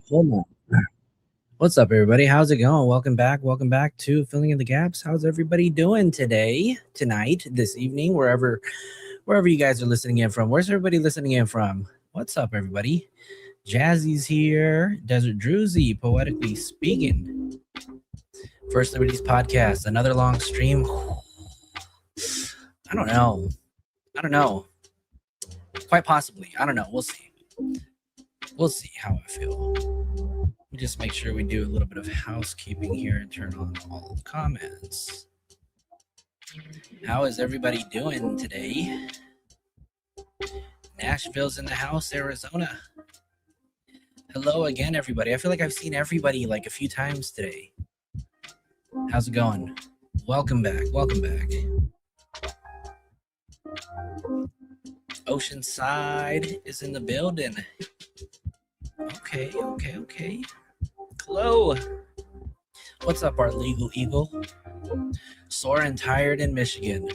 Hold on. What's up, everybody? How's it going? Welcome back. Welcome back to Filling in the Gaps. How's everybody doing today, tonight, this evening, wherever you guys are listening in from? Where's everybody listening in from? What's up, everybody? Jazzy's here. Desert Druzy, poetically speaking. First Liberties podcast. Another long stream. I don't know. Quite possibly. I don't know. We'll see. We'll see how I feel. Let me just make sure we do a little bit of housekeeping here and turn on all the comments. How is everybody doing today? Nashville's in the house, Arizona. Hello again, everybody. I feel like I've seen everybody like a few times today. How's it going? Welcome back. Welcome back. Oceanside is in the building. Okay. Hello. What's up, our legal eagle? Sore and tired in Michigan.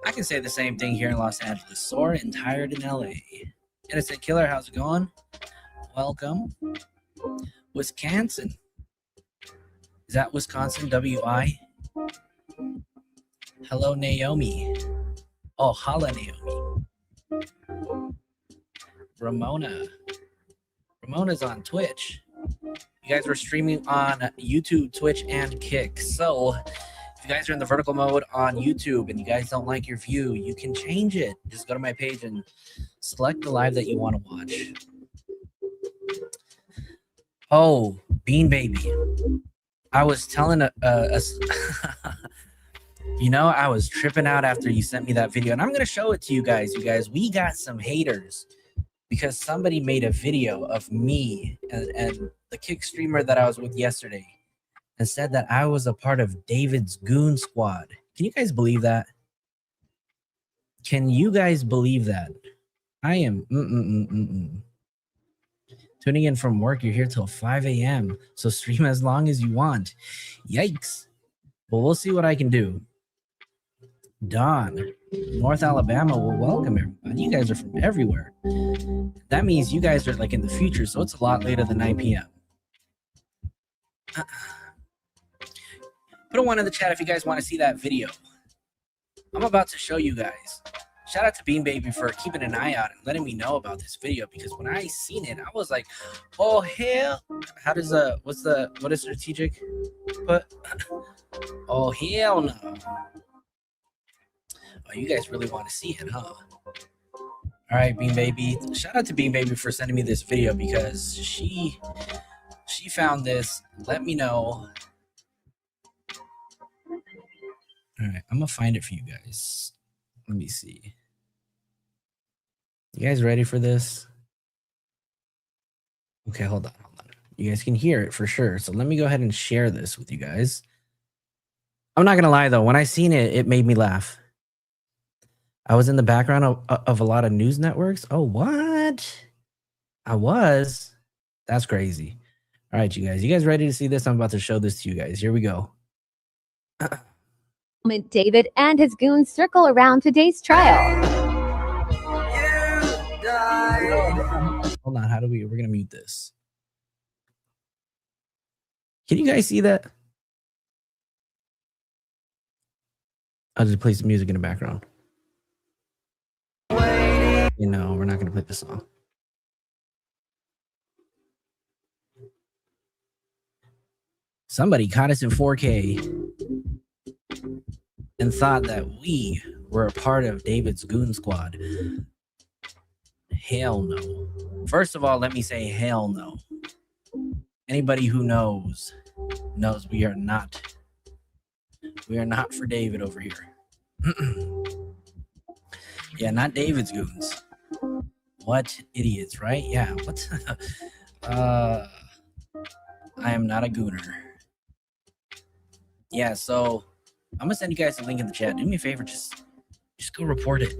I can say the same thing here in Los Angeles. Sore and tired in LA. Innocent Killer, how's it going? Welcome. Wisconsin. Is that Wisconsin? WI? Hello, Naomi. Oh, holla, Naomi. Ramona's on Twitch. You guys were streaming on YouTube, Twitch, and Kick. So if you guys are in the vertical mode on YouTube and you guys don't like your view, you can change it. Just go to my page and select the live that you want to watch. Oh, Bean Baby. I was telling us, I was tripping out after you sent me that video, and I'm going to show it to you guys. You guys, we got some haters because somebody made a video of me and the Kick streamer that I was with yesterday and said that I was a part of David's Goon Squad. Can you guys believe that? Can you guys believe that? I am tuning in from work. You're here till 5 a.m. So stream as long as you want. Yikes. Well, we'll see what I can do. Don, North Alabama will welcome everybody. You guys are from everywhere. That means you guys are like in the future, so it's a lot later than 9 p.m. Put a 1 in the chat if you guys want to see that video. I'm about to show you guys. Shout out to Bean Baby for keeping an eye out and letting me know about this video, because when I seen it, I was like, oh hell. How does what is strategic put? Oh hell no. Oh, you guys really want to see it, huh? All right, Bean Baby. Shout out to Bean Baby for sending me this video, because she found this. Let me know. All right, I'm gonna find it for you guys. Let me see. You guys ready for this? Okay, hold on. You guys can hear it for sure. So let me go ahead and share this with you guys. I'm not gonna lie though, when I seen it, it made me laugh. I was in the background of a lot of news networks. Oh, what? I was? That's crazy. All right, you guys ready to see this? I'm about to show this to you guys. Here we go. David and his goons circle around today's trial. Hold on, we're gonna mute this. Can you guys see that? I'll just play some music in the background. We're not gonna play the song. Somebody caught us in 4K and thought that we were a part of David's Goon Squad. Hell no. First of all, let me say hell no. Anybody who knows we are not for David over here. Yeah, not David's goons. What idiots, right? Yeah, what? I am not a gooner. Yeah, so I'm gonna send you guys a link in the chat. Do me a favor, just go report it.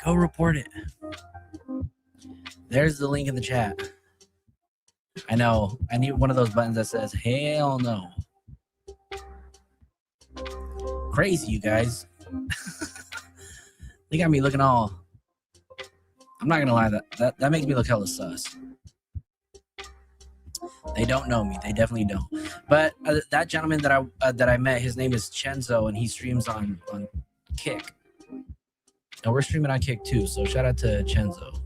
Go report it. There's the link in the chat. I know. I need one of those buttons that says hell no. Crazy, you guys. They got me looking all. I'm not gonna lie, that makes me look hella sus. They don't know me. They definitely don't. But that gentleman that I met, his name is Chenzo, and he streams on Kick. And we're streaming on Kick too. So shout out to Chenzo.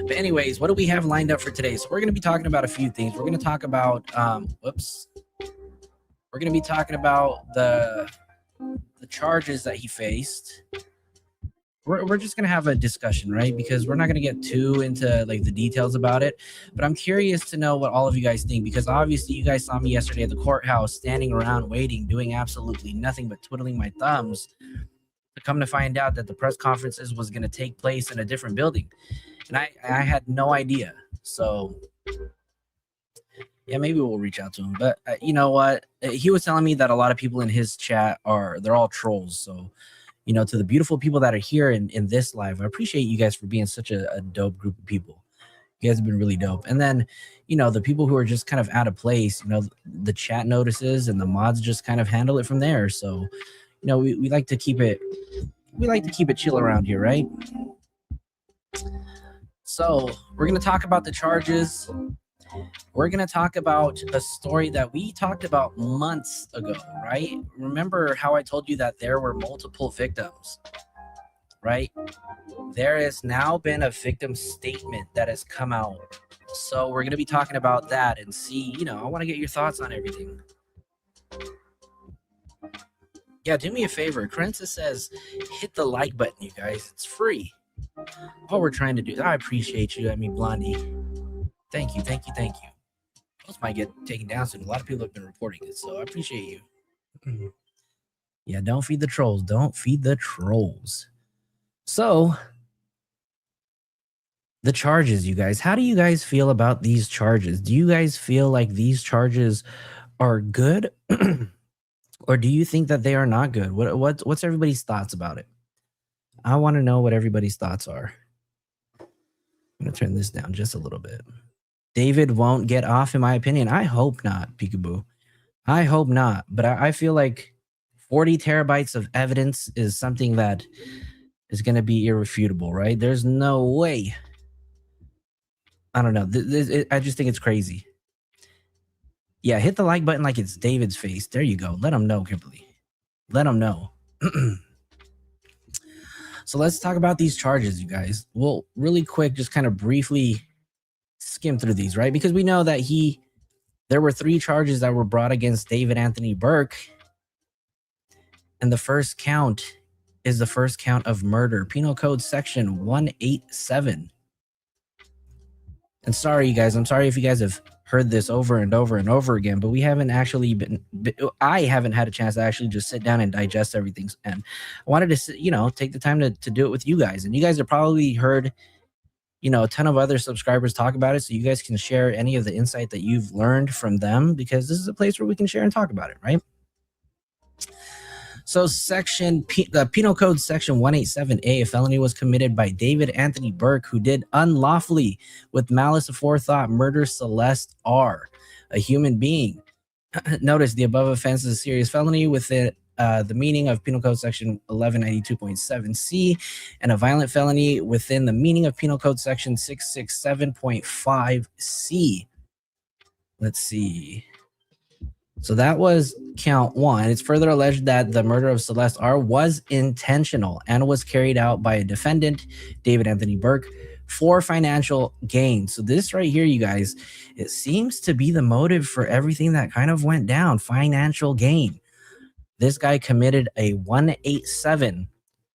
But anyways, what do we have lined up for today? So we're going to be talking about a few things. We're going to talk about We're going to be talking about the charges that he faced. We're just going to have a discussion, right? Because we're not going to get too into like the details about it. But I'm curious to know what all of you guys think, because obviously you guys saw me yesterday at the courthouse standing around waiting, doing absolutely nothing but twiddling my thumbs, to come to find out that the press conferences was going to take place in a different building. And I had no idea. So yeah, maybe we'll reach out to him. But you know what? He was telling me that a lot of people in his chat they're all trolls. So, you know, to the beautiful people that are here in this live, I appreciate you guys for being such a dope group of people. You guys have been really dope. And then, you know, the people who are just kind of out of place, you know, the chat notices and the mods just kind of handle it from there. So, you know, we like to keep it chill around here, right? So we're going to talk about the charges. We're going to talk about a story that we talked about months ago, right? Remember how I told you that there were multiple victims, right? There has now been a victim statement that has come out. So we're going to be talking about that and see, you know, I want to get your thoughts on everything. Yeah, do me a favor. Carenza says, hit the like button, you guys. It's free. All we're trying to do. I appreciate you. I mean, Blondie. Thank you. Those might get taken down soon. A lot of people have been reporting it, so I appreciate you. Yeah, don't feed the trolls. Don't feed the trolls. So, the charges, you guys. How do you guys feel about these charges? Do you guys feel like these charges are good? Or do you think that they are not good? What's everybody's thoughts about it? I want to know what everybody's thoughts are. I'm going to turn this down just a little bit. David won't get off, in my opinion. I hope not, Peekaboo. I hope not. But I feel like 40 terabytes of evidence is something that is going to be irrefutable, right? There's no way. I don't know. I just think it's crazy. Yeah, hit the like button like it's David's face. There you go. Let him know, Kimberly. Let him know. So let's talk about these charges, you guys. Well, really quick, just kind of briefly skim through these, right? Because we know that there were 3 charges that were brought against David Anthony Burke. And the first count is the first count of murder. Penal Code Section 187. And sorry, you guys, I'm sorry if you guys have heard this over and over and over again, but we haven't actually I haven't had a chance to actually just sit down and digest everything. And I wanted to, you know, take the time to do it with you guys. And you guys have probably heard, you know, a ton of other subscribers talk about it. So you guys can share any of the insight that you've learned from them, because this is a place where we can share and talk about it, right? So the Penal Code Section 187A, a felony was committed by David Anthony Burke, who did unlawfully, with malice aforethought, murder Celeste R., a human being. Notice the above offense is a serious felony within the meaning of Penal Code Section 1192.7C, and a violent felony within the meaning of Penal Code Section 667.5C. Let's see. So that was count 1. It's further alleged that the murder of Celeste R. was intentional and was carried out by a defendant, David Anthony Burke, for financial gain. So this right here, you guys, it seems to be the motive for everything that kind of went down, financial gain. This guy committed a 187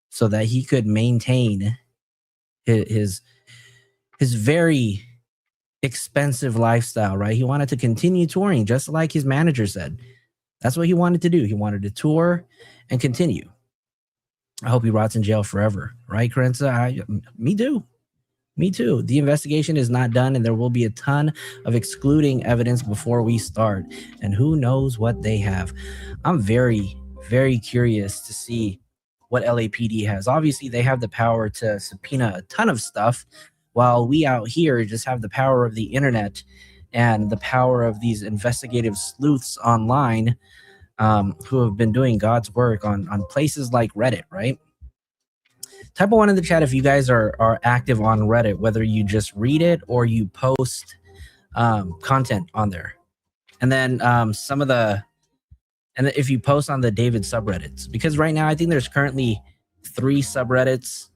so that he could maintain his very expensive lifestyle, right? He wanted to continue touring, just like his manager said. That's what he wanted to do. He wanted to tour and continue. I hope he rots in jail forever, right, Carenza? Me too. The investigation is not done, and there will be a ton of excluding evidence before we start. And who knows what they have. I'm very, very curious to see what LAPD has. Obviously, they have the power to subpoena a ton of stuff, while we out here just have the power of the internet and the power of these investigative sleuths online who have been doing God's work on places like Reddit, right? Type of one in the chat if you guys are active on Reddit, whether you just read it or you post content on there. And then and if you post on the David subreddits, because right now I think there's currently 3 subreddits.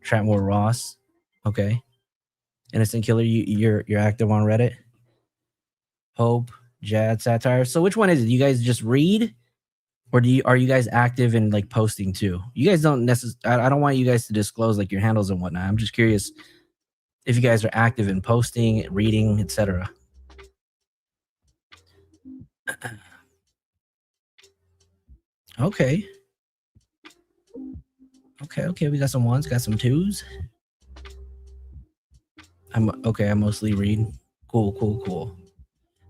Trentmore Ross, okay. Innocent Killer, you're active on Reddit. Hope, Jad, Satire. So which one is it? You guys just read, or are you guys active in like posting too? You guys don't necessarily. I don't want you guys to disclose like your handles and whatnot. I'm just curious if you guys are active in posting, reading, etc. Okay. Okay. We got some ones, got some twos. I mostly read. Cool.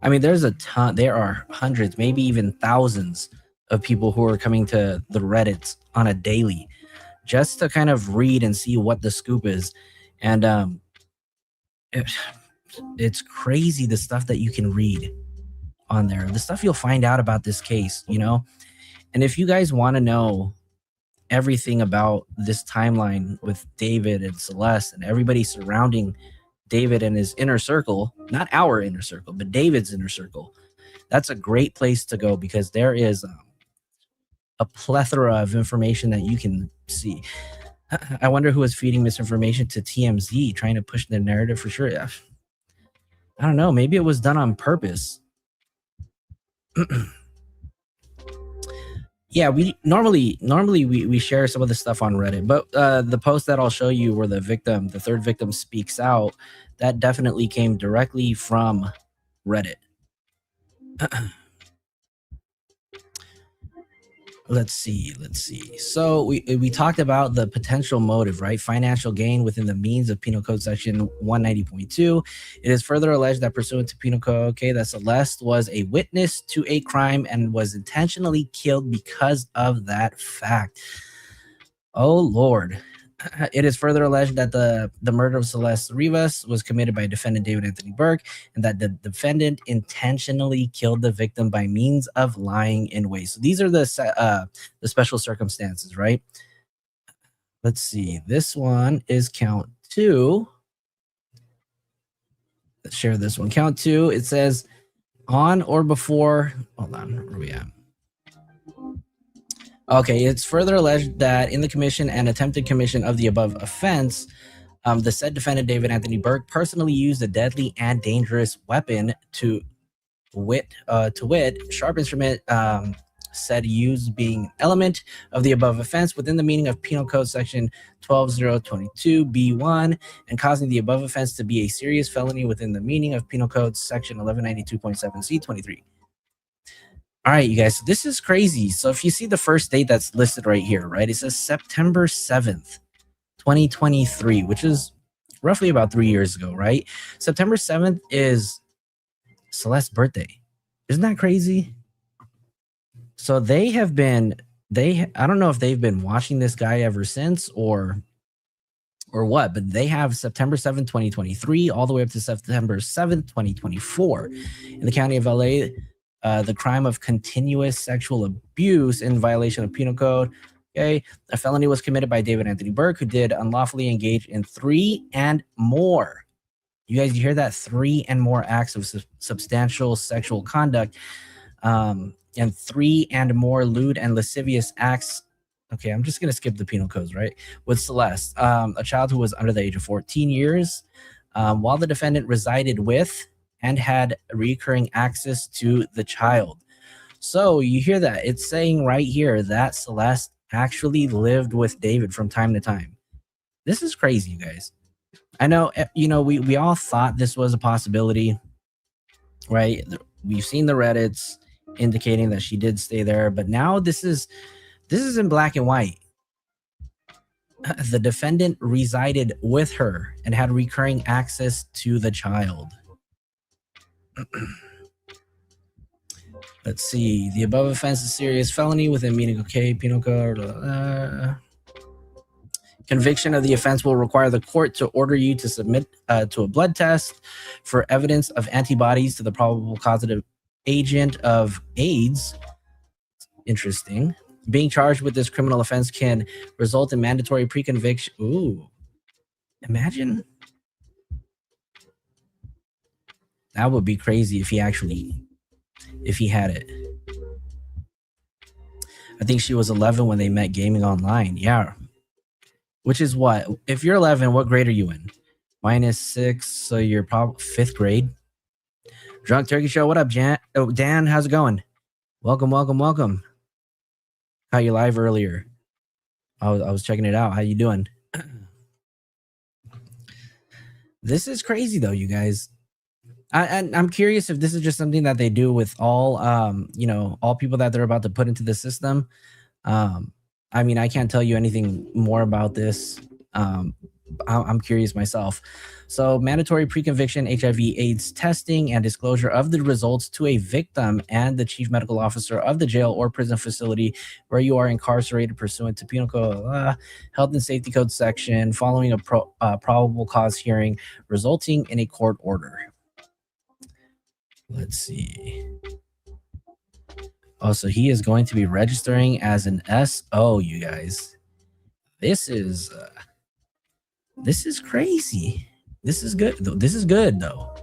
I mean, there's a ton. There are hundreds, maybe even thousands of people who are coming to the Reddits on a daily just to kind of read and see what the scoop is. And it's crazy the stuff that you can read on there, the stuff you'll find out about this case, you know. And if you guys want to know everything about this timeline with David and Celeste and everybody surrounding David and his inner circle, not our inner circle, but David's inner circle, that's a great place to go, because there is a plethora of information that you can see. I wonder who is feeding misinformation to TMZ, trying to push the narrative for sure. I don't know. Maybe it was done on purpose. Yeah, we normally we share some of the stuff on Reddit, but the post that I'll show you where the third victim speaks out, that definitely came directly from Reddit. Let's see. So we talked about the potential motive, right? Financial gain within the means of Penal Code Section 190.2. It is further alleged that pursuant to Penal Code, okay, that Celeste was a witness to a crime and was intentionally killed because of that fact. Oh, Lord. It is further alleged that the murder of Celeste Rivas was committed by defendant David Anthony Burke, and that the defendant intentionally killed the victim by means of lying in wait. So these are the special circumstances, right? Let's see. This one is count 2. Let's share this one. Count 2. It says on or before. Hold on. Where are we at? Okay, it's further alleged that in the commission and attempted commission of the above offense, the said defendant David Anthony Burke personally used a deadly and dangerous weapon to wit, sharp instrument, said use being element of the above offense within the meaning of Penal Code Section 12022B1, and causing the above offense to be a serious felony within the meaning of Penal Code Section 1192.7C23. All right, you guys, so this is crazy. So if you see the first date that's listed right here, right, it says September 7th, 2023, which is roughly about 3 years ago, right? September 7th is Celeste's birthday. Isn't that crazy? So I don't know if they've been watching this guy ever since or what, but they have September 7th, 2023, all the way up to September 7th, 2024 in the county of LA. The crime of continuous sexual abuse in violation of Penal Code. Okay, a felony was committed by David Anthony Burke, who did unlawfully engage in 3 and more. You guys, you hear that? 3 and more acts of substantial sexual conduct, and 3 and more lewd and lascivious acts. Okay, I'm just gonna skip the penal codes, right? With Celeste, a child who was under the age of 14 years, while the defendant resided with and had recurring access to the child. So you hear that? It's saying right here that Celeste actually lived with David from time to time. This is crazy, you guys. I know, we all thought this was a possibility, right? We've seen the Reddits indicating that she did stay there, but now this is in black and white. The defendant resided with her and had recurring access to the child. Let's see. The above offense is serious felony within meaning of Penal Code. Conviction of the offense will require the court to order you to submit to a blood test for evidence of antibodies to the probable causative agent of AIDS. Interesting. Being charged with this criminal offense can result in mandatory pre-conviction. Ooh, imagine. That would be crazy if he had it. I think she was 11 when they met gaming online. Yeah. Which is what? If you're 11, what grade are you in? -6, so you're probably 5th grade. Drunk Turkey Show, what up, Jan? Oh, Dan, how's it going? Welcome. Caught you live earlier. I was checking it out. How you doing? This is crazy, though, you guys. I'm curious if this is just something that they do with all, all people that they're about to put into the system. I mean, I can't tell you anything more about this. I'm curious myself. So, mandatory pre-conviction HIV/AIDS testing and disclosure of the results to a victim and the chief medical officer of the jail or prison facility where you are incarcerated pursuant to Penal Code, Health and Safety Code section, following a probable cause hearing, resulting in a court order. Let's see. Oh, so he is going to be registering as an SO, you guys. This is crazy. This is good. This is good, though.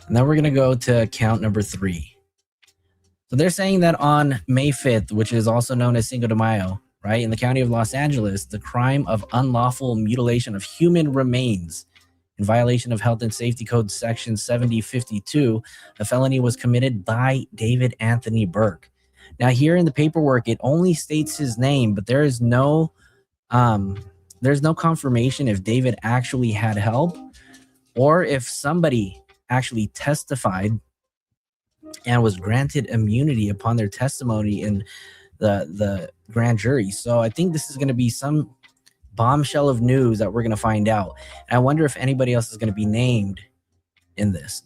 And then we're going to go to count number 3. So they're saying that on May 5th, which is also known as Cinco de Mayo, right, in the county of Los Angeles, the crime of unlawful mutilation of human remains in violation of Health and Safety Code Section 7052, a felony was committed by David Anthony Burke. Now, here in the paperwork, it only states his name, but there's no confirmation if David actually had help or if somebody actually testified and was granted immunity upon their testimony in the grand jury. So I think this is going to be some bombshell of news that we're going to find out. And I wonder if anybody else is going to be named in this.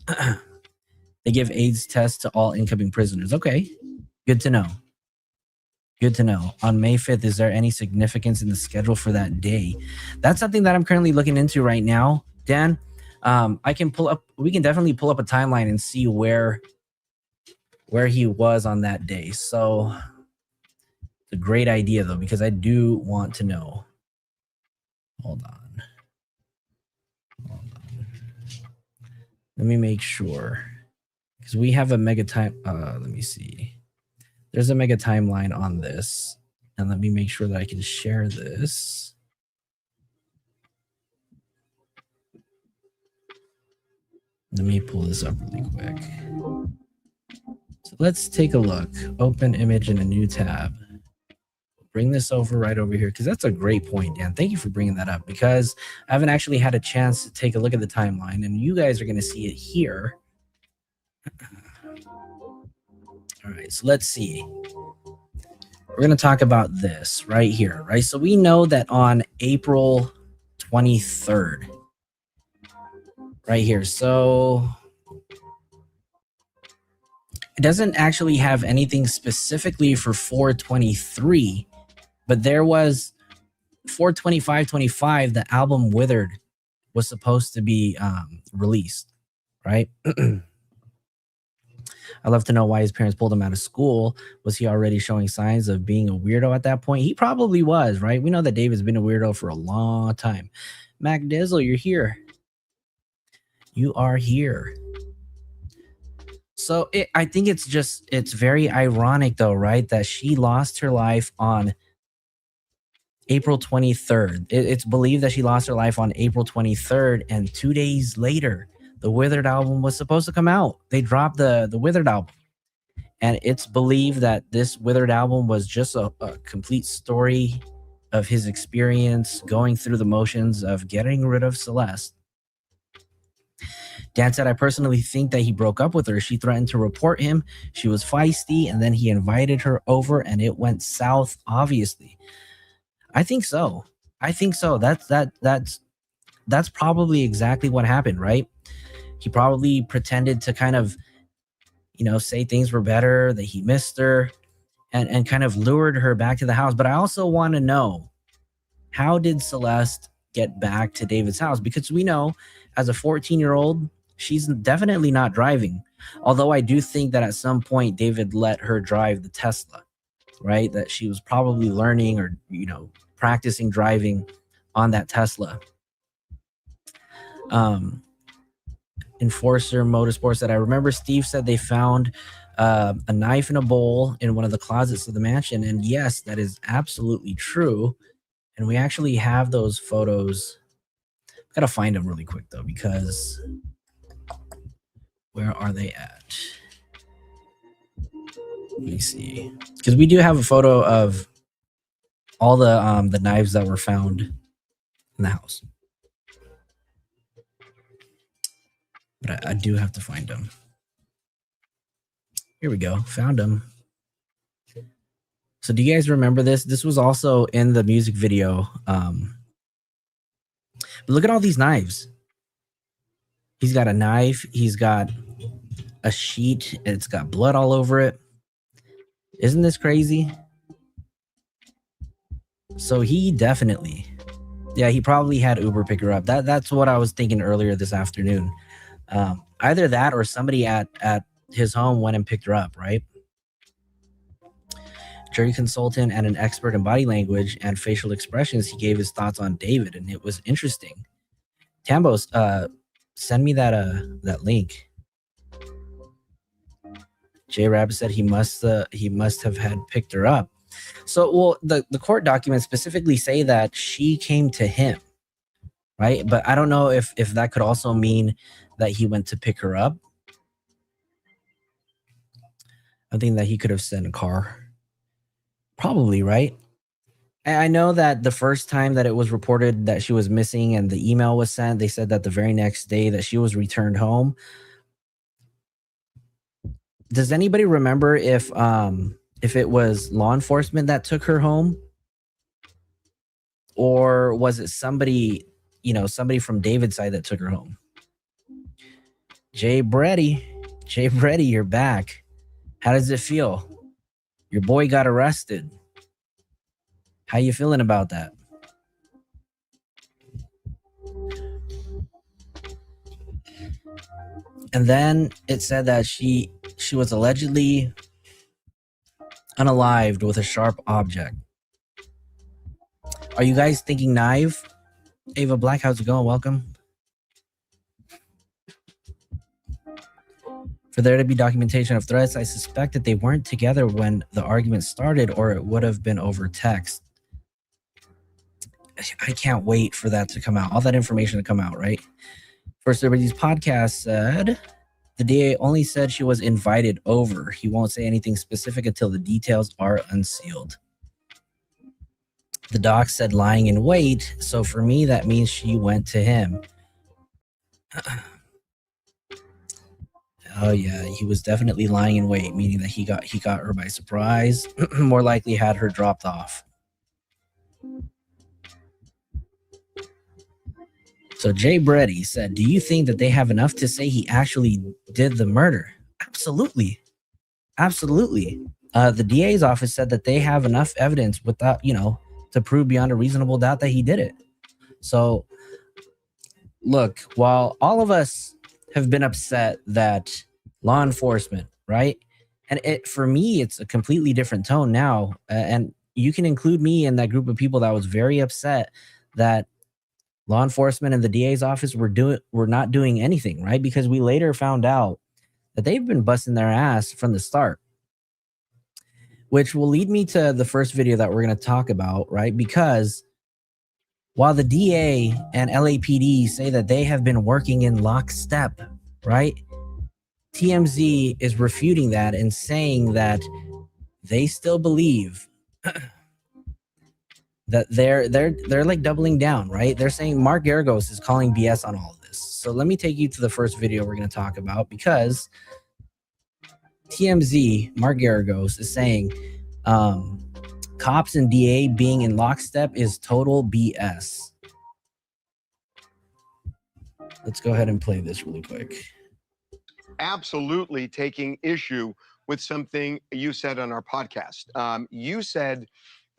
They give AIDS tests to all incoming prisoners. Okay, good to know. Good to know. On May 5th, is there any significance in the schedule for that day? That's something that I'm currently looking into right now, Dan. We can definitely pull up a timeline and see where he was on that day. So it's a great idea, though, because I do want to know. Hold on. Let me make sure, because we have a mega time. Let me see. There's a mega timeline on this, and let me make sure that I can share this. Let me pull this up really quick. So let's take a look. Open image in a new tab. Bring this right over here, because that's a great point, Dan. Thank you for bringing that up, because I haven't actually had a chance to take a look at the timeline, and you guys are going to see it here. All right, so let's see. We're going to talk about this right here, right? So we know that on April 23rd, right here. So it doesn't actually have anything specifically for 4/23, but there was 4/25/25, the album Withered was supposed to be released, right? I'd love to know why his parents pulled him out of school. Was he already showing signs of being a weirdo at that point? He probably was, right? We know that David's been a weirdo for a long time. Mac Dizzle, you're here. You are here. So I think it's very ironic, though, right? That she lost her life on April 23rd. It's believed that she lost her life on April 23rd, and 2 days later, the Withered album was supposed to come out. They dropped the Withered album. And it's believed that this Withered album was just a complete story of his experience going through the motions of getting rid of Celeste. Dan said, I personally think that he broke up with her. She threatened to report him. She was feisty, and then he invited her over, and it went south, obviously. I think so. That's probably exactly what happened, right? He probably pretended to kind of, say things were better, that he missed her, and kind of lured her back to the house. But I also want to know, how did Celeste get back to David's house? Because we know, as a 14-year-old, she's definitely not driving. Although I do think that at some point, David let her drive the Tesla. right? That she was probably learning or, practicing driving on that Tesla. Enforcer Motorsports said, I remember Steve said they found a knife in a bowl in one of the closets of the mansion. And yes, that is absolutely true. And we actually have those photos. Got to find them really quick, though, because where are they at? Let me see. Because we do have a photo of all the knives that were found in the house. But I do have to find them. Here we go. Found them. So do you guys remember this? This was also in the music video. But look at all these knives. He's got a knife. He's got a sheet. It's got blood all over it. Isn't this crazy? So he definitely, he probably had Uber pick her up. That's what I was thinking earlier this afternoon. Either that or somebody at his home went and picked her up, right? Jury consultant and an expert in body language and facial expressions, he gave his thoughts on David, and it was interesting. Tambo, send me that link. J Rabbit said he must have had picked her up. So, well, the court documents specifically say that she came to him, right? But I don't know if that could also mean that he went to pick her up. I think that he could have sent a car. Probably, right? I know that the first time that it was reported that she was missing and the email was sent, they said that the very next day that she was returned home. Does anybody remember if it was law enforcement that took her home? Or was it somebody from David's side that took her home? Jay Brady, you're back. How does it feel? Your boy got arrested. How you feeling about that? And then it said that she was allegedly unalived with a sharp object. Are you guys thinking knife? Ava Black, how's it going? Welcome. For there to be documentation of threats, I suspect that they weren't together when the argument started, or it would have been over text. I can't wait for that to come out. All that information to come out, right? First Liberty's podcast said the DA only said she was invited over. He won't say anything specific until the details are unsealed. The doc said lying in wait, so for me that means she went to him. Oh yeah, he was definitely lying in wait, meaning that he got her by surprise. More likely had her dropped off. So Jay Brady said, do you think that they have enough to say he actually did the murder? Absolutely. The DA's office said that they have enough evidence without, to prove beyond a reasonable doubt that he did it. So look, while all of us have been upset that law enforcement, right? And for me, it's a completely different tone now. And you can include me in that group of people that was very upset that law enforcement and the DA's office were not doing anything, right? Because we later found out that they've been busting their ass from the start, which will lead me to the first video that we're going to talk about, right? Because while the DA and LAPD say that they have been working in lockstep, right? TMZ is refuting that and saying that they still believe that they're like doubling down, right? They're saying Mark Garagos is calling BS on all of this. So let me take you to the first video we're going to talk about, because TMZ, Mark Garagos, is saying cops and DA being in lockstep is total BS. Let's go ahead and play this really quick. Absolutely taking issue with something you said on our podcast. You said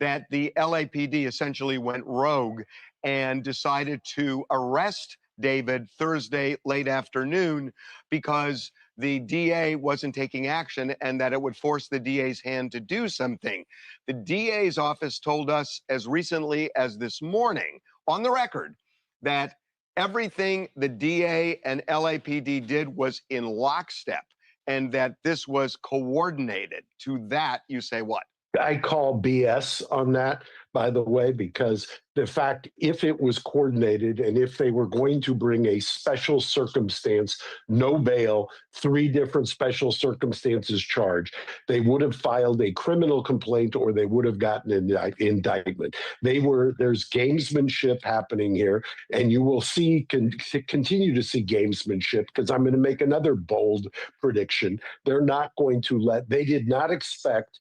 that the LAPD essentially went rogue and decided to arrest David Thursday late afternoon because the DA wasn't taking action and that it would force the DA's hand to do something. The DA's office told us as recently as this morning on the record that everything the DA and LAPD did was in lockstep and that this was coordinated. To that, you say what? I call BS on that, by the way, because the fact, if it was coordinated and if they were going to bring a special circumstance, no bail, 3 different special circumstances charge, they would have filed a criminal complaint or they would have gotten an indictment. There's gamesmanship happening here, and you will continue to see gamesmanship, because I'm going to make another bold prediction. They did not expect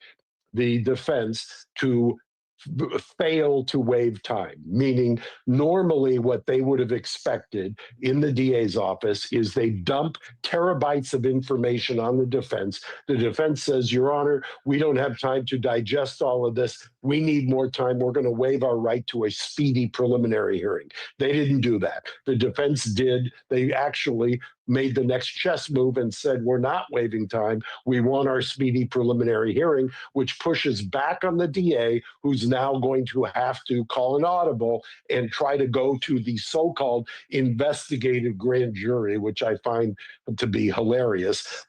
the defense to fail to waive time, meaning normally what they would have expected in the DA's office is they dump terabytes of information on the defense. The defense says, Your Honor, we don't have time to digest all of this. We need more time. We're going to waive our right to a speedy preliminary hearing. They didn't do that. The defense did. They actually made the next chess move and said, we're not waiving time. We want our speedy preliminary hearing, which pushes back on the DA, who's now going to have to call an audible and try to go to the so-called investigative grand jury, which I find to be hilarious.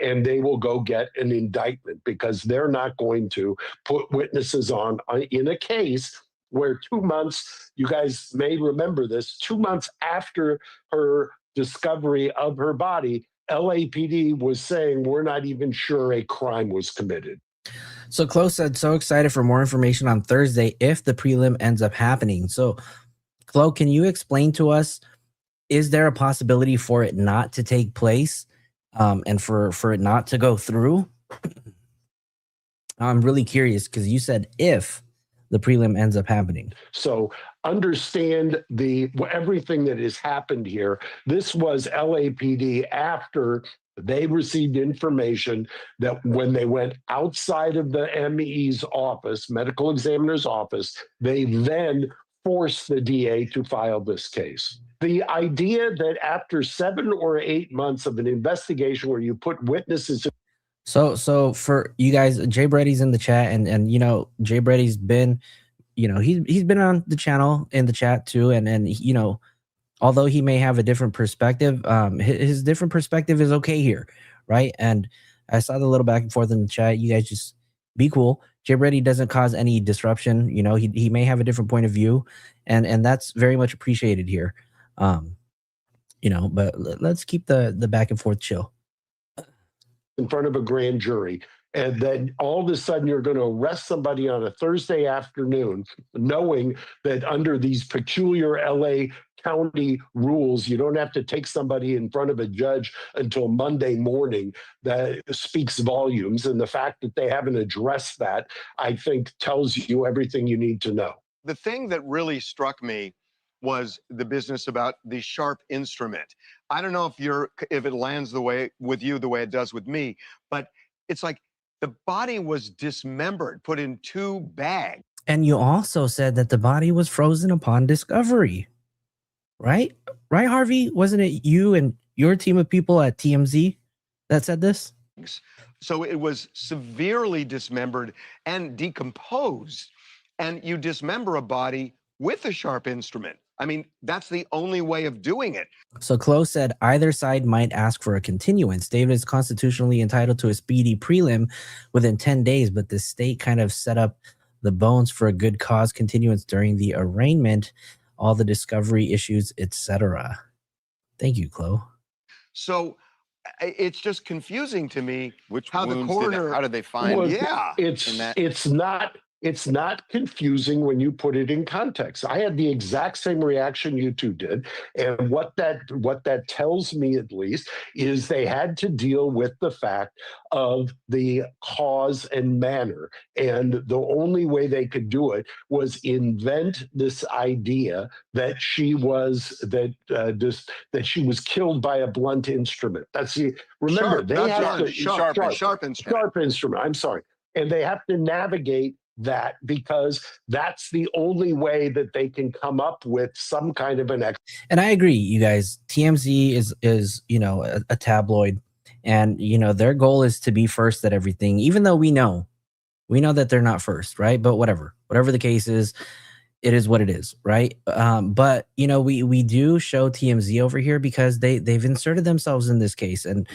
And they will go get an indictment, because they're not going to put witnesses on in a case where 2 months, you guys may remember this, 2 months after her discovery of her body, LAPD was saying, we're not even sure a crime was committed. So Chloe said, so excited for more information on Thursday if the prelim ends up happening. So Chloe, can you explain to us, is there a possibility for it not to take place and for it not to go through? I'm really curious, because you said if the prelim ends up happening. So understand everything that has happened here. This was LAPD after they received information that when they went outside of the ME's office, medical examiner's office, they then forced the DA to file this case. The idea that after 7 or 8 months of an investigation where you put witnesses. So for you guys, Jay Brady's in the chat, and you know, Jay Brady's been, you know, he's been on the channel in the chat too, and you know, although he may have a different perspective, his different perspective is okay here, right? And I saw the little back and forth in the chat. You guys just be cool. Jay Brady doesn't cause any disruption. You know, he may have a different point of view, and that's very much appreciated here. You know, but let's keep the back and forth chill. In front of a grand jury, and then all of a sudden you're going to arrest somebody on a Thursday afternoon, knowing that under these peculiar LA County rules, you don't have to take somebody in front of a judge until Monday morning. That speaks volumes. And the fact that they haven't addressed that, I think, tells you everything you need to know. The thing that really struck me was the business about the sharp instrument. I don't know if it lands the way with you the way it does with me, but it's like the body was dismembered, put in 2 bags. And you also said that the body was frozen upon discovery, right? Right, Harvey? Wasn't it you and your team of people at TMZ that said this? So it was severely dismembered and decomposed. And you dismember a body with a sharp instrument. I mean, that's the only way of doing it. So Chloe said either side might ask for a continuance. David is constitutionally entitled to a speedy prelim within 10 days, but the state kind of set up the bones for a good cause continuance during the arraignment, all the discovery issues, etc. Thank you, Chloe. So it's just confusing to me how the coroner, how did they find? Well, yeah, it's not confusing when you put it in context. I had the exact same reaction you two did. And what that tells me, at least, is they had to deal with the fact of the cause and manner. And the only way they could do it was invent this idea that she was killed by a blunt instrument. Sharp instrument. I'm sorry. And they have to navigate that, because that's the only way that they can come up with some kind of an And I agree, you guys. TMZ is you know, a tabloid, And you know, their goal is to be first at everything, even though we know that they're not first, right? But whatever the case is what it is, right? But you know, we do show TMZ over here because they've inserted themselves in this case, and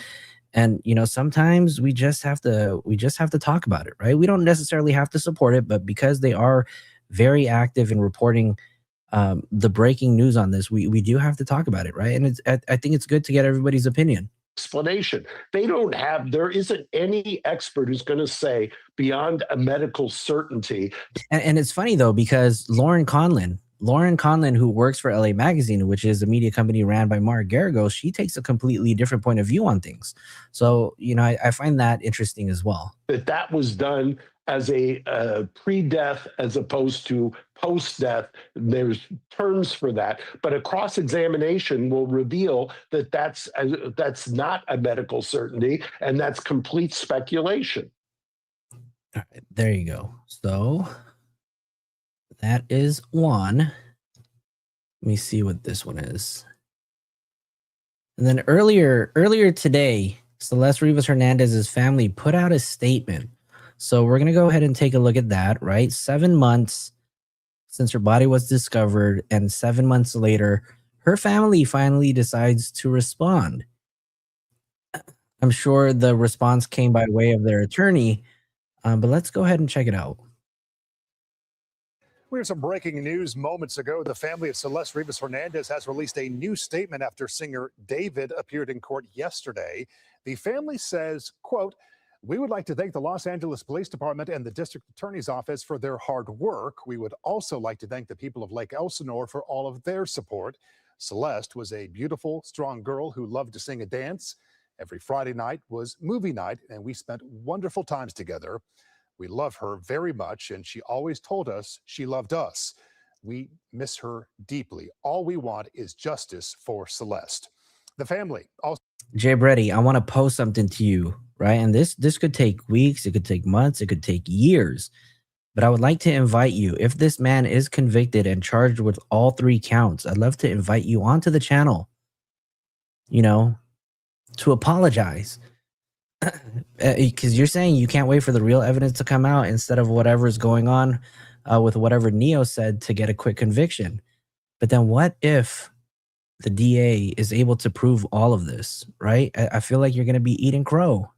you know, sometimes we just have to talk about it, right? We don't necessarily have to support it, but because they are very active in reporting the breaking news on this, we do have to talk about it, right? And I think it's good to get everybody's opinion. Explanation. There isn't any expert who's going to say beyond a medical certainty. And it's funny though, because Lauren Conlin, who works for LA Magazine, which is a media company ran by Mark Garagos, she takes a completely different point of view on things. So, you know, I find that interesting as well. That was done as a pre-death as opposed to post-death. There's terms for that, but a cross-examination will reveal that that's not a medical certainty, and that's complete speculation. All right, there you go. So that is one. Let me see what this one is. And then earlier today, Celeste Rivas Hernandez's family put out a statement. So we're going to go ahead and take a look at that, right? 7 months since her body was discovered, and 7 months later, her family finally decides to respond. I'm sure the response came by way of their attorney, but let's go ahead and check it out. We have some breaking news moments ago. The family of Celeste Rivas Hernandez has released a new statement after singer David appeared in court yesterday. The family says, quote, "We would like to thank the Los Angeles Police Department and the District Attorney's Office for their hard work. We would also like to thank the people of Lake Elsinore for all of their support. Celeste was a beautiful, strong girl who loved to sing and dance. Every Friday night was movie night, and we spent wonderful times together. We love her very much, and she always told us she loved us. We miss her deeply. All we want is justice for Celeste." The family also... Jay Brady, I want to post something to you, right? And this could take weeks, it could take months, it could take years. But I would like to invite you, if this man is convicted and charged with all 3 counts, I'd love to invite you onto the channel, you know, to apologize. Because you're saying you can't wait for the real evidence to come out instead of whatever's going on with whatever Neo said to get a quick conviction. But then what if the DA is able to prove all of this, right? I feel like you're going to be eating crow.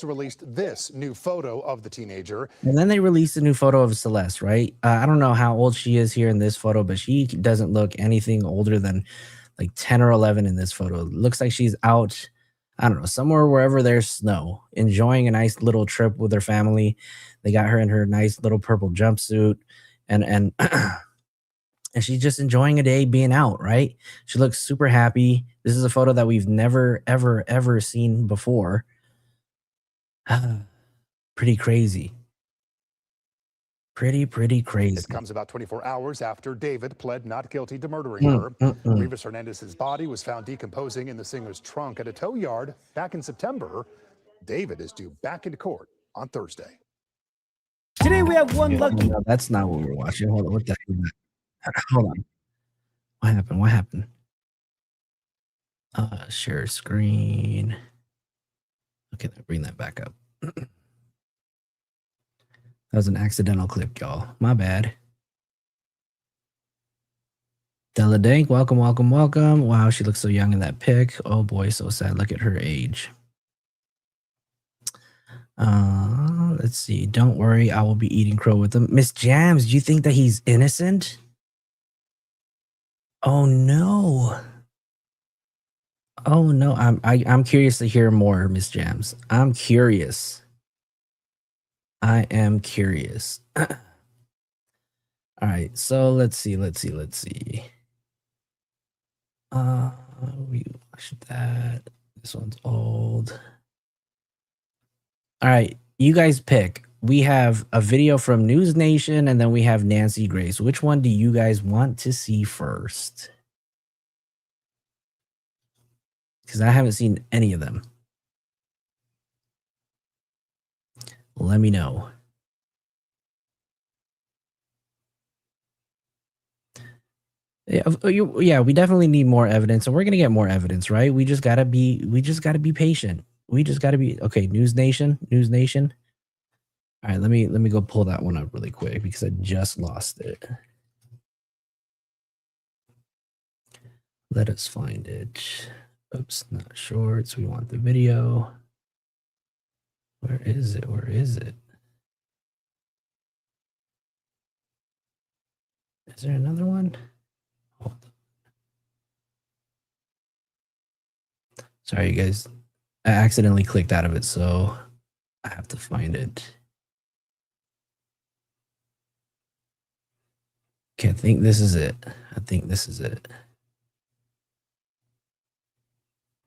released this new photo of the teenager. And then they released a new photo of Celeste, right? I don't know how old she is here in this photo, but she doesn't look anything older than like 10 or 11 in this photo. It looks like she's out, I don't know, somewhere wherever there's snow, enjoying a nice little trip with her family. They got her in her nice little purple jumpsuit, and and she's just enjoying a day being out, right? She looks super happy. This is a photo that we've never, ever seen before. Pretty crazy. Pretty crazy. It comes about 24 hours after David pled not guilty to murdering her. Rivas Hernandez's body was found decomposing in the singer's trunk at a tow yard back in September. David is due back into court on Thursday. Today we have one lucky. No, that's not what we're watching. Hold on. What the heck? Hold on. What happened? Share screen. Okay, bring that back up. That was an accidental clip, y'all. My bad. Della Dank, welcome. Wow, she looks so young in that pic. Oh boy, so sad. Look at her age. Let's see. Don't worry, I will be eating crow with him. Miss Jams, do you think that he's innocent? Oh no. Oh no. I'm curious to hear more, Miss Jams. I'm curious. I am curious. All right, so let's see. We watched that. This one's old. All right, you guys pick. We have a video from News Nation, and then we have Nancy Grace. Which one do you guys want to see first? Because I haven't seen any of them. Let me know. Yeah, we definitely need more evidence, and we're gonna get more evidence, right? We just gotta be patient. We just gotta be okay. News Nation. All right, let me go pull that one up really quick because I just lost it. Let us find it. Oops, not shorts. We want the video. Where is it? Where is it? Is there another one? Hold on. Sorry, you guys. I accidentally clicked out of it, so I have to find it. Okay, I think this is it.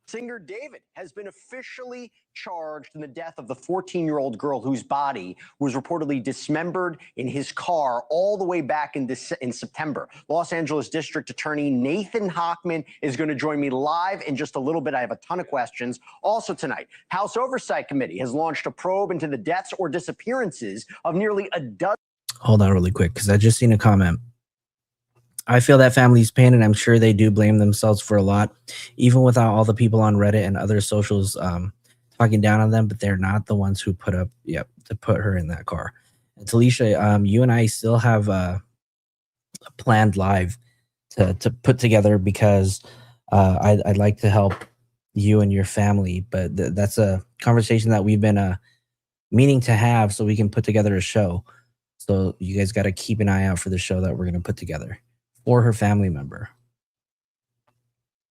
Singer David has been officially charged in the death of the 14-year-old girl whose body was reportedly dismembered in his car all the way back in September. Los Angeles District Attorney Nathan Hochman is going to join me live in just a little bit. I have a ton of questions. Also tonight, House Oversight Committee has launched a probe into the deaths or disappearances of nearly a dozen. Hold on really quick, because I just seen a comment. I feel that family's pain, and I'm sure they do blame themselves for a lot, even without all the people on Reddit and other socials talking down on them. But they're not the ones who put her in that car. And Talisha, you and I still have a planned live to put together because I'd like to help you and your family. But that's a conversation that we've been meaning to have, so we can put together a show. So you guys got to keep an eye out for the show that we're going to put together for her family member.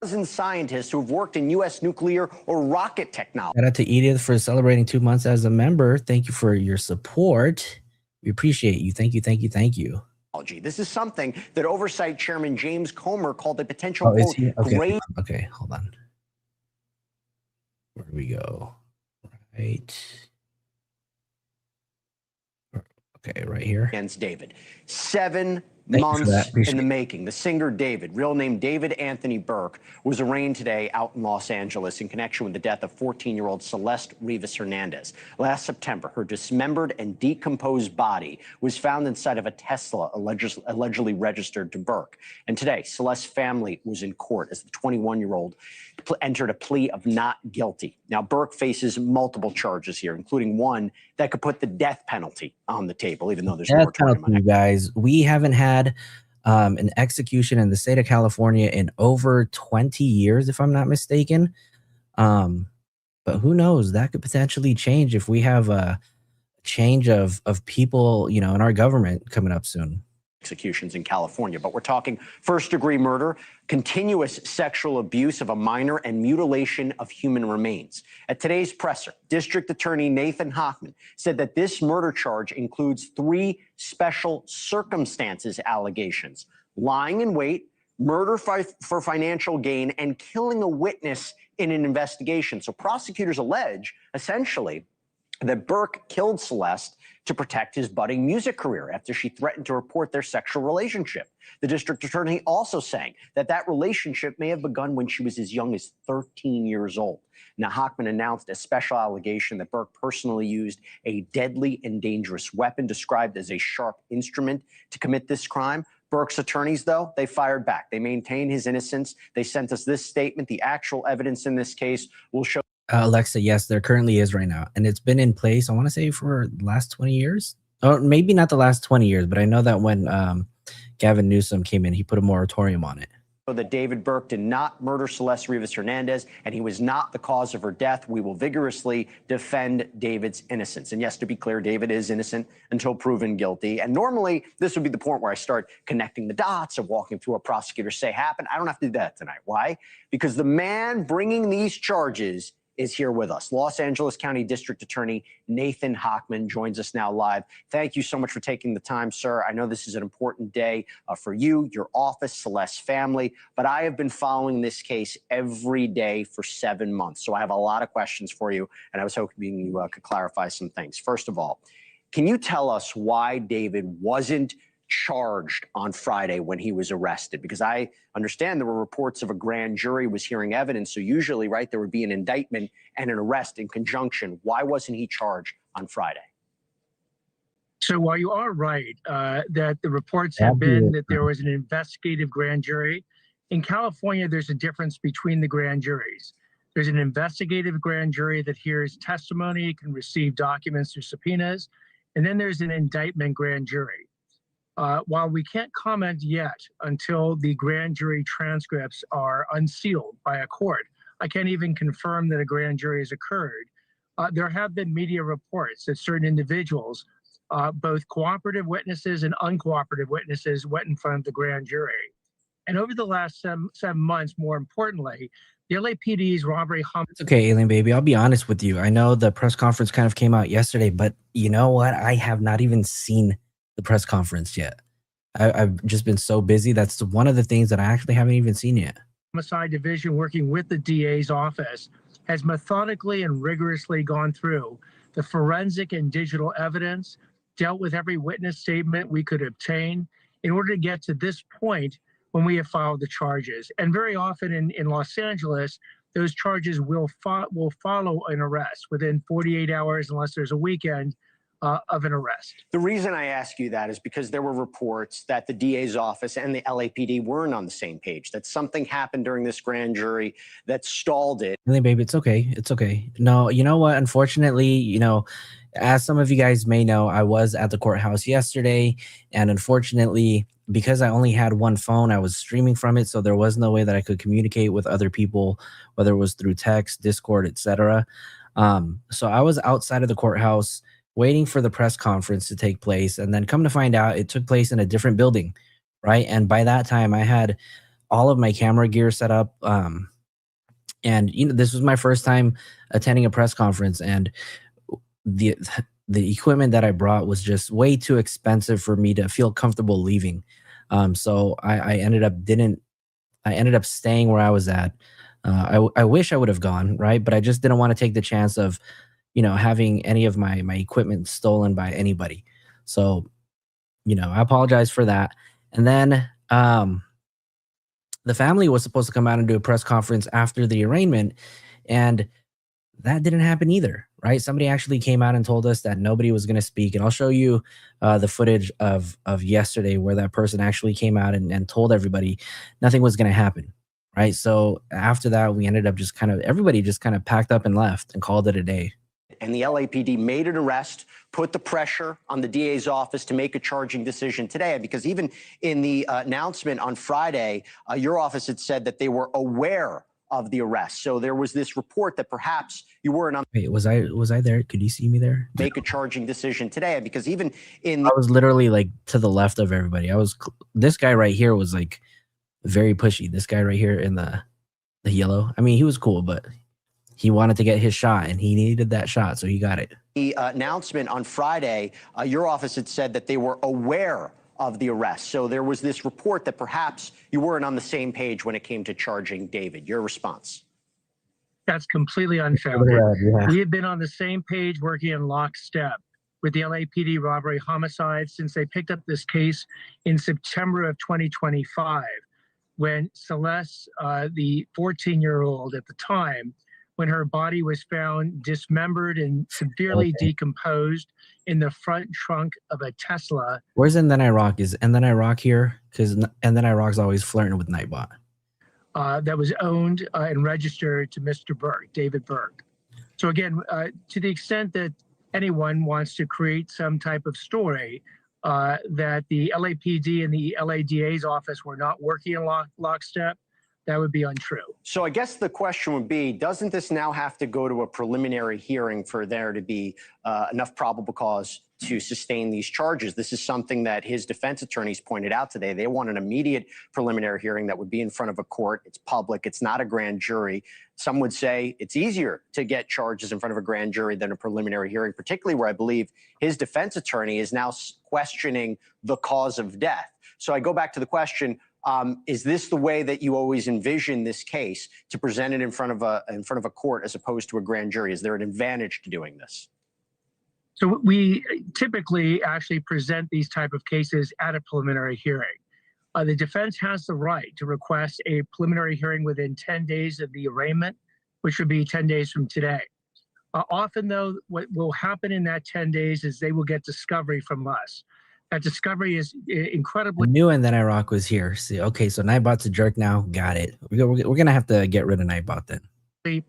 Scientists who have worked in U.S. nuclear or rocket technology. Shout out to Edith for celebrating 2 months as a member. Thank you for your support. We appreciate you. Thank you. This is something that Oversight Chairman James Comer called a potential Is he? grave. Okay, hold on. Where do we go? Right. Okay, right here. Against David. 7 months in the making. The singer David, real name David Anthony Burke, was arraigned today out in Los Angeles in connection with the death of 14-year-old Celeste Rivas Hernandez. Last September, her dismembered and decomposed body was found inside of a Tesla allegedly registered to Burke. And today, Celeste's family was in court as the 21-year-old entered a plea of not guilty. Now, Burke faces multiple charges here, including one that could put the death penalty on the table, even though there's no moratorium on it. You guys, we haven't had an execution in the state of California in over 20 years, if I'm not mistaken. But who knows? That could potentially change if we have a change of people, in our government coming up soon. Executions in California, but we're talking first-degree murder, continuous sexual abuse of a minor, and mutilation of human remains. At today's presser, District Attorney Nathan Hochman said that this murder charge includes 3 special circumstances allegations: lying in wait, murder for financial gain, and killing a witness in an investigation. So prosecutors allege, essentially, that Burke killed Celeste to protect his budding music career after she threatened to report their sexual relationship. The district attorney also saying that that relationship may have begun when she was as young as 13 years old. Now, Hochman announced a special allegation that Burke personally used a deadly and dangerous weapon described as a sharp instrument to commit this crime. Burke's attorneys, though, they fired back. They maintain his innocence. They sent us this statement. The actual evidence in this case will show. Alexa, yes, there currently is right now. And it's been in place, I want to say, for the last 20 years. Or maybe not the last 20 years, but I know that when Gavin Newsom came in, he put a moratorium on it. That David Burke did not murder Celeste Rivas Hernandez, and he was not the cause of her death. We will vigorously defend David's innocence. And yes, to be clear, David is innocent until proven guilty. And normally, this would be the point where I start connecting the dots of walking through a prosecutor say happened. I don't have to do that tonight. Why? Because the man bringing these charges is here with us. Los Angeles County District Attorney Nathan Hochman joins us now live. Thank you so much for taking the time, sir. I know this is an important day for you, your office, Celeste's family, but I have been following this case every day for 7 months. So I have a lot of questions for you, and I was hoping you could clarify some things. First of all, can you tell us why David wasn't charged on Friday when he was arrested? Because I understand there were reports of a grand jury was hearing evidence. So usually, right, there would be an indictment and an arrest in conjunction. Why wasn't he charged on Friday? So while you are right that the reports have been that there was an investigative grand jury, in California, there's a difference between the grand juries. There's an investigative grand jury that hears testimony, can receive documents through subpoenas, and then there's an indictment grand jury. While we can't comment yet until the grand jury transcripts are unsealed by a court, I can't even confirm that a grand jury has occurred. There have been media reports that certain individuals, both cooperative witnesses and uncooperative witnesses, went in front of the grand jury. And over the last 7 months, more importantly, the LAPD's robbery homicide. It's okay, Alien Baby. I'll be honest with you. I know the press conference kind of came out yesterday, but you know what? I have not even seen the press conference yet. I've just been so busy. That's one of the things that I actually haven't even seen yet. Homicide Division, working with the DA's office, has methodically and rigorously gone through the forensic and digital evidence, dealt with every witness statement we could obtain in order to get to this point when we have filed the charges. And very often in Los Angeles, those charges will follow an arrest within 48 hours, unless there's a weekend of an arrest. The reason I ask you that is because there were reports that the DA's office and the LAPD weren't on the same page, that something happened during this grand jury that stalled it. Alien Baby, it's okay. It's okay. No, you know what? Unfortunately, you know, as some of you guys may know, I was at the courthouse yesterday, and unfortunately, because I only had one phone, I was streaming from it, so there was no way that I could communicate with other people, whether it was through text, Discord, etc. So I was outside of the courthouse waiting for the press conference to take place, and then come to find out it took place in a different building, right? And by that time, I had all of my camera gear set up, and you know, this was my first time attending a press conference, and the equipment that I brought was just way too expensive for me to feel comfortable leaving. So I ended up staying where I was at. I wish I would have gone, right? But I just didn't want to take the chance of, you know, having any of my equipment stolen by anybody. So, you know, I apologize for that. And then the family was supposed to come out and do a press conference after the arraignment, and that didn't happen either, right? Somebody actually came out and told us that nobody was going to speak. And I'll show you the footage of yesterday where that person actually came out and told everybody nothing was going to happen, right? So after that, we ended up everybody just kind of packed up and left and called it a day. And the LAPD made an arrest, put the pressure on the DA's office to make a charging decision today. Because even in the announcement on Friday, your office had said that they were aware of the arrest. So there was this report that perhaps you weren't on. Wait, was I there? Could you see me there? Make a charging decision today, because even in I was literally like to the left of everybody. This guy right here was like very pushy. This guy right here in the yellow. I mean, he was cool, but he wanted to get his shot, and he needed that shot, so he got it. The announcement on Friday, your office had said that they were aware of the arrest. So there was this report that perhaps you weren't on the same page when it came to charging David. Your response? That's completely unfounded. Yeah. We have been on the same page, working in lockstep with the LAPD robbery homicide since they picked up this case in September of 2025, when Celeste, the 14-year-old at the time, when her body was found dismembered and severely decomposed in the front trunk of a Tesla. Where's And Then I Rock? Is And Then I Rock here? Because And Then I Rock's always flirting with Nightbot. That was owned and registered to Mr. Burke, David Burke. So again, to the extent that anyone wants to create some type of story that the LAPD and the LADA's office were not working in lockstep, that would be untrue. So I guess the question would be, doesn't this now have to go to a preliminary hearing for there to be enough probable cause to sustain these charges? This is something that his defense attorneys pointed out today. They want an immediate preliminary hearing that would be in front of a court. It's public. It's not a grand jury. Some would say it's easier to get charges in front of a grand jury than a preliminary hearing, particularly where I believe his defense attorney is now questioning the cause of death. So I go back to the question, is this the way that you always envision this case, to present it in front of a court as opposed to a grand jury? Is there an advantage to doing this? So we typically actually present these type of cases at a preliminary hearing. The defense has the right to request a preliminary hearing within 10 days of the arraignment, which would be 10 days from today. Often, though, what will happen in that 10 days is they will get discovery from us. That discovery is incredibly. I knew, and then Iraq was here. See, okay, so Nightbot's a jerk now. Got it. We're gonna have to get rid of Nightbot then.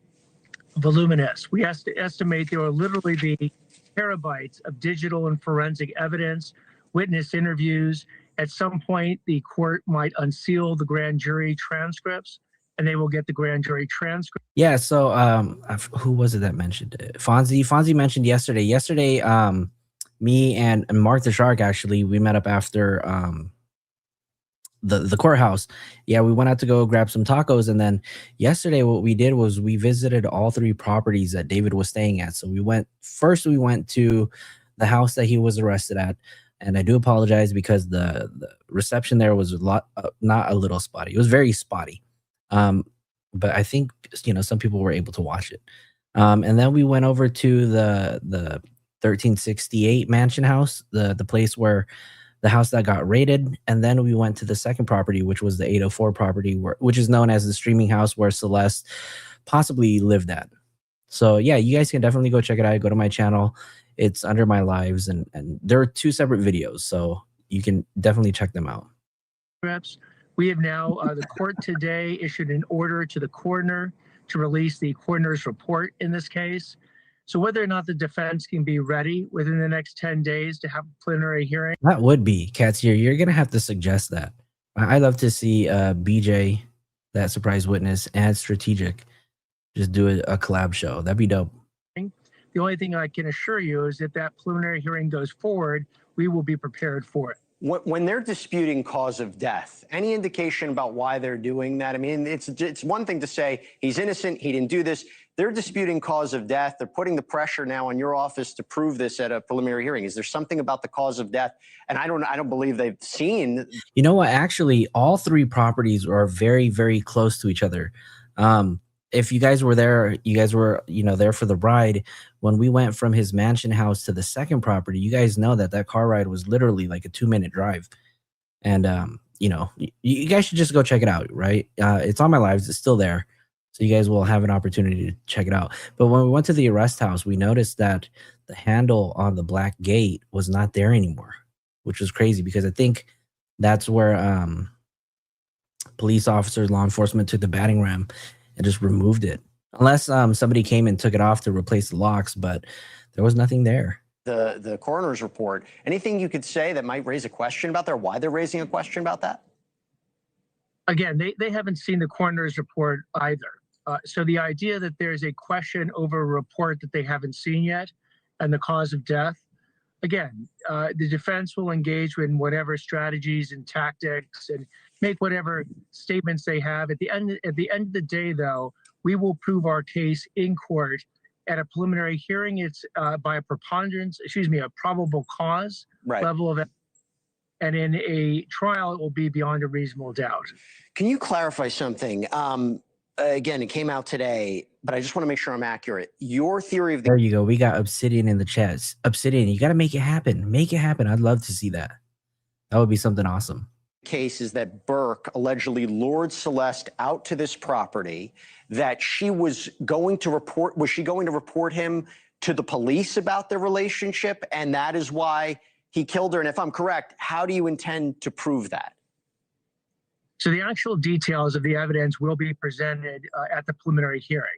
Voluminous. We estimate there will literally be terabytes of digital and forensic evidence, witness interviews. At some point, the court might unseal the grand jury transcripts, and they will get the grand jury transcript. Yeah. So, who was it that mentioned it? Fonzie. Fonzie mentioned yesterday. Yesterday, me and Mark the Shark, actually, we met up after the courthouse. Yeah, we went out to go grab some tacos, and then yesterday what we did was we visited all 3 properties that David was staying at. So we went to the house that he was arrested at, and I do apologize because the reception there was not a little spotty. It was very spotty, but I think some people were able to watch it. And then we went over to the 1368 Mansion House, the place where the house that got raided, and then we went to the second property, which was the 804 property, which is known as the streaming house where Celeste possibly lived at. So yeah, you guys can definitely go check it out. Go to my channel. It's under my lives, and there are 2 separate videos, so you can definitely check them out. We have now, the court today issued an order to the coroner to release the coroner's report in this case. So whether or not the defense can be ready within the next 10 days to have a preliminary hearing. That would be, Cats, you're going to have to suggest that. I'd love to see BJ, that surprise witness, and Strategic just do a collab show. That'd be dope. The only thing I can assure you is that that preliminary hearing goes forward, we will be prepared for it. When they're disputing cause of death, any indication about why they're doing that? I mean, it's one thing to say he's innocent, he didn't do this. They're disputing cause of death. They're putting the pressure now on your office to prove this at a preliminary hearing. Is there something about the cause of death? And I don't believe they've seen. You know what? Actually, all 3 properties are very, very close to each other. If you guys were there, you guys were, there for the ride. When we went from his mansion house to the second property, you guys know that car ride was literally like a 2-minute drive. And, you guys should just go check it out, right? It's on my lives. It's still there. So you guys will have an opportunity to check it out. But when we went to the arrest house, we noticed that the handle on the black gate was not there anymore, which was crazy because I think that's where police officers, law enforcement took the battering ram and just removed it. Unless somebody came and took it off to replace the locks, but there was nothing there. The coroner's report, anything you could say that might raise a question about why they're raising a question about that? Again, they haven't seen the coroner's report either. So the idea that there's a question over a report that they haven't seen yet and the cause of death, again, the defense will engage in whatever strategies and tactics and make whatever statements they have. At the end of the day, though, we will prove our case in court. At a preliminary hearing, it's by a preponderance, a probable cause level of evidence. And in a trial, it will be beyond a reasonable doubt. Can you clarify something? Again, it came out today, but I just want to make sure I'm accurate. Your theory of There you go. We got Obsidian in the chat. Obsidian, you got to make it happen. Make it happen. I'd love to see that. That would be something awesome. Case is that Burke allegedly lured Celeste out to this property, that she was going to report. Was she going to report him to the police about their relationship? And that is why he killed her. And if I'm correct, how do you intend to prove that? So the actual details of the evidence will be presented at the preliminary hearing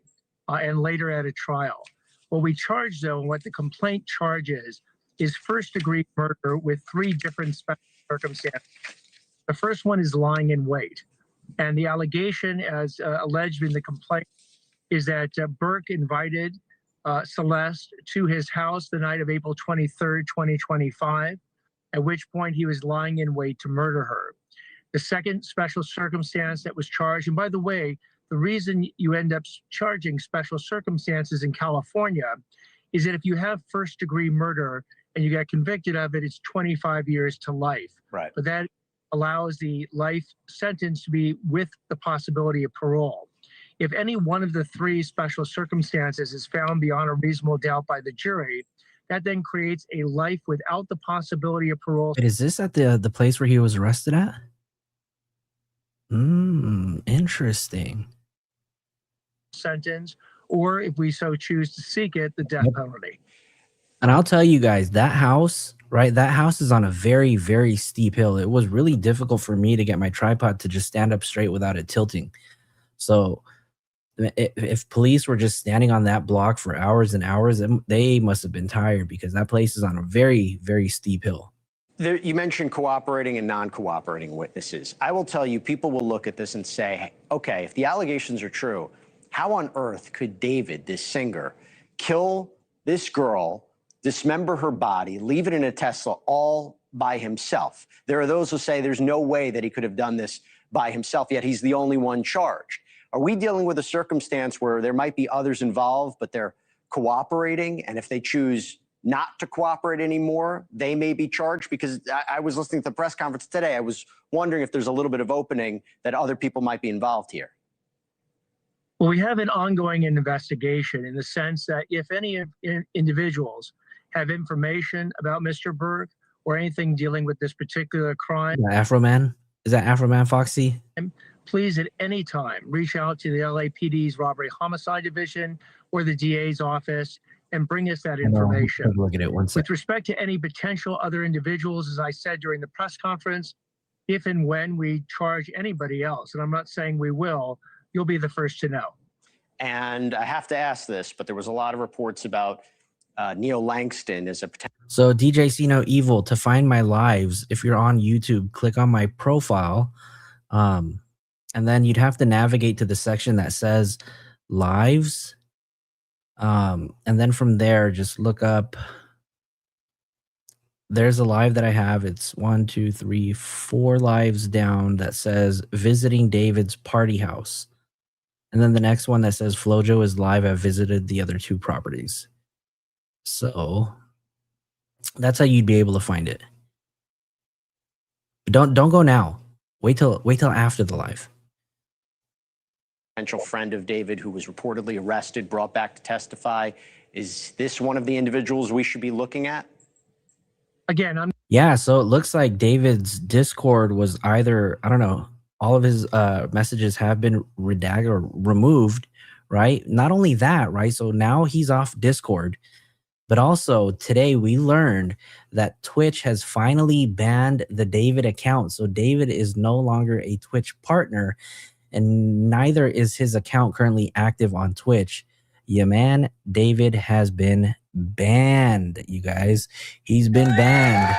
and later at a trial. What we charge, though, and what the complaint charges is first-degree murder with 3 different special circumstances. The first one is lying in wait. And the allegation, as alleged in the complaint, is that Burke invited Celeste to his house the night of April 23rd, 2025, at which point he was lying in wait to murder her. The second special circumstance that was charged, and by the way, the reason you end up charging special circumstances in California is that if you have first-degree murder and you get convicted of it, it's 25 years to life. Right. But that allows the life sentence to be with the possibility of parole. If any one of the 3 special circumstances is found beyond a reasonable doubt by the jury, that then creates a life without the possibility of parole. Wait, is this at the place where he was arrested at? Interesting. Sentence or if we so choose to seek it, the death penalty. And I'll tell you guys, that house, right? That house is on a very, very steep hill. It was really difficult for me to get my tripod to just stand up straight without it tilting. So if police were just standing on that block for hours and hours, they must have been tired, because that place is on a very, very steep hill. You mentioned cooperating and non-cooperating witnesses. I will tell you, people will look at this and say, okay, if the allegations are true, how on earth could David, this singer, kill this girl, dismember her body, leave it in a Tesla all by himself? There are those who say there's no way that he could have done this by himself, yet he's the only one charged. Are we dealing with a circumstance where there might be others involved, but they're cooperating, and if they choose not to cooperate anymore, they may be charged? Because I was listening to the press conference today. I was wondering if there's a little bit of opening that other people might be involved here. Well, we have an ongoing investigation in the sense that if any individuals have information about Mr. Berg or anything dealing with this particular crime. Afro Man? Is that Afro Man, Foxy? Please, at any time, reach out to the LAPD's Robbery Homicide Division or the DA's office and bring us that information. Look at it one second. With respect to any potential other individuals, as I said during the press conference, if and when we charge anybody else, and I'm not saying we will, you'll be the first to know. And I have to ask this, but there was a lot of reports about Neil Langston as a potential. So DJ See No Evil, to find my lives, if you're on YouTube, click on my profile. And then you'd have to navigate to the section that says lives. And then from there, just look up. There's a live that I have. It's 1, 2, 3, 4 lives down that says visiting David's party house. And then the next one that says Flojo is live. I've visited the other 2 properties. So that's how you'd be able to find it. But don't go now. Wait till after the live. Potential friend of David who was reportedly arrested, brought back to testify. Is this one of the individuals we should be looking at? Again, yeah, so it looks like David's Discord was either, I don't know, all of his messages have been redacted or removed, right? Not only that, right? So now he's off Discord, but also today we learned that Twitch has finally banned the David account. So David is no longer a Twitch partner, and neither is his account currently active on Twitch. Yeah, man, David has been banned, you guys. He's been banned.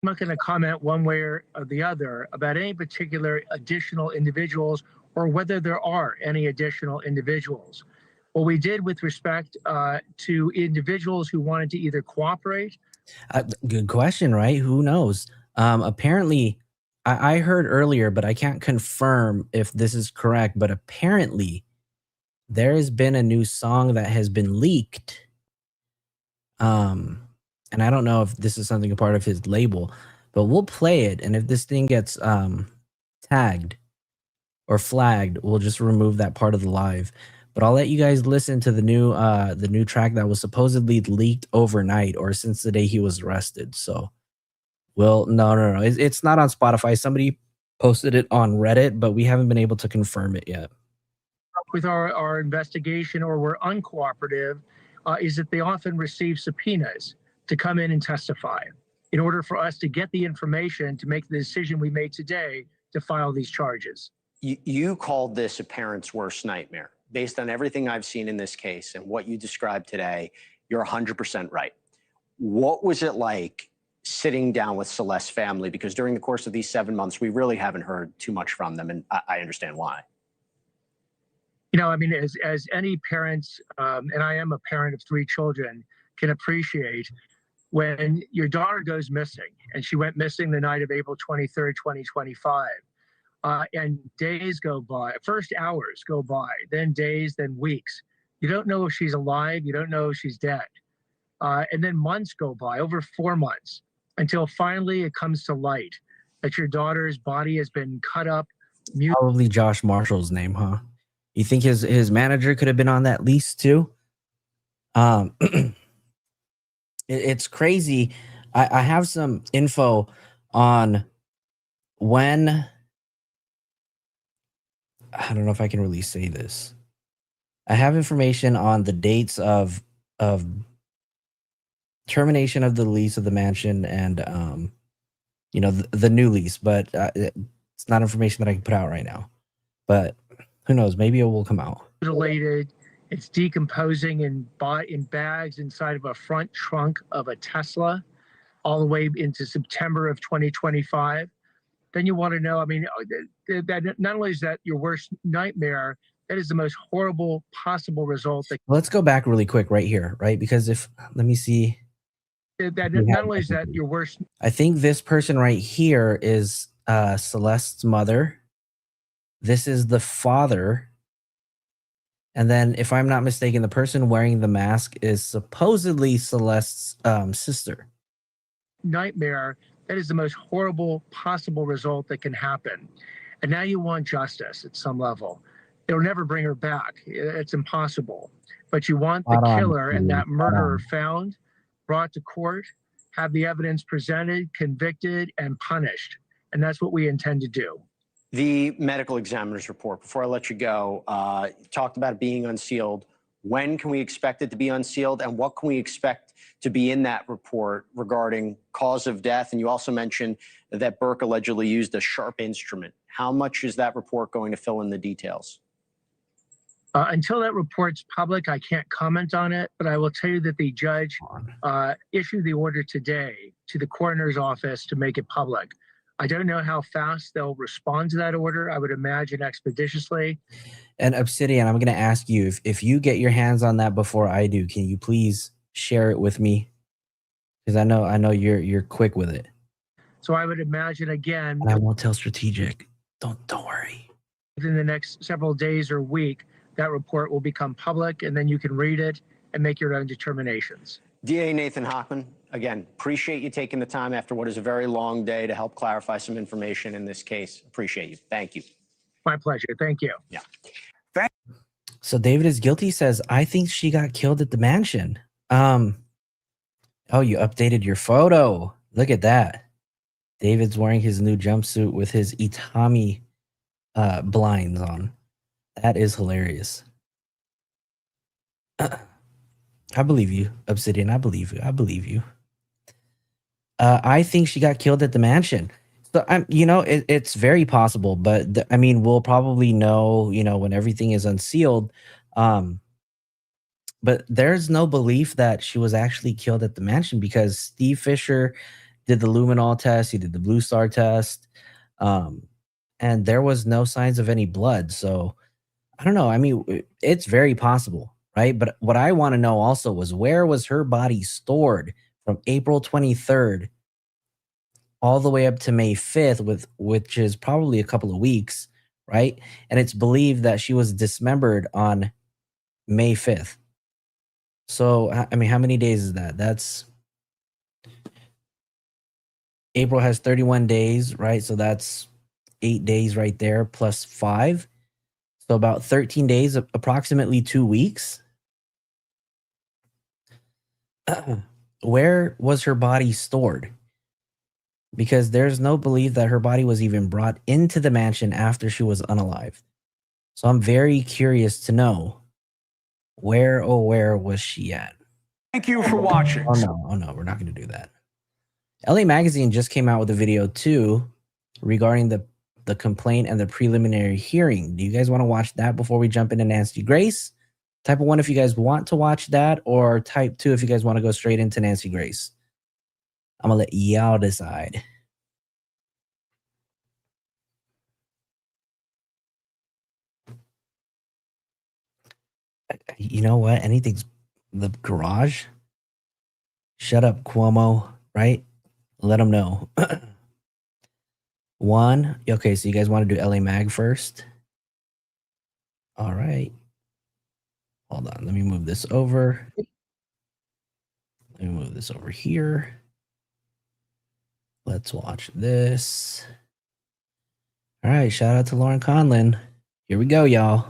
I'm not going to comment one way or the other about any particular additional individuals or whether there are any additional individuals. What we did with respect to individuals who wanted to either cooperate. Good question, right? Who knows? Apparently, I heard earlier, but I can't confirm if this is correct, but apparently there has been a new song that has been leaked. And I don't know if this is something a part of his label, but we'll play it. And if this thing gets tagged or flagged, we'll just remove that part of the live. But I'll let you guys listen to the new track that was supposedly leaked overnight or since the day he was arrested. So, well, no. It's not on Spotify. Somebody posted it on Reddit, but we haven't been able to confirm it yet. With our investigation, or we're uncooperative, is that they often receive subpoenas to come in and testify in order for us to get the information to make the decision we made today to file these charges. You called this a parent's worst nightmare. Based on everything I've seen in this case and what you described today, you're 100% right. What was it like sitting down with Celeste's family? Because during the course of these 7 months, we really haven't heard too much from them, and I understand why. You know, I mean, as any parent, and I am a parent of 3 children, can appreciate, when your daughter goes missing, and she went missing the night of April 23rd, 2025, and days go by, first hours go by, then days, then weeks. You don't know if she's alive. You don't know if she's dead. And then months go by, over 4 months, until finally it comes to light that your daughter's body has been cut up. Probably Josh Marshall's name, huh? You think his manager could have been on that lease too? It's crazy. I have some info on when I don't know if I can really say this. I have information on the dates of termination of the lease of the mansion and the new lease, but it's not information that I can put out right now. But who knows? Maybe it will come out. Mutilated. It's decomposing in bags inside of a front trunk of a Tesla, all the way into September of 2025. Then you want to know. I mean, that not only is that your worst nightmare, that is the most horrible possible result. Let's go back really quick right here, right? Because let me see. That not only is that your worst. I think this person right here is Celeste's mother. This is the father. And then, if I'm not mistaken, the person wearing the mask is supposedly Celeste's sister. Nightmare. That is the most horrible possible result that can happen. And now you want justice at some level. It'll never bring her back. It's impossible. But you want the killer and that murderer found, brought to court, have the evidence presented, convicted, and punished. And that's what we intend to do. The medical examiner's report, before I let you go, talked about it being unsealed. When can we expect it to be unsealed, and what can we expect to be in that report regarding cause of death? And you also mentioned that Burke allegedly used a sharp instrument. How much is that report going to fill in the details? Until that report's public, I can't comment on it, but I will tell you that the judge issued the order today to the coroner's office to make it public. I don't know how fast they'll respond to that order. I would imagine expeditiously. And Obsidian, I'm going to ask you, if you get your hands on that before I do, can you please share it with me? Because I know you're quick with it. So I would imagine, again, and I won't tell Strategic. Don't worry. Within the next several days or week, that report will become public, and then you can read it and make your own determinations. DA Nathan Hochman, again, appreciate you taking the time after what is a very long day to help clarify some information in this case. Appreciate you. Thank you. My pleasure. Thank you. Yeah. So David is guilty says, I think she got killed at the mansion. Oh, you updated your photo. Look at that. David's wearing his new jumpsuit with his Itami blinds on. That is hilarious. I believe you, Obsidian. I believe you. I believe you. I think she got killed at the mansion. So it's very possible, but we'll probably know, when everything is unsealed. But there's no belief that she was actually killed at the mansion because Steve Fisher did the luminol test. He did the blue star test. And there was no signs of any blood. So I don't know. It's very possible, right? But what I want to know also was, where was her body stored from April 23rd all the way up to May 5th, which is probably a couple of weeks, right? And it's believed that she was dismembered on May 5th. So, how many days is that? That's April has 31 days, right? So that's 8 days right there plus 5. So about 13 days, approximately 2 weeks. Where was her body stored? Because there's no belief that her body was even brought into the mansion after she was unalived. So I'm very curious to know, where was she at? Thank you for watching. Oh no, we're not going to do that. LA Magazine just came out with a video too regarding the complaint and the preliminary hearing. Do you guys want to watch that before we jump into Nancy Grace? Type 1 if you guys want to watch that, or type 2 if you guys want to go straight into Nancy Grace. I'm going to let y'all decide. You know what? Anything's the garage. Shut up, Cuomo, right? Let them know. 1. Okay, so you guys want to do LA Mag first? All right. Hold on. Let me move this over. Let me move this over here. Let's watch this. All right. Shout out to Lauren Conlin. Here we go, y'all.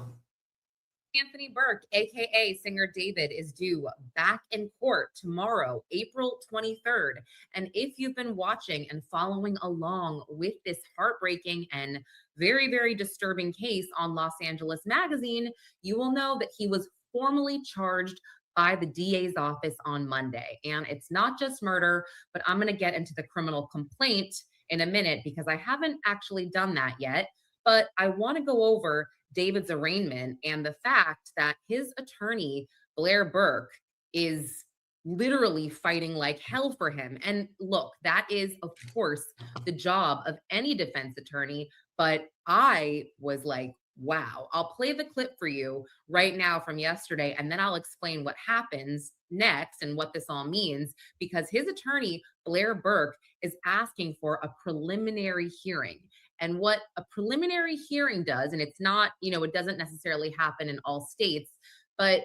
Anthony Burke, aka Singer David, is due back in court tomorrow, April 23rd. And if you've been watching and following along with this heartbreaking and very, very disturbing case on Los Angeles Magazine, you will know that he was formally charged by the DA's office on Monday. And it's not just murder, but I'm going to get into the criminal complaint in a minute because I haven't actually done that yet. But I want to go over David's arraignment and the fact that his attorney, Blair Burke, is literally fighting like hell for him. And look, that is, of course, the job of any defense attorney. But I was like, wow. I'll play the clip for you right now from yesterday, and then I'll explain what happens next and what this all means, because his attorney, Blair Burke, is asking for a preliminary hearing. And what a preliminary hearing does, and it's not, it doesn't necessarily happen in all states, but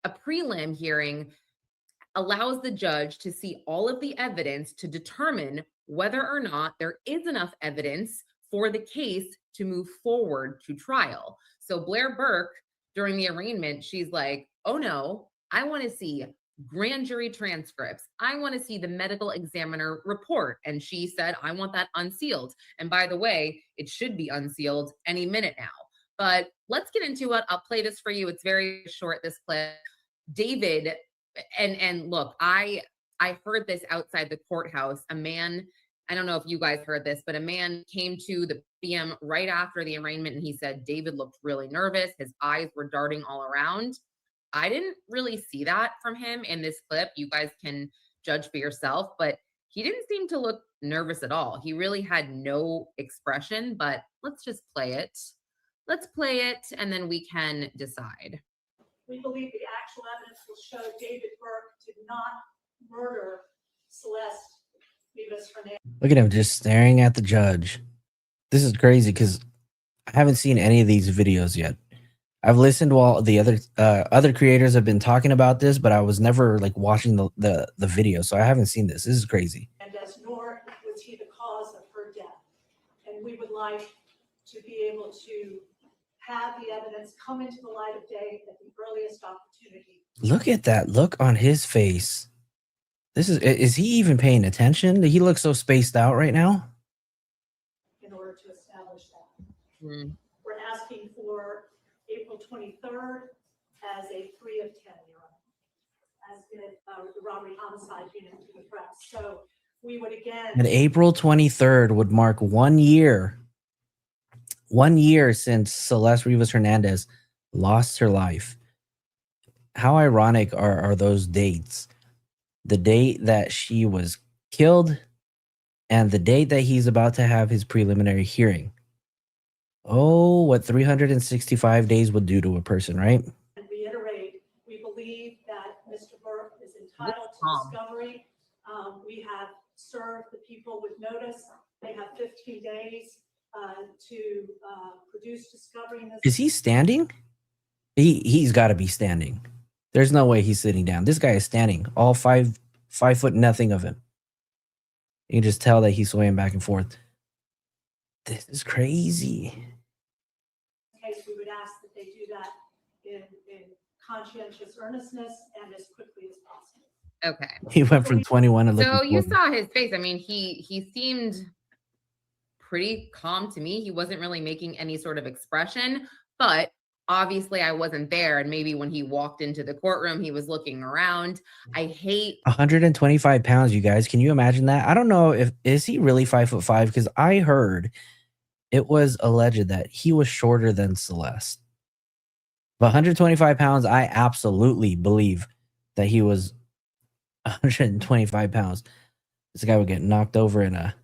a prelim hearing allows the judge to see all of the evidence to determine whether or not there is enough evidence for the case to move forward to trial. So Blair Burke, during the arraignment, she's like, oh no, I want to see grand jury transcripts. I want to see the medical examiner report. And she said, I want that unsealed. And by the way, it should be unsealed any minute now. But let's get into it. I'll play this for you. It's very short, this clip. David, and look, I heard this outside the courthouse. A man, I don't know if you guys heard this, but a man came to the PM right after the arraignment and he said David looked really nervous. His eyes were darting all around. I didn't really see that from him in this clip. You guys can judge for yourself, but he didn't seem to look nervous at all. He really had no expression, but let's just play it. Let's play it and then we can decide. We believe the actual evidence will show David Burke did not murder Celeste Rivas Hernandez. Look at him just staring at the judge. This is crazy because I haven't seen any of these videos yet. I've listened while the other creators have been talking about this, but I was never like watching the video, so I haven't seen this. This is crazy. And as nor was he the cause of her death. And we would like to be able to have the evidence come into the light of day at the earliest opportunity. Look at that look on his face. Is he even paying attention? He looks so spaced out right now. In order to establish that. Mm. We're asking for April 23rd as a 3 of 10, Your Honor, as in the robbery homicide unit to the press. So we would again. And April 23rd would mark 1 year. 1 year since Celeste Rivas Hernandez lost her life. How ironic are those dates? The date that she was killed and the date that he's about to have his preliminary hearing. Oh, what 365 days would do to a person, right? And reiterate, we believe that Mr. Burke is entitled to discovery. We have served the people with notice. They have 15 days to produce discovery in this. Is he standing? He's got to be standing. There's no way he's sitting down. This guy is standing. All 5 foot nothing of him. You can just tell that he's swaying back and forth. This is crazy. In this case, we would ask that they do that in conscientious earnestness and as quickly as possible. Okay. He went from 21 to looking So you 40. saw his face. I mean, he seemed pretty calm to me. He wasn't really making any sort of expression, but obviously I wasn't there. And maybe when he walked into the courtroom, he was looking around. I hate 125 pounds, you guys. Can you imagine that? I don't know is he really 5'5"? Because I heard it was alleged that he was shorter than Celeste. But 125 pounds, I absolutely believe that he was 125 pounds. This guy would get knocked over in a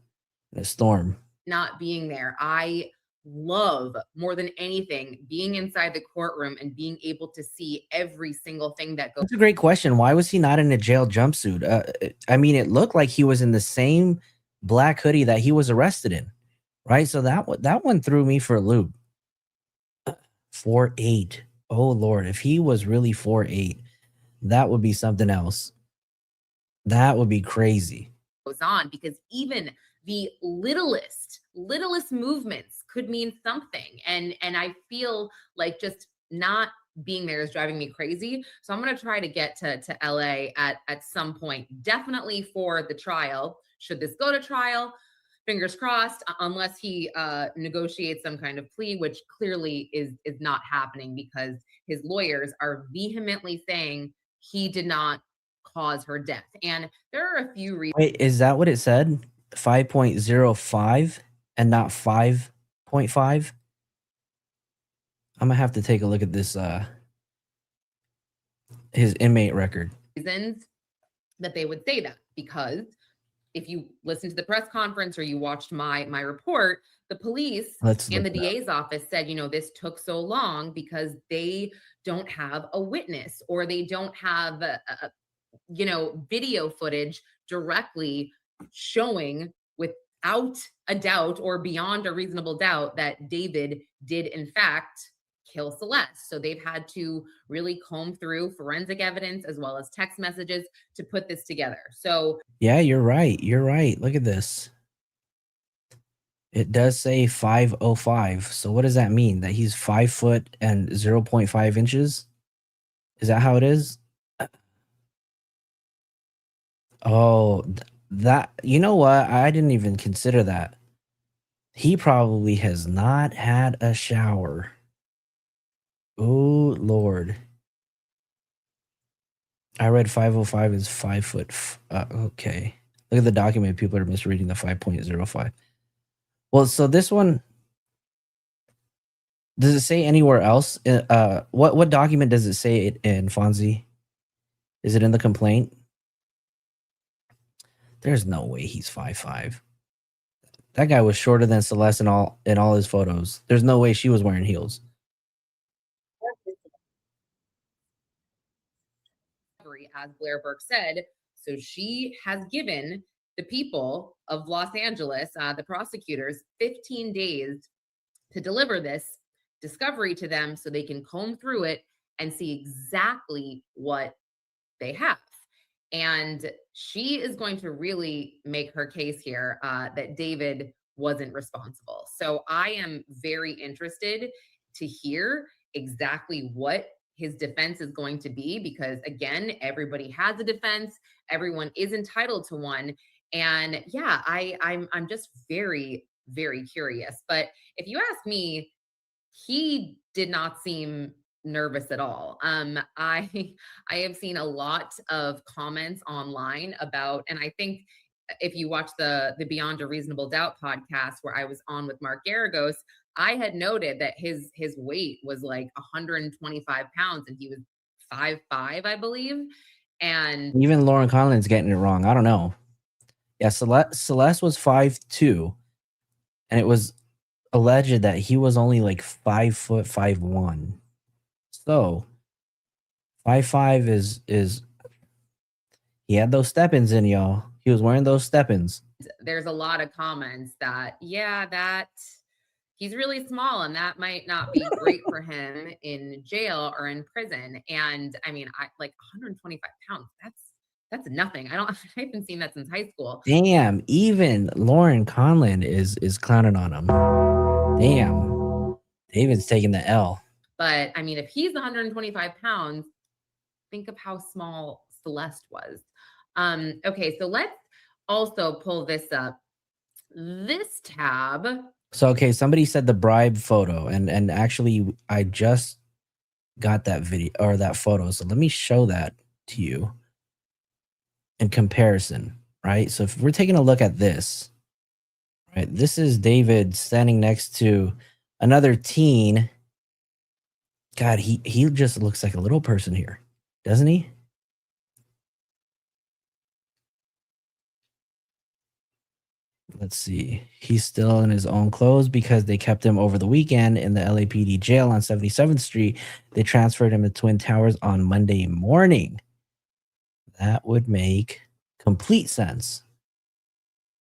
storm. not being there. I love more than anything being inside the courtroom and being able to see every single thing that goes. That's a great question. Why was he not in a jail jumpsuit? I mean, it looked like he was in the same black hoodie that he was arrested in, right? So that one threw me for a loop. 4'8". Oh Lord, if he was really 4'8", that would be something else. That would be crazy. Goes on, because even the littlest movements could mean something, and I feel like just not being there is driving me crazy. So I'm going to try to get to LA at some point, definitely for the trial. Should this go to trial, fingers crossed, unless he negotiates some kind of plea, which clearly is not happening because his lawyers are vehemently saying he did not cause her death. And there are a few reasons. Wait, is that what it said? 5.05 and not 5.5? I'm gonna have to take a look at this his inmate record. Reasons that they would say that, because if you listen to the press conference or you watched my report, the police and the DA's office said, you know, this took so long because they don't have a witness, or they don't have you know, video footage directly showing without a doubt or beyond a reasonable doubt that David did in fact kill Celeste. So they've had to really comb through forensic evidence as well as text messages to put this together. So yeah, you're right. You're right. Look at this. It does say 505. So what does that mean? That he's 5 foot and 0.5 inches? Is that how it is? Oh, that, you know what? I didn't even consider that. He probably has not had a shower. Oh, Lord. I read 505 is 5 foot. Okay. Look at the document. People are misreading the 5.05. Well, so this one, does it say anywhere else? What document does it say it in, Fonzie? Is it in the complaint? There's no way he's 5'5". That guy was shorter than Celeste in all his photos. There's no way she was wearing heels. As Blair Burke said, so she has given the people of Los Angeles, the prosecutors, 15 days to deliver this discovery to them so they can comb through it and see exactly what they have. And she is going to really make her case here that David wasn't responsible. So I am very interested to hear exactly what his defense is going to be, because again, everybody has a defense. Everyone is entitled to one. And yeah, I'm just very, very curious. But if you ask me, he did not seem nervous at all. I have seen a lot of comments online about, and I think if you watch the Beyond a Reasonable Doubt podcast where I was on with Mark Garagos, I had noted that his weight was like 125 pounds and he was 5'5", I believe. And even Lauren Conlin's getting it wrong. I don't know. Yeah, Celeste was 5'2", and it was alleged that he was only like 5 foot 5'1". So 5'5" is he had those step-ins in, y'all. He was wearing those step-ins. There's a lot of comments that, yeah, that he's really small and that might not be great for him in jail or in prison. And I mean, I like 125 pounds. That's nothing. I haven't seen that since high school. Damn, even Lauren Conlin is clowning on him. Damn. David's taking the L. But I mean, if he's 125 pounds, think of how small Celeste was. Okay, so let's also pull this up. This tab. So, okay, somebody said the bribe photo, and actually I just got that video or that photo. So let me show that to you in comparison, right? So if we're taking a look at this, right, this is David standing next to another teen. God, he just looks like a little person here, doesn't he? Let's see. He's still in his own clothes because they kept him over the weekend in the LAPD jail on 77th Street. They transferred him to Twin Towers on Monday morning. That would make complete sense.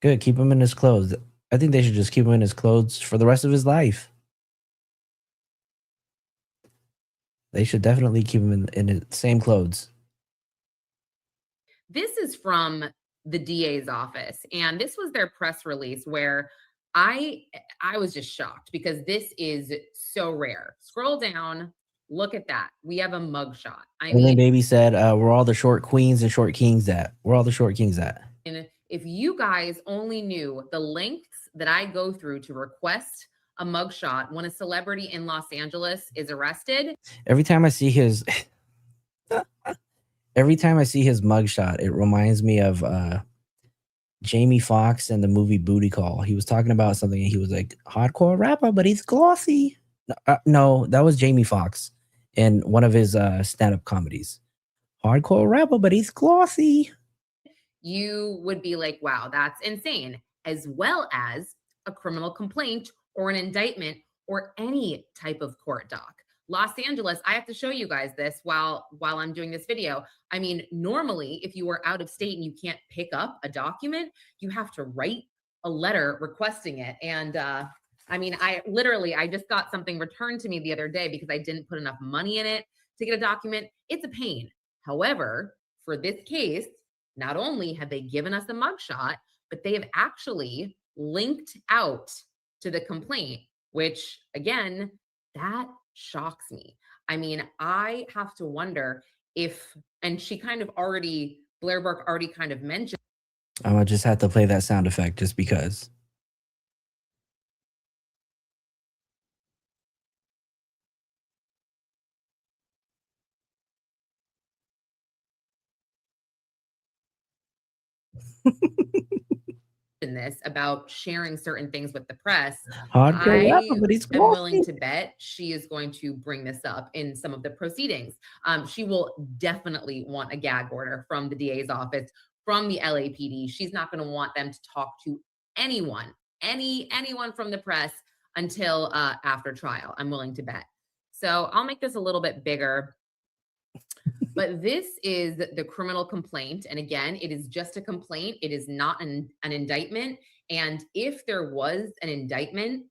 Good. Keep him in his clothes. I think they should just keep him in his clothes for the rest of his life. They should definitely keep him in the same clothes. This is from the DA's office, and this was their press release where I was just shocked because this is so rare. Scroll down Look at that. We have a mugshot. I And then mean, baby said, where all the short queens and short kings at? Where all the short kings at? and if you guys only knew the lengths that I go through to request a mugshot when a celebrity in Los Angeles is arrested. Every time I see his mugshot, it reminds me of Jamie Foxx in the movie Booty Call. He was talking about something and he was like, hardcore rapper, but he's glossy. No, that was Jamie Foxx in one of his stand-up comedies. Hardcore rapper, but he's glossy. You would be like, wow, that's insane. As well as a criminal complaint or an indictment or any type of court doc. Los Angeles, I have to show you guys this while I'm doing this video. I mean, normally, if you are out of state and you can't pick up a document, you have to write a letter requesting it. And I mean, I just got something returned to me the other day because I didn't put enough money in it to get a document. It's a pain. However, for this case, not only have they given us a mugshot, but they have actually linked out to the complaint, which again, that shocks me. I mean, I have to wonder if, and she kind of already, Blair Burke already kind of mentioned. I'm gonna just have to play that sound effect just because. In this about sharing certain things with the press. Hardcore rapper, but he's I'm willing glossy. to bet she is going to bring this up in some of the proceedings. She will definitely want a gag order from the DA's office, from the LAPD. She's not going to want them to talk to anyone from the press until after trial. I'm willing to bet. So I'll make this a little bit bigger. But this is the criminal complaint. And again, it is just a complaint. It is not an indictment. And if there was an indictment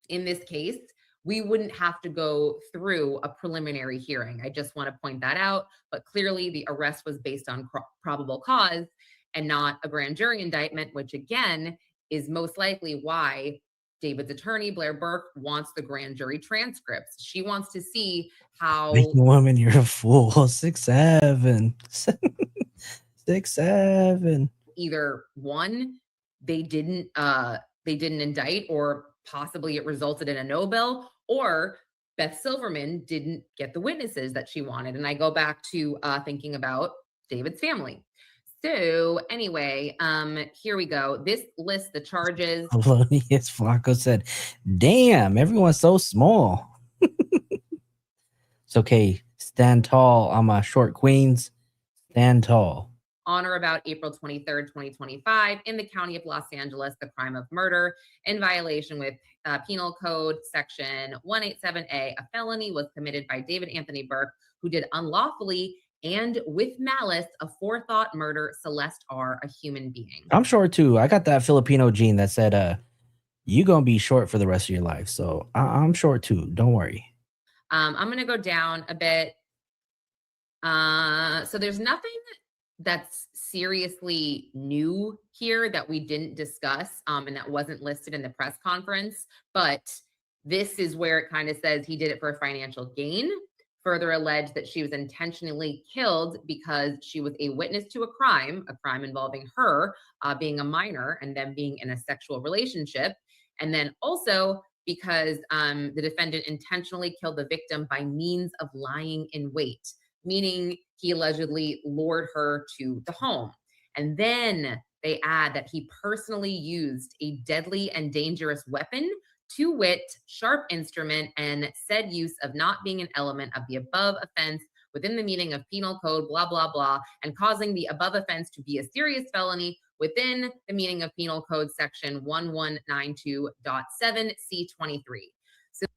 in this case, we wouldn't have to go through a preliminary hearing. I just want to point that out. But clearly the arrest was based on probable cause and not a grand jury indictment, which again is most likely why David's attorney, Blair Burke, wants the grand jury transcripts. She wants to see how... Woman, you're a fool. 6'7". 6'7". Either one, they didn't indict, or possibly it resulted in a no bill, or Beth Silverman didn't get the witnesses that she wanted. And I go back to thinking about David's family. So anyway, here we go. This lists the charges. Yes, Flacco said, damn, everyone's so small. It's okay. Stand tall. I'm a short queens. Stand tall. On or about April 23rd, 2025, in the county of Los Angeles, the crime of murder in violation with Penal Code Section 187A, a felony was committed by David Anthony Burke, who did unlawfully and with malice aforethought murder Celeste R., a human being. I'm short too. I got that Filipino gene that said, you're going to be short for the rest of your life. So I'm short too. Don't worry. I'm going to go down a bit. So there's nothing that's seriously new here that we didn't discuss and that wasn't listed in the press conference. But this is where it kind of says he did it for financial gain. Further alleged that she was intentionally killed because she was a witness to a crime involving her being a minor and them being in a sexual relationship. And then also because the defendant intentionally killed the victim by means of lying in wait, meaning he allegedly lured her to the home. And then they add that he personally used a deadly and dangerous weapon, to wit, sharp instrument, and said use of not being an element of the above offense within the meaning of penal code, blah, blah, blah, and causing the above offense to be a serious felony within the meaning of penal code section 1192.7C23. So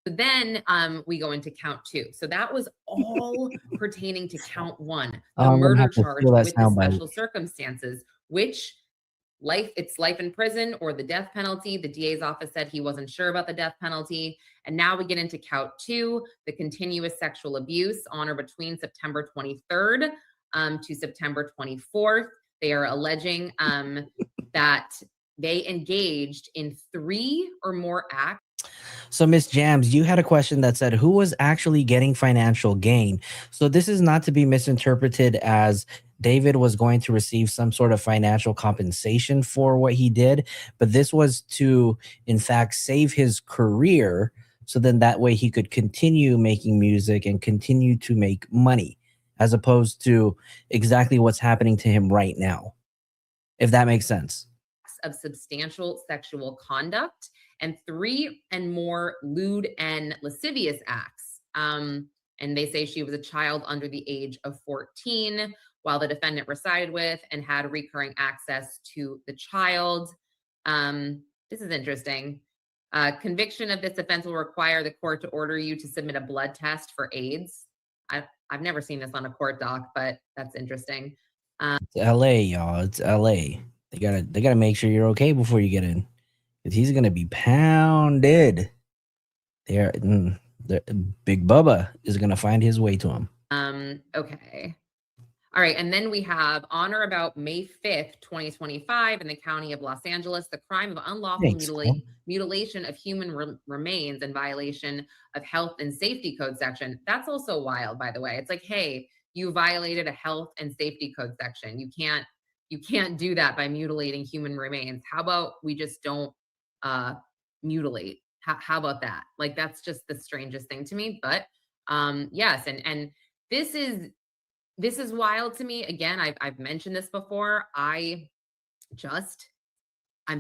then we go into count 2. So that was all pertaining to count 1, the murder charge with the special circumstances, which it's life in prison or the death penalty. The DA's office said he wasn't sure about the death penalty. And now we get into count 2, the continuous sexual abuse on or between September 23rd to September 24th. They are alleging that they engaged in 3 or more acts. So, Miss Jams, you had a question that said, who was actually getting financial gain? So this is not to be misinterpreted as David was going to receive some sort of financial compensation for what he did, but this was to, in fact, save his career. So then that way he could continue making music and continue to make money, as opposed to exactly what's happening to him right now, if that makes sense. Of substantial sexual conduct and 3 and more lewd and lascivious acts. And they say she was a child under the age of 14 while the defendant resided with and had recurring access to the child. This is interesting. Conviction of this offense will require the court to order you to submit a blood test for AIDS. I've never seen this on a court doc, but that's interesting. It's LA, y'all. It's LA. They gotta make sure you're okay before you get in, because he's gonna be pounded. Big Bubba is gonna find his way to him. Okay. All right, and then we have on or about May 5th, 2025, in the county of Los Angeles, the crime of unlawful mutilation of human remains in violation of health and safety code section. That's also wild, by the way. It's like, hey, you violated a health and safety code section. You can't do that by mutilating human remains. How about we just don't mutilate? How about that? Like, that's just the strangest thing to me. But yes, and this is wild to me. Again, I've mentioned this before. I'm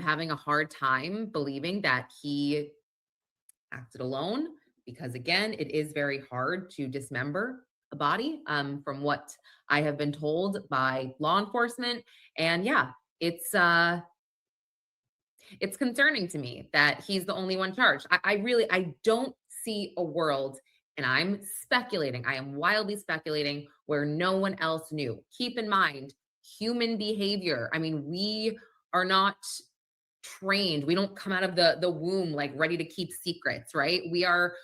having a hard time believing that he acted alone, because again, it is very hard to dismember a body, from what I have been told by law enforcement. And yeah, it's concerning to me that he's the only one charged. I don't see a world, and I'm speculating, I am wildly speculating, where no one else knew. Keep in mind, human behavior. I mean, we are not trained. We don't come out of the womb like ready to keep secrets, right? We are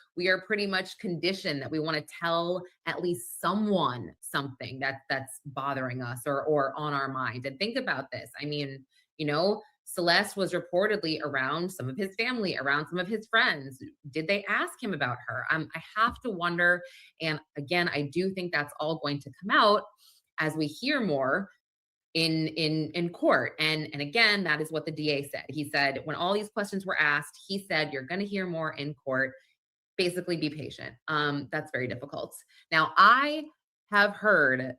pretty much conditioned that we want to tell at least someone something that's bothering us or on our mind. And think about this. I mean, Celeste was reportedly around some of his family, around some of his friends. Did they ask him about her? I have to wonder. And again, I do think that's all going to come out as we hear more in court. And again, that is what the DA said. He said, when all these questions were asked, he said, you're going to hear more in court. Basically, be patient. That's very difficult. Now, I have heard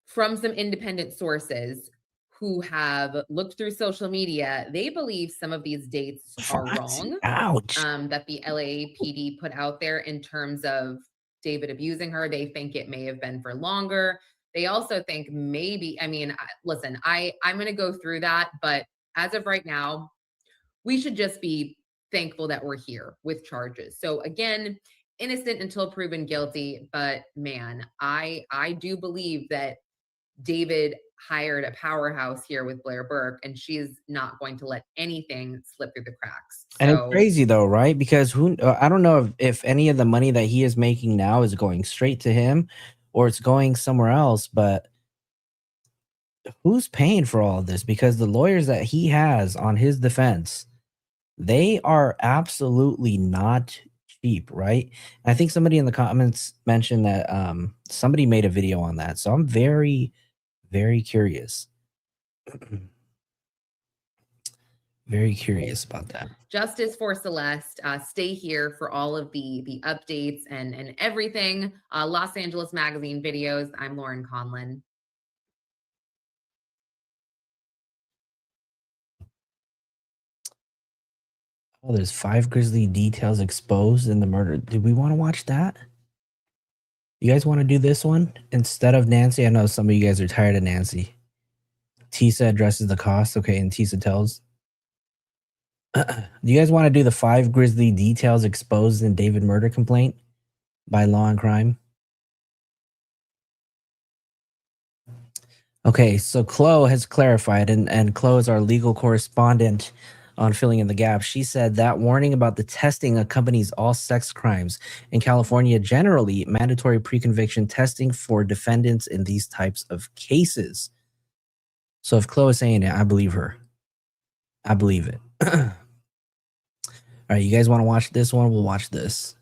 from some independent sources who have looked through social media. They believe some of these dates are wrong. Ouch. That the LAPD put out there in terms of David abusing her. They think it may have been for longer. They also think maybe, listen, I'm going to go through that, but as of right now, we should just be thankful that we're here with charges. So again, innocent until proven guilty, but man, I do believe that David hired a powerhouse here with Blair Burke, and she's not going to let anything slip through the cracks. And it's crazy though, right? Because I don't know if any of the money that he is making now is going straight to him or it's going somewhere else, but who's paying for all of this? Because the lawyers that he has on his defense, they are absolutely not cheap, right? And I think somebody in the comments mentioned that somebody made a video on that. So I'm very, very curious. Very curious about that. Justice for Celeste. Stay here for all of the updates and everything. Los Angeles Magazine videos. I'm Lauren Conlon. Oh, there's 5 grisly details exposed in the murder. Do we want to watch that? You guys want to do this one instead of Nancy? I know some of you guys are tired of Nancy. Tisa addresses the cost. Okay, and Tisa tells. Do you guys want to do the 5 grisly details exposed in David murder complaint by Law and Crime? Okay, so Chloe has clarified, and Chloe is our legal correspondent on Filling in the Gap. She said that warning about the testing accompanies all sex crimes. In California, generally, mandatory pre-conviction testing for defendants in these types of cases. So if Chloe is saying it, I believe her. I believe it. right, you guys want to watch this one? We'll watch this.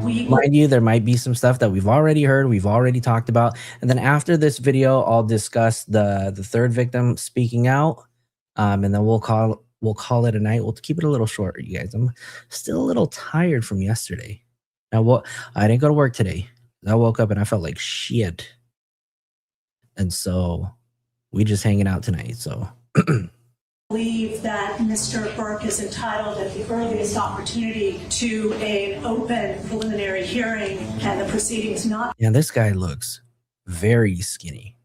We Mind you, there might be some stuff that we've already heard, we've already talked about, and then after this video, I'll discuss the third victim speaking out, and then we'll call it a night. We'll keep it a little short, you guys. I'm still a little tired from yesterday. Now, I didn't go to work today. I woke up and I felt like shit, and so we just hanging out tonight. So. believe that Mr. Burke is entitled at the earliest opportunity to an open preliminary hearing and the proceedings not. Yeah, this guy looks very skinny.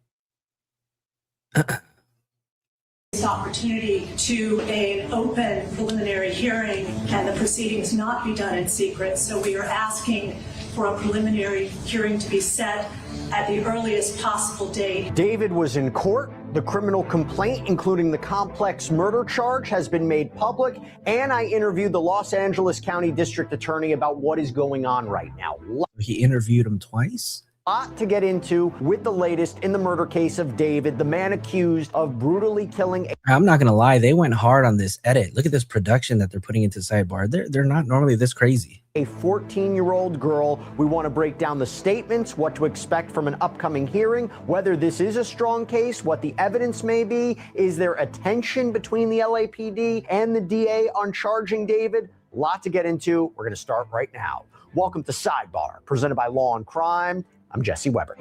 This opportunity to an open preliminary hearing and the proceedings not be done in secret. So we are asking for a preliminary hearing to be set at the earliest possible date. David was in court. The criminal complaint, including the complex murder charge, has been made public. And I interviewed the Los Angeles County District Attorney about what is going on right now. He interviewed him twice? Lot to get into with the latest in the murder case of David, the man accused of brutally killing. I'm not going to lie. They went hard on this edit. Look at this production that they're putting into Sidebar. They're not normally this crazy. A 14-year-old girl. We want to break down the statements, what to expect from an upcoming hearing, whether this is a strong case, what the evidence may be. Is there a tension between the LAPD and the DA on charging David? A lot to get into. We're going to start right now. Welcome to Sidebar, presented by Law and Crime. I'm Jesse Weber.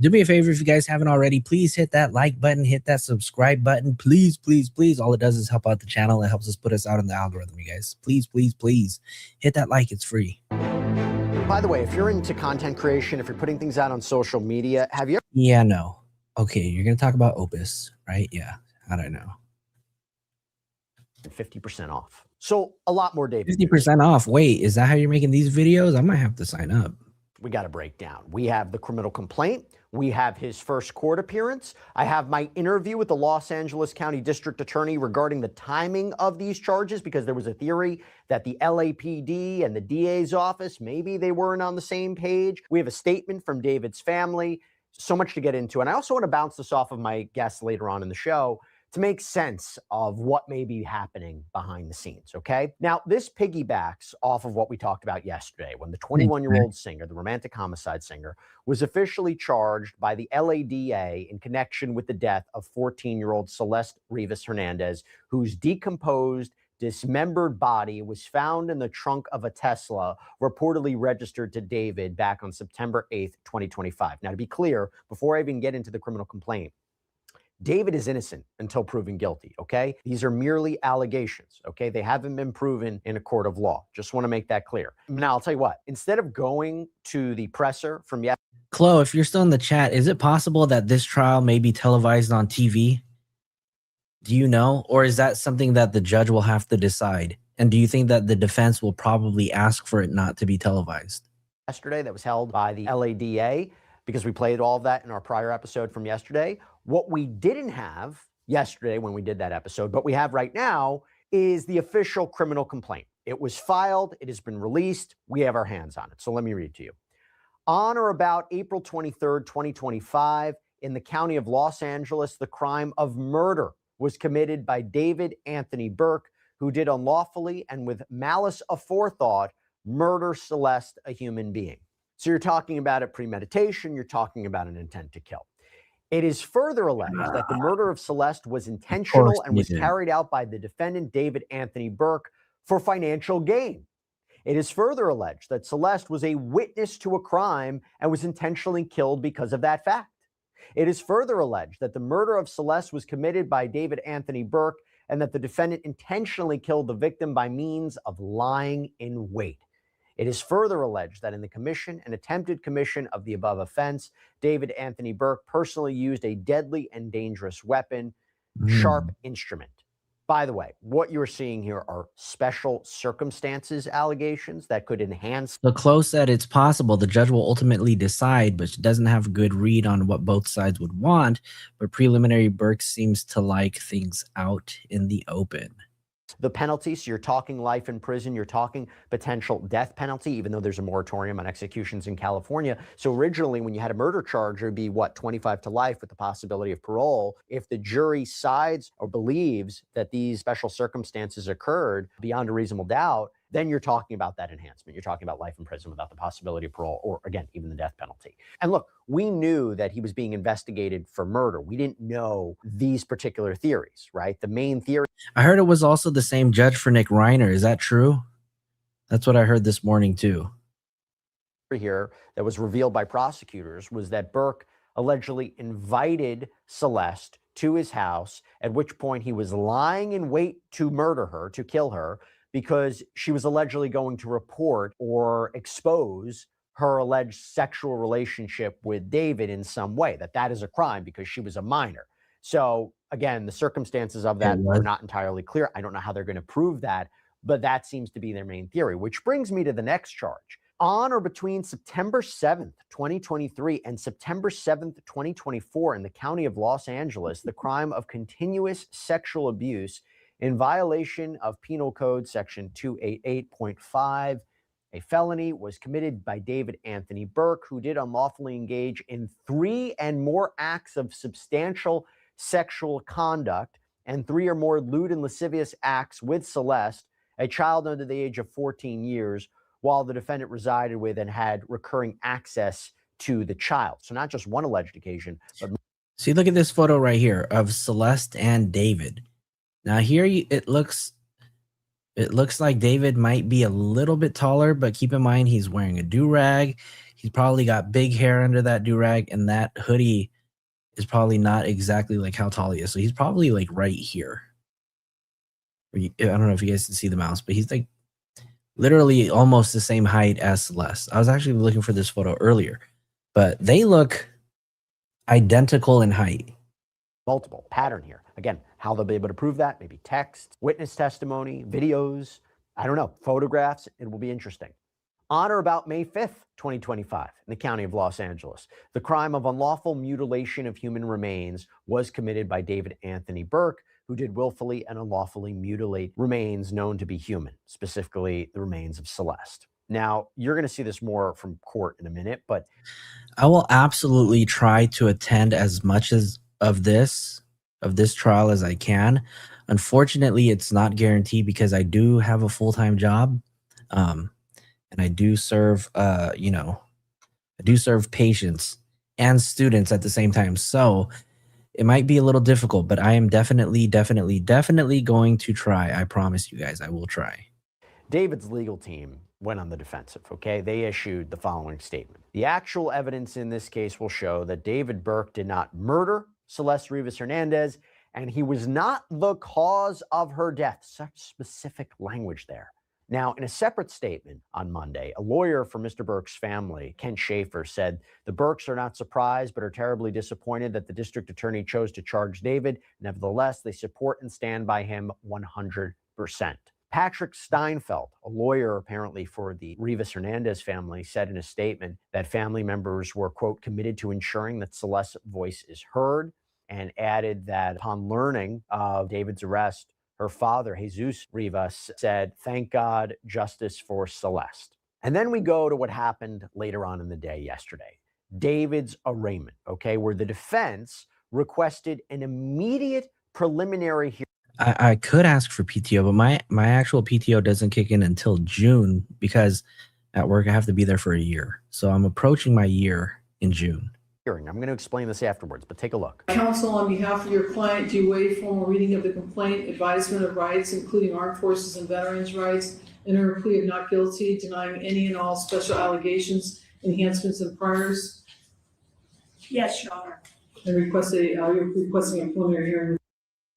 Do me a favor, if you guys haven't already, please hit that like button, hit that subscribe button. Please, please, please. All it does is help out the channel. It helps us put us out in the algorithm, you guys. Please, please, please hit that like. It's free. By the way, if you're into content creation, if you're putting things out on social media, have you ever... Yeah, no. Okay, you're going to talk about Opus, right? Yeah, how do I know? 50% off. So a lot more, David. 50% off. Wait, is that how you're making these videos? I might have to sign up. We got to break down. We have the criminal complaint. We have his first court appearance. I have my interview with the Los Angeles County District Attorney regarding the timing of these charges, because there was a theory that the LAPD and the DA's office, maybe they weren't on the same page. We have a statement from David's family. So much to get into. And I also want to bounce this off of my guests later on in the show to make sense of what may be happening behind the scenes, okay? Now, this piggybacks off of what we talked about yesterday when the 21-year-old singer, the romantic homicide singer, was officially charged by the LADA in connection with the death of 14-year-old Celeste Rivas Hernandez, whose decomposed, dismembered body was found in the trunk of a Tesla reportedly registered to David back on September 8th, 2025. Now, to be clear, before I even get into the criminal complaint, David is innocent until proven guilty, okay? These are merely allegations, okay? They haven't been proven in a court of law. Just want to make that clear. Now, I'll tell you what, instead of going to the presser from yesterday... Chloe, if you're still in the chat, is it possible that this trial may be televised on TV? Do you know? Or is that something that the judge will have to decide? And do you think that the defense will probably ask for it not to be televised? Yesterday, that was held by the LADA, because we played all of that in our prior episode from yesterday. What we didn't have yesterday when we did that episode, but we have right now, is the official criminal complaint. It was filed. It has been released. We have our hands on it. So let me read to you. On or about April 23rd, 2025, in the county of Los Angeles, the crime of murder was committed by David Anthony Burke, who did unlawfully and with malice aforethought murder Celeste, a human being. So you're talking about a premeditation. You're talking about an intent to kill. It is further alleged that the murder of Celeste was intentional and was carried out by the defendant, David Anthony Burke, for financial gain. It is further alleged that Celeste was a witness to a crime and was intentionally killed because of that fact. It is further alleged that the murder of Celeste was committed by David Anthony Burke and that the defendant intentionally killed the victim by means of lying in wait. It is further alleged that in the commission and attempted commission of the above offense, David Anthony Burke personally used a deadly and dangerous weapon, sharp instrument. By the way, what you're seeing here are special circumstances allegations that could enhance. The Chloe said it's possible the judge will ultimately decide, but she doesn't have a good read on what both sides would want. But preliminary Burke seems to like things out in the open. The penalty, so you're talking life in prison, you're talking potential death penalty, even though there's a moratorium on executions in California. So originally, when you had a murder charge, it would be, 25 to life with the possibility of parole. If the jury sides or believes that these special circumstances occurred beyond a reasonable doubt, then you're talking about that enhancement. You're talking about life in prison without the possibility of parole, or again, even the death penalty. And look, we knew that he was being investigated for murder. We didn't know these particular theories, right? The main theory. I heard it was also the same judge for Nick Reiner. Is that true? That's what I heard this morning too. Here that was revealed by prosecutors was that Burke allegedly invited Celeste to his house, at which point he was lying in wait to murder her, to kill her, because she was allegedly going to report or expose her alleged sexual relationship with David in some way, that is a crime because she was a minor. So again, the circumstances of that are not entirely clear. I don't know how they're going to prove that, but that seems to be their main theory, which brings me to the next charge. On or between September 7th, 2023 and September 7th, 2024 in the county of Los Angeles, the crime of continuous sexual abuse in violation of Penal Code Section 288.5, a felony, was committed by David Anthony Burke, who did unlawfully engage in 3 and more acts of substantial sexual conduct and 3 or more lewd and lascivious acts with Celeste, a child under the age of 14 years, while the defendant resided with and had recurring access to the child. So not just one alleged occasion, but... See, look at this photo right here of Celeste and David. Now here it looks like David might be a little bit taller, but keep in mind he's wearing a do-rag. He's probably got big hair under that do-rag, and that hoodie is probably not exactly like how tall he is. So he's probably like right here. I don't know if you guys can see the mouse, but he's like literally almost the same height as Celeste. I was actually looking for this photo earlier, but they look identical in height. Multiple pattern here. Again, how they'll be able to prove that, maybe text, witness testimony, videos, I don't know, photographs. It will be interesting. On or about May 5th, 2025, in the county of Los Angeles, the crime of unlawful mutilation of human remains was committed by David Anthony Burke, who did willfully and unlawfully mutilate remains known to be human, specifically the remains of Celeste. Now, you're going to see this more from court in a minute, but I will absolutely try to attend as much of this trial as I can. Unfortunately, it's not guaranteed because I do have a full-time job, and I do serve, I do serve patients and students at the same time. So it might be a little difficult, but I am definitely going to try. I promise you guys, I will try. David's legal team went on the defensive, okay? They issued the following statement. The actual evidence in this case will show that David Burke did not murder Celeste Rivas Hernandez, and he was not the cause of her death. Such specific language there. Now, in a separate statement on Monday, a lawyer for Mr. Burke's family, Kent Schaefer, said the Burkes are not surprised but are terribly disappointed that the district attorney chose to charge David. Nevertheless, they support and stand by him 100%. Patrick Steinfeld, a lawyer apparently for the Rivas Hernandez family, said in a statement that family members were, quote, committed to ensuring that Celeste's voice is heard, and added that upon learning of David's arrest, her father, Jesus Rivas, said, thank God, justice for Celeste. And then we go to what happened later on in the day yesterday. David's arraignment, okay, where the defense requested an immediate preliminary hearing. I could ask for PTO, but my actual PTO doesn't kick in until June because at work I have to be there for a year. So I'm approaching my year in June. I'm going to explain this afterwards, but take a look. Counsel, on behalf of your client, do you waive formal reading of the complaint, advisement of rights, including armed forces and veterans' rights, enter a plea of not guilty, denying any and all special allegations, enhancements, and priors? Yes, Your Honor. And you're requesting a preliminary hearing.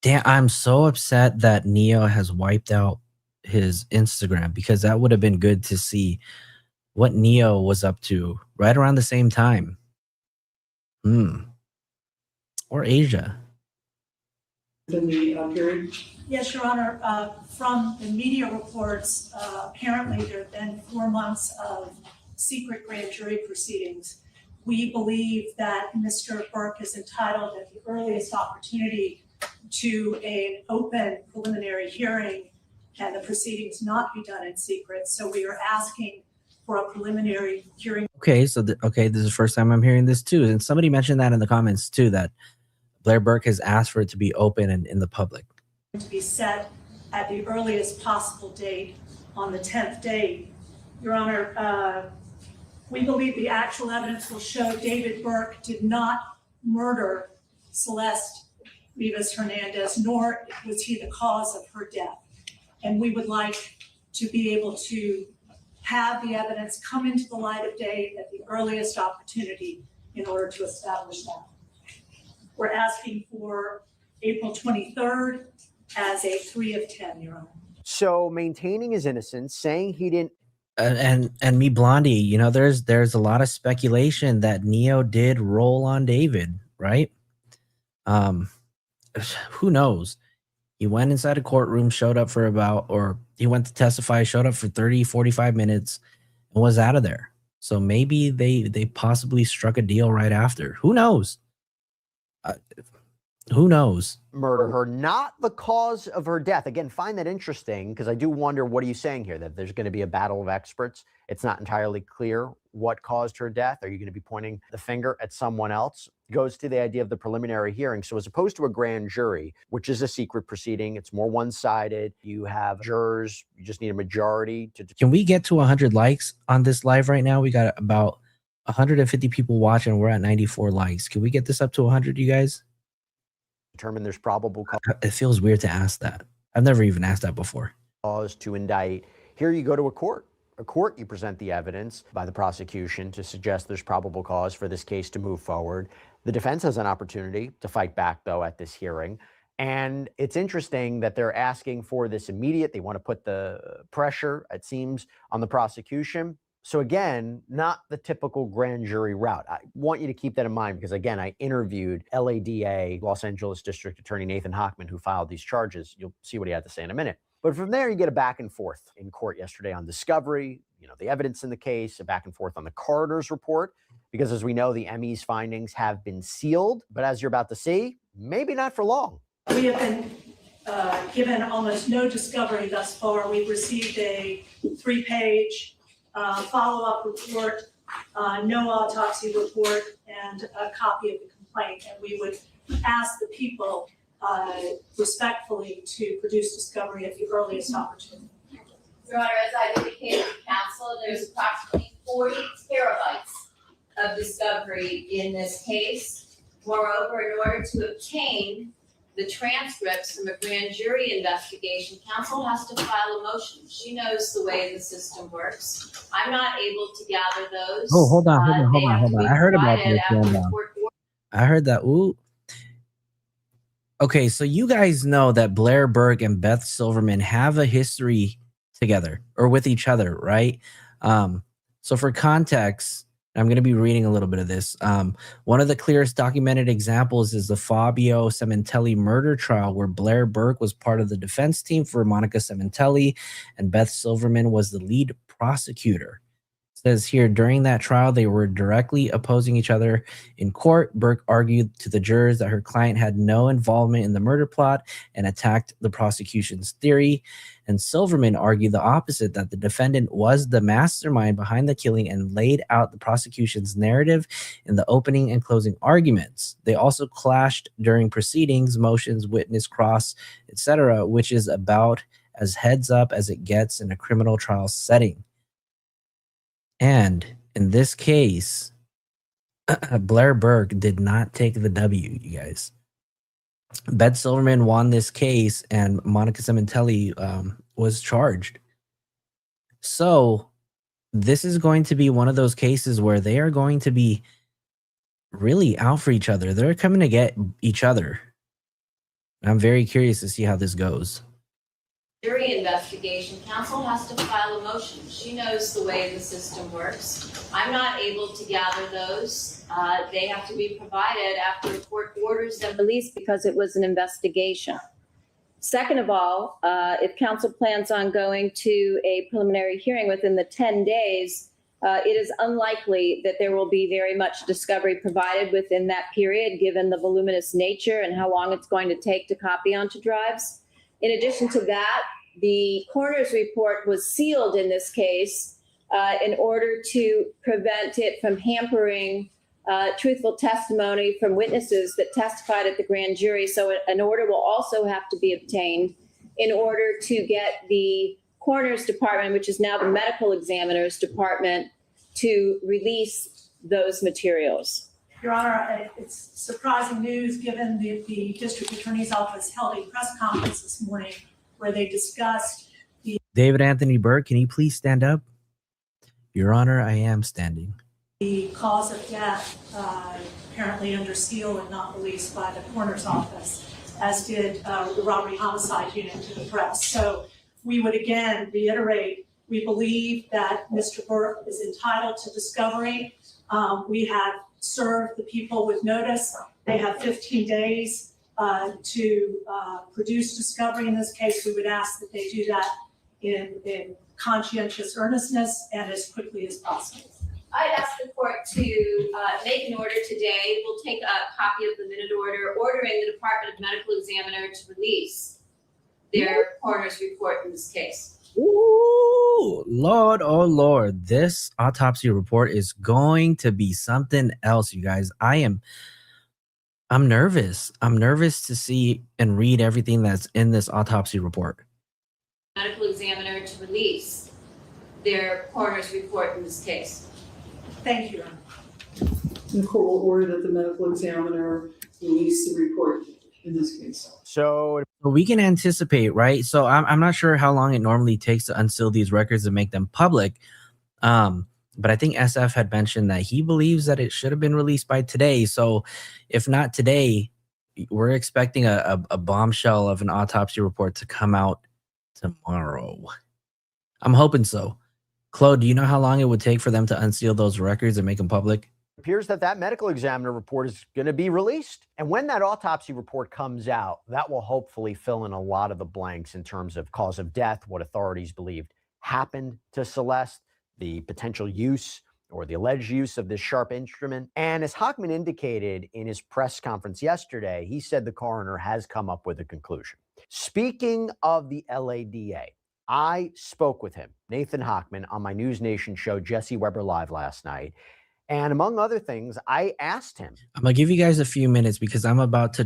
Damn, I'm so upset that Neo has wiped out his Instagram because that would have been good to see what Neo was up to right around the same time. Or Asia. In the period? Yes, Your Honor. From the media reports, apparently there have been 4 months of secret grand jury proceedings. We believe that Mr. Burke is entitled at the earliest opportunity to an open preliminary hearing and the proceedings not be done in secret. So we are asking for a preliminary hearing. Okay, so this is the first time I'm hearing this too. And somebody mentioned that in the comments too, that Blair Burke has asked for it to be open and in the public. To be set at the earliest possible date on the 10th day. Your Honor, we believe the actual evidence will show David Burke did not murder Celeste Rivas Hernandez, nor was he the cause of her death. And we would like to be able to have the evidence come into the light of day at the earliest opportunity in order to establish that. We're asking for April 23rd as a 3 of 10, Your Honor. So maintaining his innocence, saying he didn't. And me, Blondie, you know, there's a lot of speculation that Neo did roll on David, right? Who knows? He went inside a courtroom, showed up for he went to testify, showed up for 30, 45 minutes, and was out of there. So maybe they possibly struck a deal right after. Who knows? Who knows? Murder her, not the cause of her death. Again, find that interesting because I do wonder, what are you saying here? That there's going to be a battle of experts? It's not entirely clear what caused her death. Are you going to be pointing the finger at someone else? It goes to the idea of the preliminary hearing. So as opposed to a grand jury, which is a secret proceeding, it's more one-sided. You have jurors. You just need a majority to. Can we get to 100 likes on this live right now? We got about 150 people watching. We're at 94 likes. Can we get this up to 100, you guys? Determine there's probable cause. It feels weird to ask that. I've never even asked that before. Cause to indict. Here you go to a court. A court, you present the evidence by the prosecution to suggest there's probable cause for this case to move forward. The defense has an opportunity to fight back, though, at this hearing. And it's interesting that they're asking for this immediate. They want to put the pressure, it seems, on the prosecution. So again, not the typical grand jury route. I want you to keep that in mind because, again, I interviewed LADA, Los Angeles District Attorney Nathan Hochman, who filed these charges. You'll see what he had to say in a minute. But from there, you get a back and forth in court yesterday on discovery, the evidence in the case, a back and forth on the coroner's report, because as we know, the ME's findings have been sealed. But as you're about to see, maybe not for long. We have been given almost no discovery thus far. We've received a 3-page follow-up report, no autopsy report, and a copy of the complaint. And we would ask the people respectfully to produce discovery at the earliest opportunity. Your Honor, as I indicated to counsel, there's approximately 40 terabytes of discovery in this case. Moreover, in order to obtain the transcripts from a grand jury investigation, counsel has to file a motion. She knows the way the system works. I'm not able to gather those. Oh, hold on. I heard about this one. I heard that. Ooh. Okay, so you guys know that Blair Burke and Beth Silverman have a history together or with each other, right? So for context, I'm going to be reading a little bit of this. One of the clearest documented examples is the Fabio Cementelli murder trial, where Blair Burke was part of the defense team for Monica Cementelli, and Beth Silverman was the lead prosecutor. It says here, during that trial, they were directly opposing each other in court. Burke argued to the jurors that her client had no involvement in the murder plot and attacked the prosecution's theory. And Silverman argued the opposite, that the defendant was the mastermind behind the killing and laid out the prosecution's narrative in the opening and closing arguments. They also clashed during proceedings, motions, witness cross, etc., which is about as heads up as it gets in a criminal trial setting. And in this case, Blair Burke did not take the W, you guys. Beth Silverman won this case, and Monica Cementelli was charged. So this is going to be one of those cases where they are going to be really out for each other. They're coming to get each other. I'm very curious to see how this goes. Jury investigation, counsel has to file a motion. She knows the way the system works. I'm not able to gather those. They have to be provided after the court orders them released because it was an investigation. Second of all, if counsel plans on going to a preliminary hearing within the 10 days, it is unlikely that there will be very much discovery provided within that period, given the voluminous nature and how long it's going to take to copy onto drives. In addition to that, the coroner's report was sealed in this case in order to prevent it from hampering truthful testimony from witnesses that testified at the grand jury. So an order will also have to be obtained in order to get the coroner's department, which is now the medical examiner's department, to release those materials. Your Honor, it's surprising news given the district attorney's office held a press conference this morning where they discussed David Anthony Burke, can you please stand up? Your Honor, I am standing. the cause of death, apparently under seal and not released by the coroner's office, as did the robbery homicide unit to the press. So we would again reiterate, we believe that Mr. Burke is entitled to discovery. We have served the people with notice. They have 15 days to produce discovery in this case. We would ask that they do that in conscientious earnestness and as quickly as possible. I'd ask the court to make an order today. We'll take a copy of the minute order ordering the Department of Medical Examiner to release their coroner's report in this case. Ooh, Lord, oh Lord, this autopsy report is going to be something else, you guys. I'm nervous. I'm nervous to see and read everything that's in this autopsy report. Medical examiner to release their coroner's report in this case. Thank you, Your Honor. The court will order that the medical examiner release the report in this case. So we can anticipate, right? So I'm not sure how long it normally takes to unseal these records and make them public. But I think SF had mentioned that he believes that it should have been released by today. So if not today, we're expecting a bombshell of an autopsy report to come out tomorrow. I'm hoping so. Claude, do you know how long it would take for them to unseal those records and make them public? It appears that that medical examiner report is going to be released. And when that autopsy report comes out, that will hopefully fill in a lot of the blanks in terms of cause of death, what authorities believed happened to Celeste, the potential use or the alleged use of this sharp instrument. And as Hochman indicated in his press conference yesterday, he said the coroner has come up with a conclusion. Speaking of the LADA, I spoke with him, Nathan Hochman, on my News Nation show, Jesse Weber Live last night. And among other things, I asked him. I'm going to give you guys a few minutes because I'm about to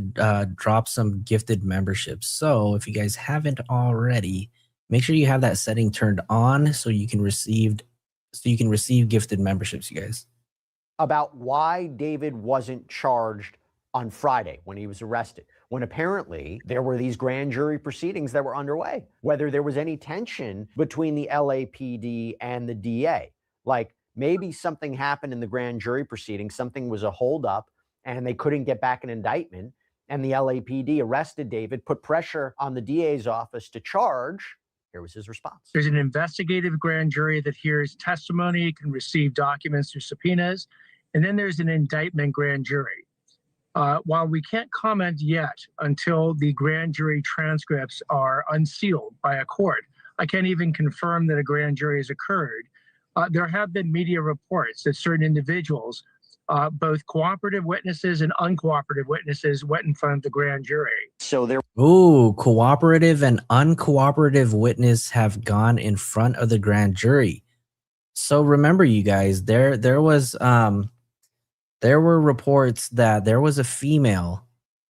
drop some gifted memberships. So if you guys haven't already, make sure you have that setting turned on so you can receive gifted memberships, you guys. About why David wasn't charged on Friday when he was arrested, when apparently there were these grand jury proceedings that were underway, whether there was any tension between the LAPD and the DA. Like maybe something happened in the grand jury proceeding, something was a holdup and they couldn't get back an indictment, and the LAPD arrested David, put pressure on the DA's office to charge. Here was his response. There's an investigative grand jury that hears testimony, can receive documents through subpoenas, and then there's an indictment grand jury. While we can't comment yet until the grand jury transcripts are unsealed by a court, I can't even confirm that a grand jury has occurred. There have been media reports that certain individuals, both cooperative witnesses and uncooperative witnesses, went in front of the grand jury. So there. Ooh, cooperative and uncooperative witness have gone in front of the grand jury. So remember, you guys, there were reports that there was a female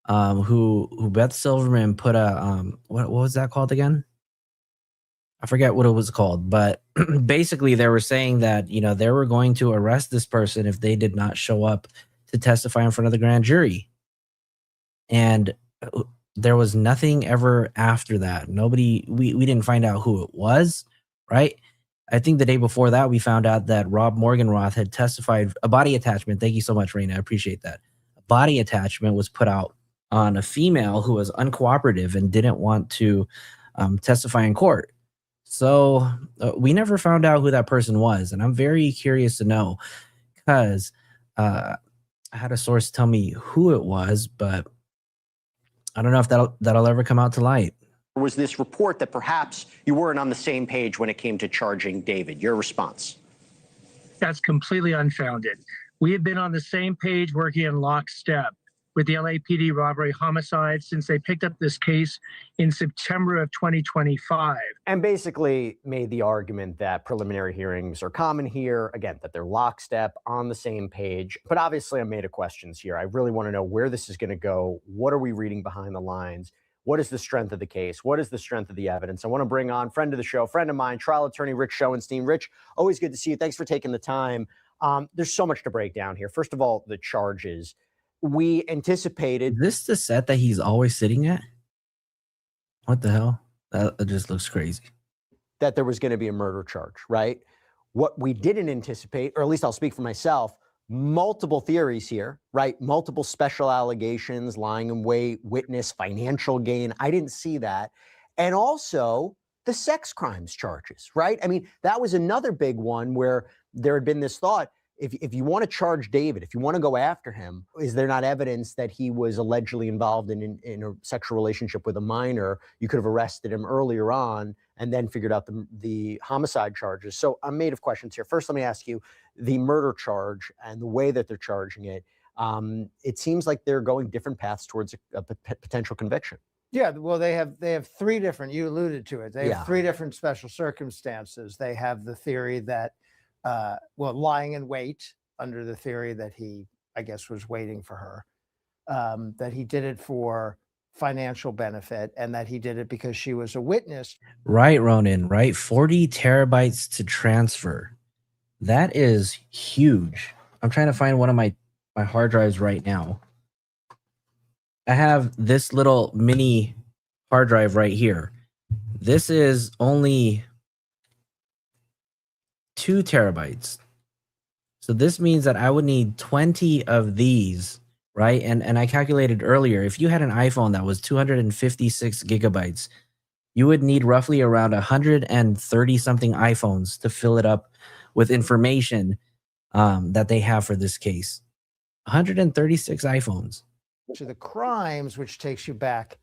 who Beth Silverman put a what was that called again? I forget what it was called, but basically they were saying that, you know, they were going to arrest this person if they did not show up to testify in front of the grand jury. And there was nothing ever after that. Nobody, we didn't find out who it was, right? I think the day before that, we found out that Rob Morgenroth had testified a body attachment. Thank you so much, Raina. I appreciate that. A body attachment was put out on a female who was uncooperative and didn't want to testify in court. So we never found out who that person was. And I'm very curious to know because I had a source tell me who it was, but I don't know if that'll ever come out to light. There was this report that perhaps you weren't on the same page when it came to charging David. Your response? That's completely unfounded. We have been on the same page working in lockstep with the LAPD robbery homicide since they picked up this case in September of 2025. And basically made the argument that preliminary hearings are common here, again, that they're lockstep, on the same page. But obviously I'm made of questions here. I really want to know where this is going to go. What are we reading behind the lines? What is the strength of the case? What is the strength of the evidence? I want to bring on friend of the show, friend of mine, trial attorney Rich Schoenstein. Rich, always good to see you. Thanks for taking the time. There's so much to break down here. First of all, the charges. We anticipated. Is this the set that he's always sitting at? What the hell? That just looks crazy. That there was going to be a murder charge, right? What we didn't anticipate, or at least I'll speak for myself, multiple theories here, right? Multiple special allegations, lying in wait, witness, financial gain. I didn't see that. And also the sex crimes charges, right? I mean, that was another big one where there had been this thought, if you want to charge David, if you want to go after him, is there not evidence that he was allegedly involved in a sexual relationship with a minor? You could have arrested him earlier on and then figured out the homicide charges. So I'm made of questions here. First, let me ask you, the murder charge and the way that they're charging it, it seems like they're going different paths towards a potential conviction. Yeah, well, they have three different, you alluded to it, they have three different special circumstances. They have the theory that, lying in wait, under the theory that he, I guess, was waiting for her, that he did it for financial benefit, and that he did it because she was a witness. Right, Ronan, right? 40 terabytes to transfer. That is huge. I'm trying to find one of my hard drives right now. I have this little mini hard drive right here. This is only 2 terabytes. So this means that I would need 20 of these, right? And I calculated earlier, if you had an iPhone that was 256 gigabytes, you would need roughly around 130 something iPhones to fill it up with information that they have for this case. 136 iPhones. To the crimes, which takes you back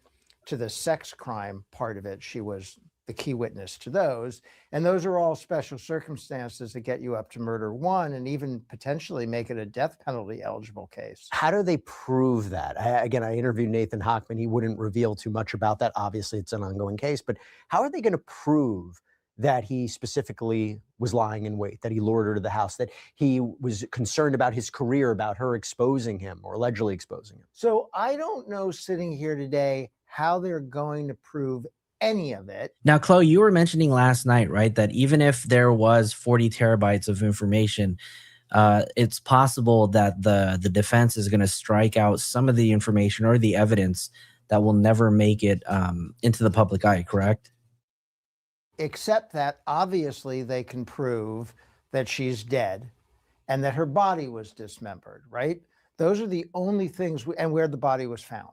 to the sex crime part of it. She was the key witness to those. And those are all special circumstances that get you up to murder one and even potentially make it a death penalty eligible case. How do they prove that? I interviewed Nathan Hochman. He wouldn't reveal too much about that. Obviously, it's an ongoing case. But how are they going to prove that he specifically was lying in wait, that he lured her to the house, that he was concerned about his career, about her exposing him or allegedly exposing him? So I don't know, sitting here today, how they're going to prove any of it. Now, Chloe, you were mentioning last night, right, that even if there was 40 terabytes of information, it's possible that the defense is going to strike out some of the information or the evidence that will never make it into the public eye, correct? Except that obviously they can prove that she's dead and that her body was dismembered, right? Those are the only things, and where the body was found.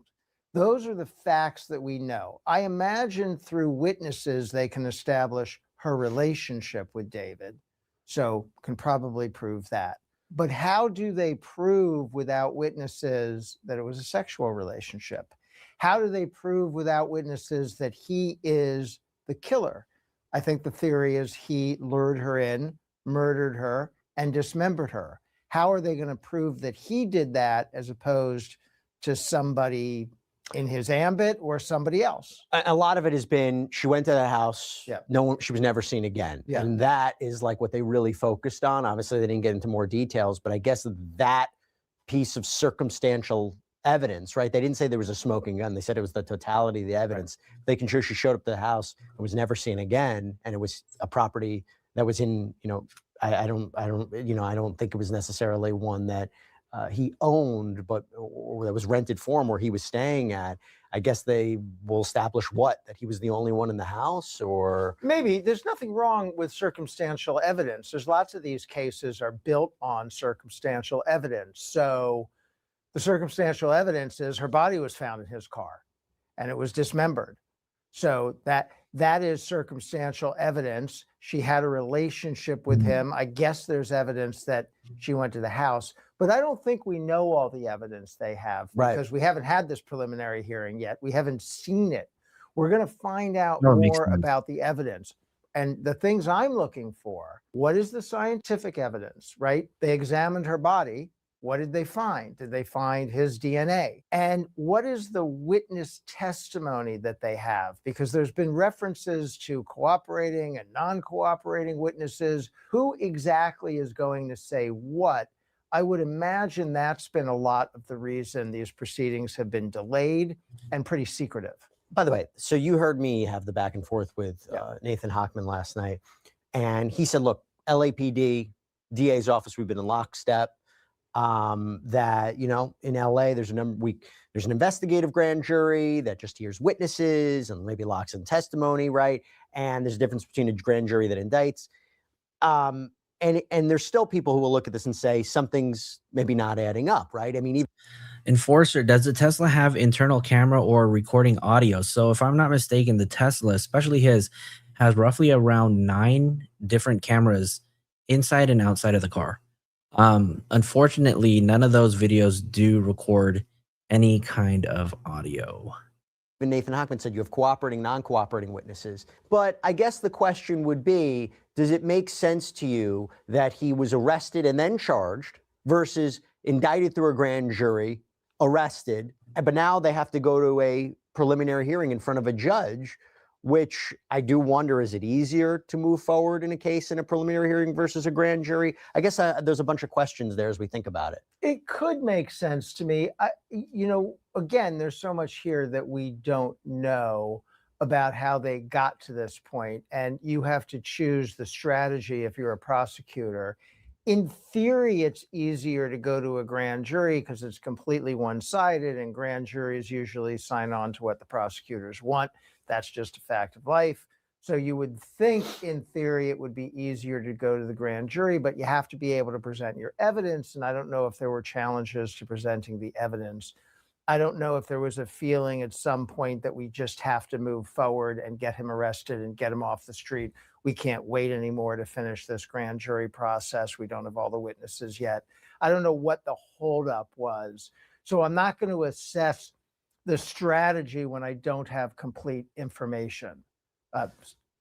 Those are the facts that we know. I imagine through witnesses, they can establish her relationship with David. So can probably prove that. But how do they prove without witnesses that it was a sexual relationship? How do they prove without witnesses that he is the killer? I think the theory is he lured her in, murdered her, and dismembered her. How are they going to prove that he did that as opposed to somebody in his ambit or somebody else? A lot of it has been, she went to the house, Yeah. she was never seen again. Yeah. And that is like what they really focused on. Obviously, they didn't get into more details, but I guess that piece of circumstantial evidence, right? They didn't say there was a smoking gun. They said it was the totality of the evidence. Right. They can show she showed up to the house and was never seen again. And it was a property that was in, I don't think it was necessarily one that he owned, but or that was rented for him, where he was staying at. I guess they will establish that he was the only one in the house, or maybe there's nothing wrong with circumstantial evidence. There's lots of these cases are built on circumstantial evidence. So the circumstantial evidence is her body was found in his car and it was dismembered. So that is circumstantial evidence. She had a relationship with him. I guess there's evidence that she went to the house, but I don't think we know all the evidence they have, because we haven't had this preliminary hearing yet. We haven't seen it. We're going to find out more about the evidence. And the things I'm looking for, what is the scientific evidence, right? They examined her body. What did they find? Did they find his DNA? And what is the witness testimony that they have? Because there's been references to cooperating and non-cooperating witnesses. Who exactly is going to say what? I would imagine that's been a lot of the reason these proceedings have been delayed and pretty secretive. By the way, so you heard me have the back and forth with Nathan Hochman last night, and he said, look, LAPD, DA's office, we've been in lockstep. That, you know, in LA, there's an investigative grand jury that just hears witnesses and maybe locks in testimony, right? And there's a difference between a grand jury that indicts. And there's still people who will look at this and say something's maybe not adding up, right? I mean, Enforcer, does the Tesla have internal camera or recording audio? So if I'm not mistaken, the Tesla, especially his, has roughly around 9 different cameras inside and outside of the car. Unfortunately, none of those videos do record any kind of audio. Nathan Hochman said you have cooperating, non-cooperating witnesses. But I guess the question would be, does it make sense to you that he was arrested and then charged versus indicted through a grand jury, arrested, but now they have to go to a preliminary hearing in front of a judge, which I do wonder, is it easier to move forward in a case in a preliminary hearing versus a grand jury? I guess there's a bunch of questions there as we think about it. It could make sense to me. You know, again, there's so much here that we don't know about how they got to this point, and you have to choose the strategy if you're a prosecutor. In theory, it's easier to go to a grand jury because it's completely one-sided, and grand juries usually sign on to what the prosecutors want. That's just a fact of life. So you would think, in theory, it would be easier to go to the grand jury, but you have to be able to present your evidence. And I don't know if there were challenges to presenting the evidence. I don't know if there was a feeling at some point that we just have to move forward and get him arrested and get him off the street. We can't wait anymore to finish this grand jury process. We don't have all the witnesses yet. I don't know what the holdup was. So I'm not going to assess the strategy when I don't have complete information.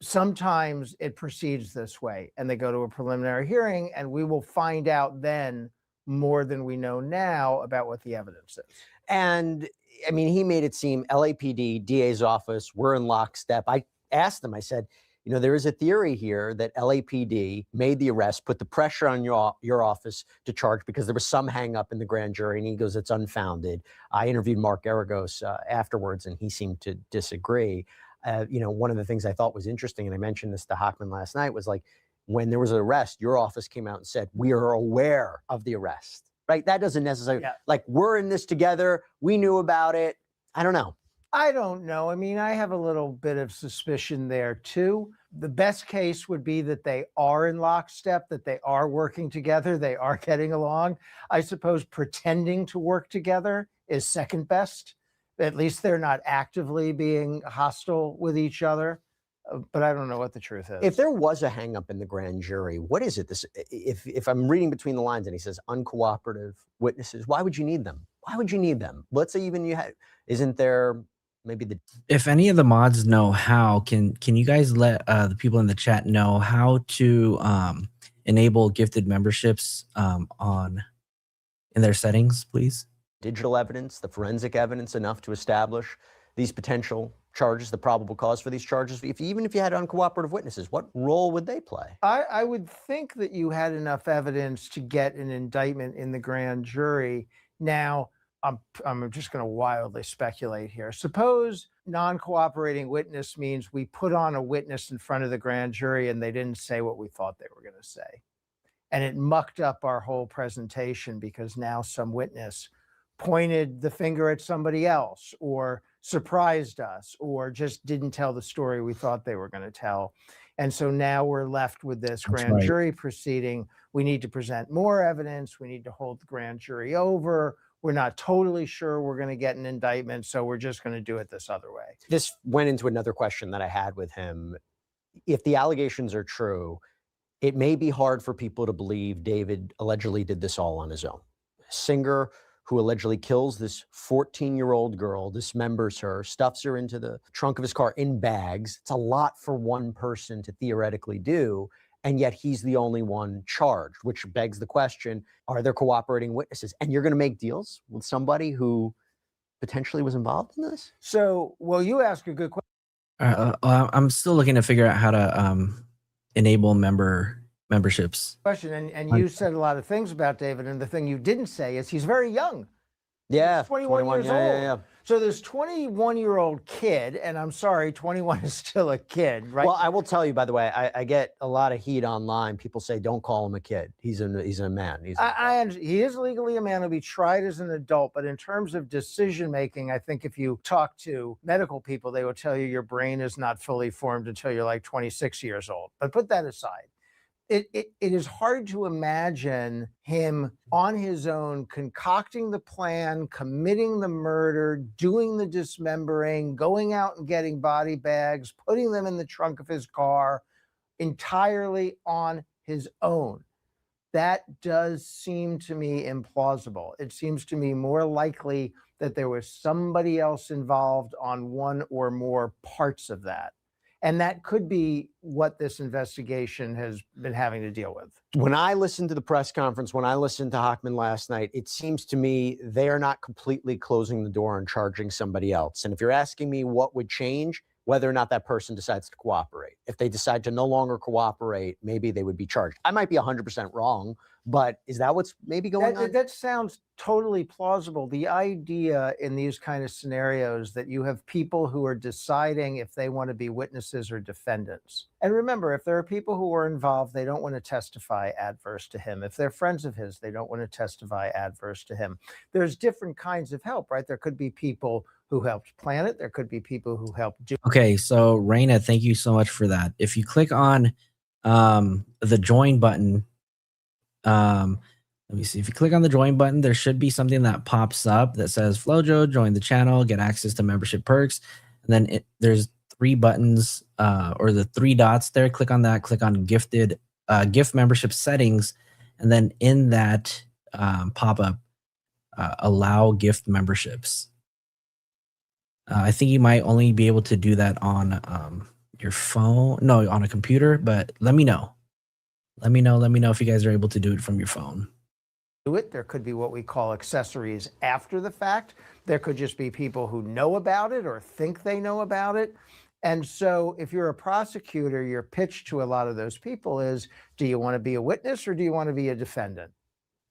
Sometimes it proceeds this way and they go to a preliminary hearing, and we will find out then more than we know now about what the evidence is. And I mean, he made it seem LAPD, DA's office, we're in lockstep. I asked him, I said, you know, there is a theory here that LAPD made the arrest, put the pressure on your office to charge because there was some hang up in the grand jury, and he goes, it's unfounded. I interviewed Mark Aragos afterwards, and he seemed to disagree. You know, one of the things I thought was interesting, and I mentioned this to Hochman last night, was like, when there was an arrest, your office came out and said, we are aware of the arrest, right? That doesn't necessarily, like, we're in this together. We knew about it. I don't know. I don't know. I mean, I have a little bit of suspicion there too. The best case would be that they are in lockstep, that they are working together, they are getting along. I suppose pretending to work together is second best. At least they're not actively being hostile with each other. But I don't know what the truth is. If there was a hang up in the grand jury, what is it? If I'm reading between the lines and he says uncooperative witnesses, why would you need them? Why would you need them? Let's say even you had, isn't there maybe the... If any of the mods know how, can you guys let the people in the chat know how to enable gifted memberships in their settings, please? Digital evidence, the forensic evidence enough to establish these potential charges, the probable cause for these charges? Even if you had uncooperative witnesses, what role would they play? I would think that you had enough evidence to get an indictment in the grand jury. Now, I'm just going to wildly speculate here. Suppose non-cooperating witness means we put on a witness in front of the grand jury and they didn't say what we thought they were going to say. And it mucked up our whole presentation because now some witness pointed the finger at somebody else or surprised us or just didn't tell the story we thought they were going to tell. And so now we're left with this grand jury proceeding. We need to present more evidence. We need to hold the grand jury over. We're not totally sure we're going to get an indictment, so we're just going to do it this other way. This went into another question that I had with him. If the allegations are true, it may be hard for people to believe David allegedly did this all on his own. Singer who allegedly kills this 14-year-old girl, dismembers her, stuffs her into the trunk of his car in bags. It's a lot for one person to theoretically do. and yet he's the only one charged, which begs the question, are there cooperating witnesses? And you're going to make deals with somebody who potentially was involved in this? So, well, you ask a good question. I'm still looking to figure out how to enable memberships. And you said a lot of things about David, and the thing you didn't say is he's very young. Yeah, He's 21 years old. Yeah. So this 21-year-old kid, and I'm sorry, 21 is still a kid, right? Well, I will tell you, by the way, I get a lot of heat online. People say, don't call him a kid. He's a man. He is legally a man. He'll be tried as an adult, but in terms of decision making, I think if you talk to medical people, they will tell you your brain is not fully formed until you're like 26 years old. But put that aside. It is hard to imagine him on his own concocting the plan, committing the murder, doing the dismembering, going out and getting body bags, putting them in the trunk of his car entirely on his own. That does seem to me implausible. It seems to me more likely that there was somebody else involved on one or more parts of that. And that could be what this investigation has been having to deal with. When I listened to the press conference, when I listened to Hochman last night, it seems to me they are not completely closing the door on charging somebody else. And if you're asking me what would change, whether or not that person decides to cooperate. If they decide to no longer cooperate, maybe they would be charged. I might be 100% wrong, but is that what's maybe going on? That sounds totally plausible. The idea in these kind of scenarios that you have people who are deciding if they want to be witnesses or defendants. And remember, if there are people who are involved, they don't want to testify adverse to him. If they're friends of his, they don't want to testify adverse to him. There's different kinds of help, right? There could be people who helped plan it. There could be people who helped do. Okay, so Raina, thank you so much for that. If you click on the join button, let me see. If you click on the join button, there should be something that pops up that says Flojo, join the channel, get access to membership perks. And then there's 3 buttons or the 3 dots there. Click on that, click on gift membership settings. And then in that pop-up, allow gift memberships. I think you might only be able to do that on your phone. No, on a computer, but let me know. Let me know if you guys are able to do it from your phone. There could be what we call accessories after the fact. There could just be people who know about it or think they know about it. And so if you're a prosecutor, your pitch to a lot of those people is, do you want to be a witness or do you want to be a defendant?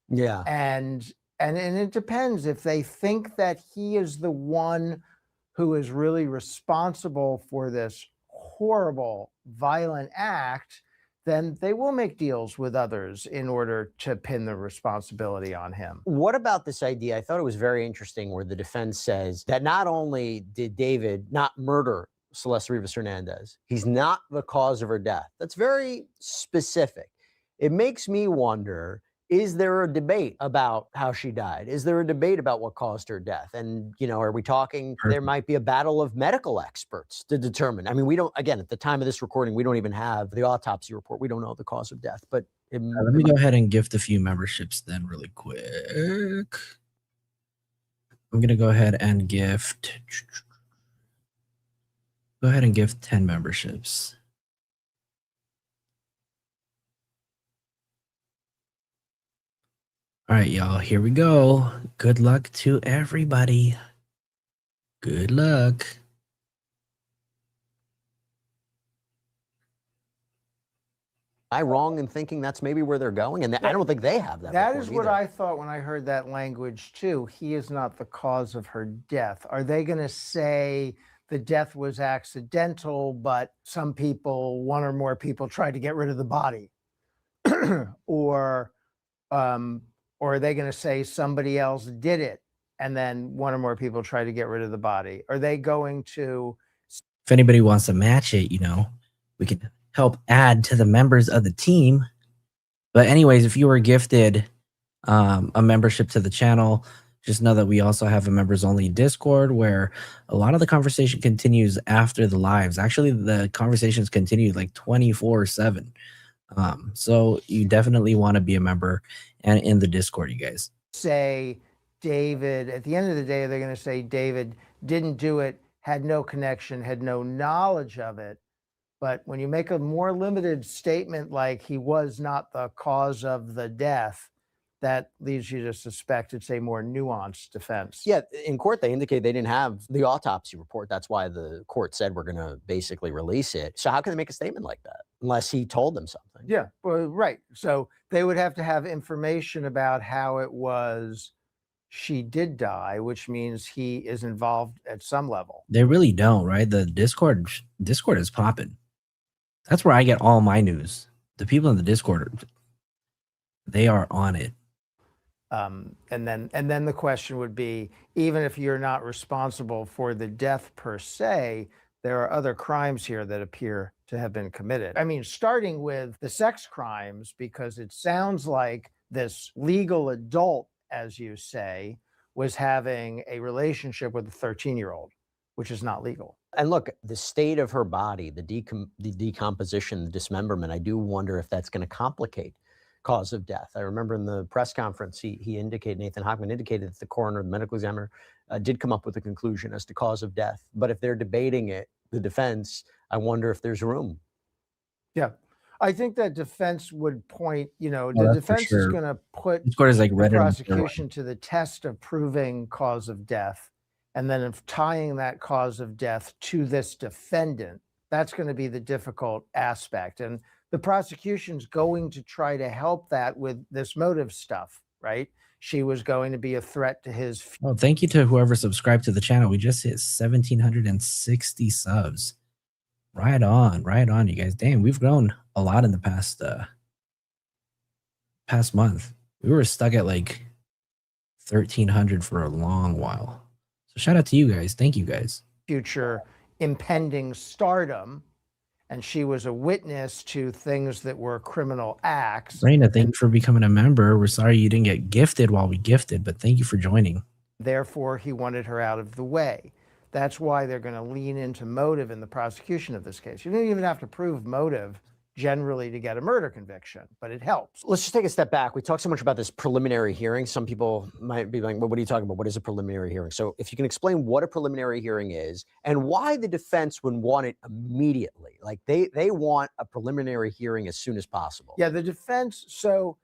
Yeah. And it depends. If they think that he is the one who is really responsible for this horrible, violent act, then they will make deals with others in order to pin the responsibility on him. What about this idea? I thought it was very interesting where the defense says that not only did David not murder Celeste Rivas Hernandez, he's not the cause of her death. That's very specific. It makes me wonder, is there a debate about how she died? Is there a debate about what caused her death? And, you know, are we talking, there might be a battle of medical experts to determine. I mean, we don't, again, at the time of this recording, we don't even have the autopsy report. We don't know the cause of death, but let me go ahead and gift a few memberships then really quick. I'm going to go ahead and gift 10 memberships. All right, y'all, here we go. Good luck to everybody. Good luck. Am I wrong in thinking that's maybe where they're going? And I don't think they have that. That is what I thought when I heard that language too. He is not the cause of her death. Are they going to say the death was accidental, but some people, one or more people, tried to get rid of the body? Or are they going to say somebody else did it and then one or more people tried to get rid of the body? Are they going to... If anybody wants to match it, you know, we can help add to the members of the team. But anyways, if you were gifted a membership to the channel, just know that we also have a members only Discord where a lot of the conversation continues after the lives. Actually, the conversations continue like 24/7. So you definitely want to be a member and in the Discord, you guys. Say David, at the end of the day, they're going to say David didn't do it, had no connection, had no knowledge of it. But when you make a more limited statement like he was not the cause of the death, that leads you to suspect it's a more nuanced defense. Yeah, in court, they indicate they didn't have the autopsy report. That's why the court said we're going to basically release it. So how can they make a statement like that unless he told them something? Yeah, well, right. So they would have to have information about how it was she did die, which means he is involved at some level. They really don't, right? The Discord is popping. That's where I get all my news. The people in the Discord, they are on it. And then the question would be, even if you're not responsible for the death per se, there are other crimes here that appear to have been committed. I mean, starting with the sex crimes, because it sounds like this legal adult, as you say, was having a relationship with a 13-year-old, which is not legal. And look, the state of her body, the decomposition, the dismemberment, I do wonder if that's going to complicate cause of death. I remember in the press conference, he indicated, Nathan Hochman indicated that the coroner, the medical examiner, did come up with a conclusion as to cause of death. But if they're debating it, the defense, I wonder if there's room. Yeah. I think that defense would point, the defense is going to put the prosecution to the test of proving cause of death. And then of tying that cause of death to this defendant, that's going to be the difficult aspect. And the prosecution's going to try to help that with this motive stuff, right? She was going to be a threat to his. Oh, thank you to whoever subscribed to the channel. We just hit 1,760 subs. Right on, you guys. Damn, we've grown a lot in the past month. We were stuck at like 1,300 for a long while. So shout out to you guys. Thank you guys. Future impending stardom. And she was a witness to things that were criminal acts. Raina, thank you for becoming a member. We're sorry you didn't get gifted while we gifted, but thank you for joining. Therefore, he wanted her out of the way. That's why they're going to lean into motive in the prosecution of this case. You don't even have to prove motive generally to get a murder conviction, but it helps. Let's just take a step back. We talked so much about this preliminary hearing. Some people might be like, well, what are you talking about? What is a preliminary hearing? So if you can explain what a preliminary hearing is and why the defense would want it immediately. Like they want a preliminary hearing as soon as possible. Yeah, the defense. So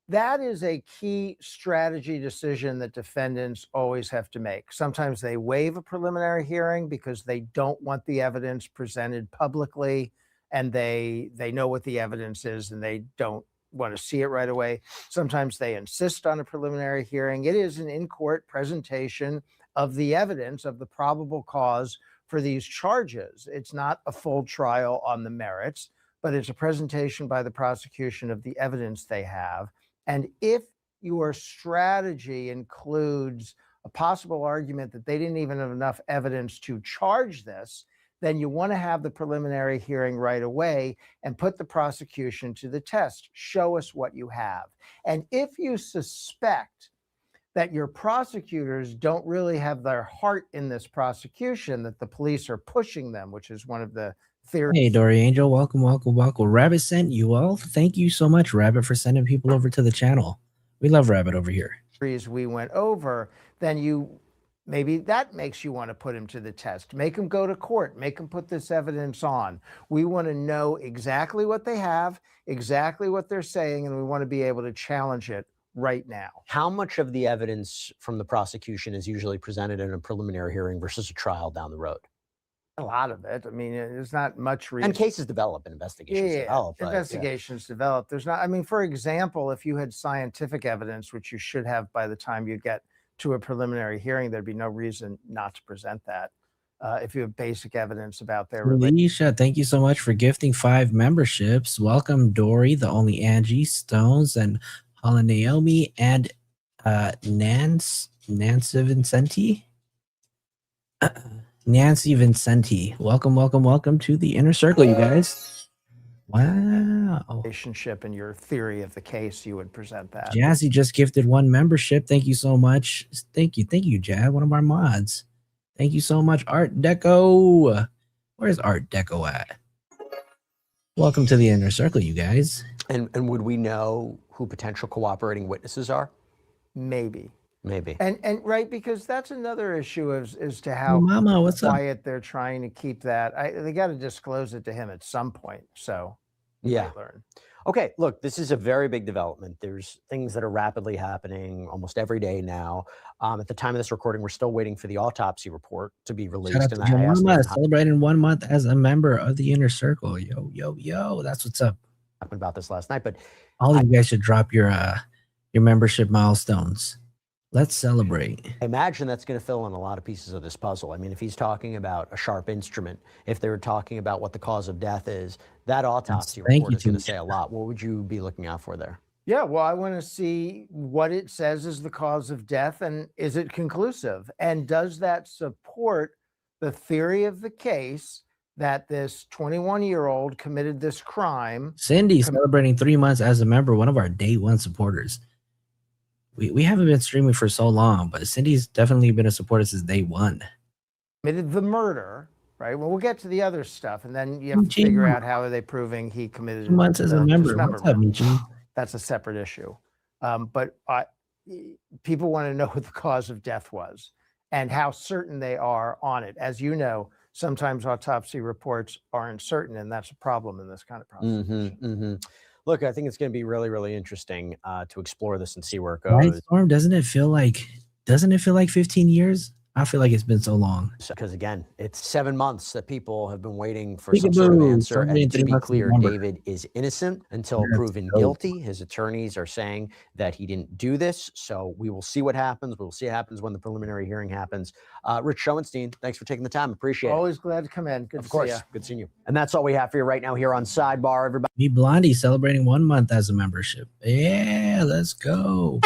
that is a key strategy decision that defendants always have to make. Sometimes they waive a preliminary hearing because they don't want the evidence presented publicly, and they know what the evidence is and they don't want to see it right away. Sometimes they insist on a preliminary hearing. It is an in-court presentation of the evidence of the probable cause for these charges. It's not a full trial on the merits, but it's a presentation by the prosecution of the evidence they have. And if your strategy includes a possible argument that they didn't even have enough evidence to charge this, then you want to have the preliminary hearing right away and put the prosecution to the test. Show us what you have. And if you suspect that your prosecutors don't really have their heart in this prosecution, that the police are pushing them, which is one of the theories. Hey, Dory Angel, welcome. Rabbit sent you all. Thank you so much, Rabbit, for sending people over to the channel. We love Rabbit over here. We went over, then maybe that makes you want to put him to the test. Make him go to court. Make him put this evidence on. We want to know exactly what they have, exactly what they're saying, and we want to be able to challenge it right now. How much of the evidence from the prosecution is usually presented in a preliminary hearing versus a trial down the road? A lot of it. I mean, there's not much reason. And cases develop and investigations develop. Investigations develop. There's not, I mean, for example, if you had scientific evidence, which you should have by the time you get to a preliminary hearing, there'd be no reason not to present that. If you have basic evidence about their Alicia, thank you so much for gifting 5 memberships. Welcome, Dory, the only Angie, Stones, and Hala Naomi, and Nancy Vincenti. Nancy Vincenti. Welcome to the inner circle, you guys. Wow. Relationship and your theory of the case, you would present that. Jazzy just gifted 1 membership. Thank you so much. Thank you, Jazz, one of our mods. Thank you so much, Art Deco. Where's Art Deco at? Welcome to the inner circle, you guys. And would we know who potential cooperating witnesses are? Maybe. Maybe. And right, because that's another issue as to how Mama, what's up? quiet they're trying to keep that. They got to disclose it to him at some point. So yeah. Learn. Okay, look, this is a very big development. There's things that are rapidly happening almost every day now. At the time of this recording, we're still waiting for the autopsy report to be released. Shout out to And Joe I asked Mama Nathan celebrating 1 month as a member of the inner circle. Yo, yo, yo. That's what's up. happened about this last night, but all of you guys should drop your membership milestones. Let's celebrate. I imagine that's going to fill in a lot of pieces of this puzzle. I mean, if he's talking about a sharp instrument, if they were talking about what the cause of death is, that autopsy report is going to say a lot. What would you be looking out for there? Yeah, well, I want to see what it says is the cause of death, and is it conclusive? And does that support the theory of the case that this 21-year-old committed this crime? Cindy celebrating 3 months as a member, one of our day one supporters. We haven't been streaming for so long, but Cindy's definitely been a supporter since day one. Committed the murder, right? Well, we'll get to the other stuff, and then you have to figure out how are they proving he committed 2 months as a member. What's up, Michi? That's a separate issue. But people want to know what the cause of death was and how certain they are on it. As you know, sometimes autopsy reports aren't certain, and that's a problem in this kind of process. Look, I think it's going to be really, really interesting to explore this and see where it goes. Right, Storm, doesn't it feel like 15 years? I feel like it's been so long. Because again, it's 7 months that people have been waiting for some sort of answer. And to be clear, David is innocent until proven guilty. His attorneys are saying that he didn't do this. So we will see what happens. We'll see what happens when the preliminary hearing happens. Rich Schoenstein, thanks for taking the time. Appreciate it. Always glad to come in. Good to see you. Good seeing you. And that's all we have for you right now here on Sidebar, everybody. Me Blondie celebrating 1 month as a membership. Yeah, let's go.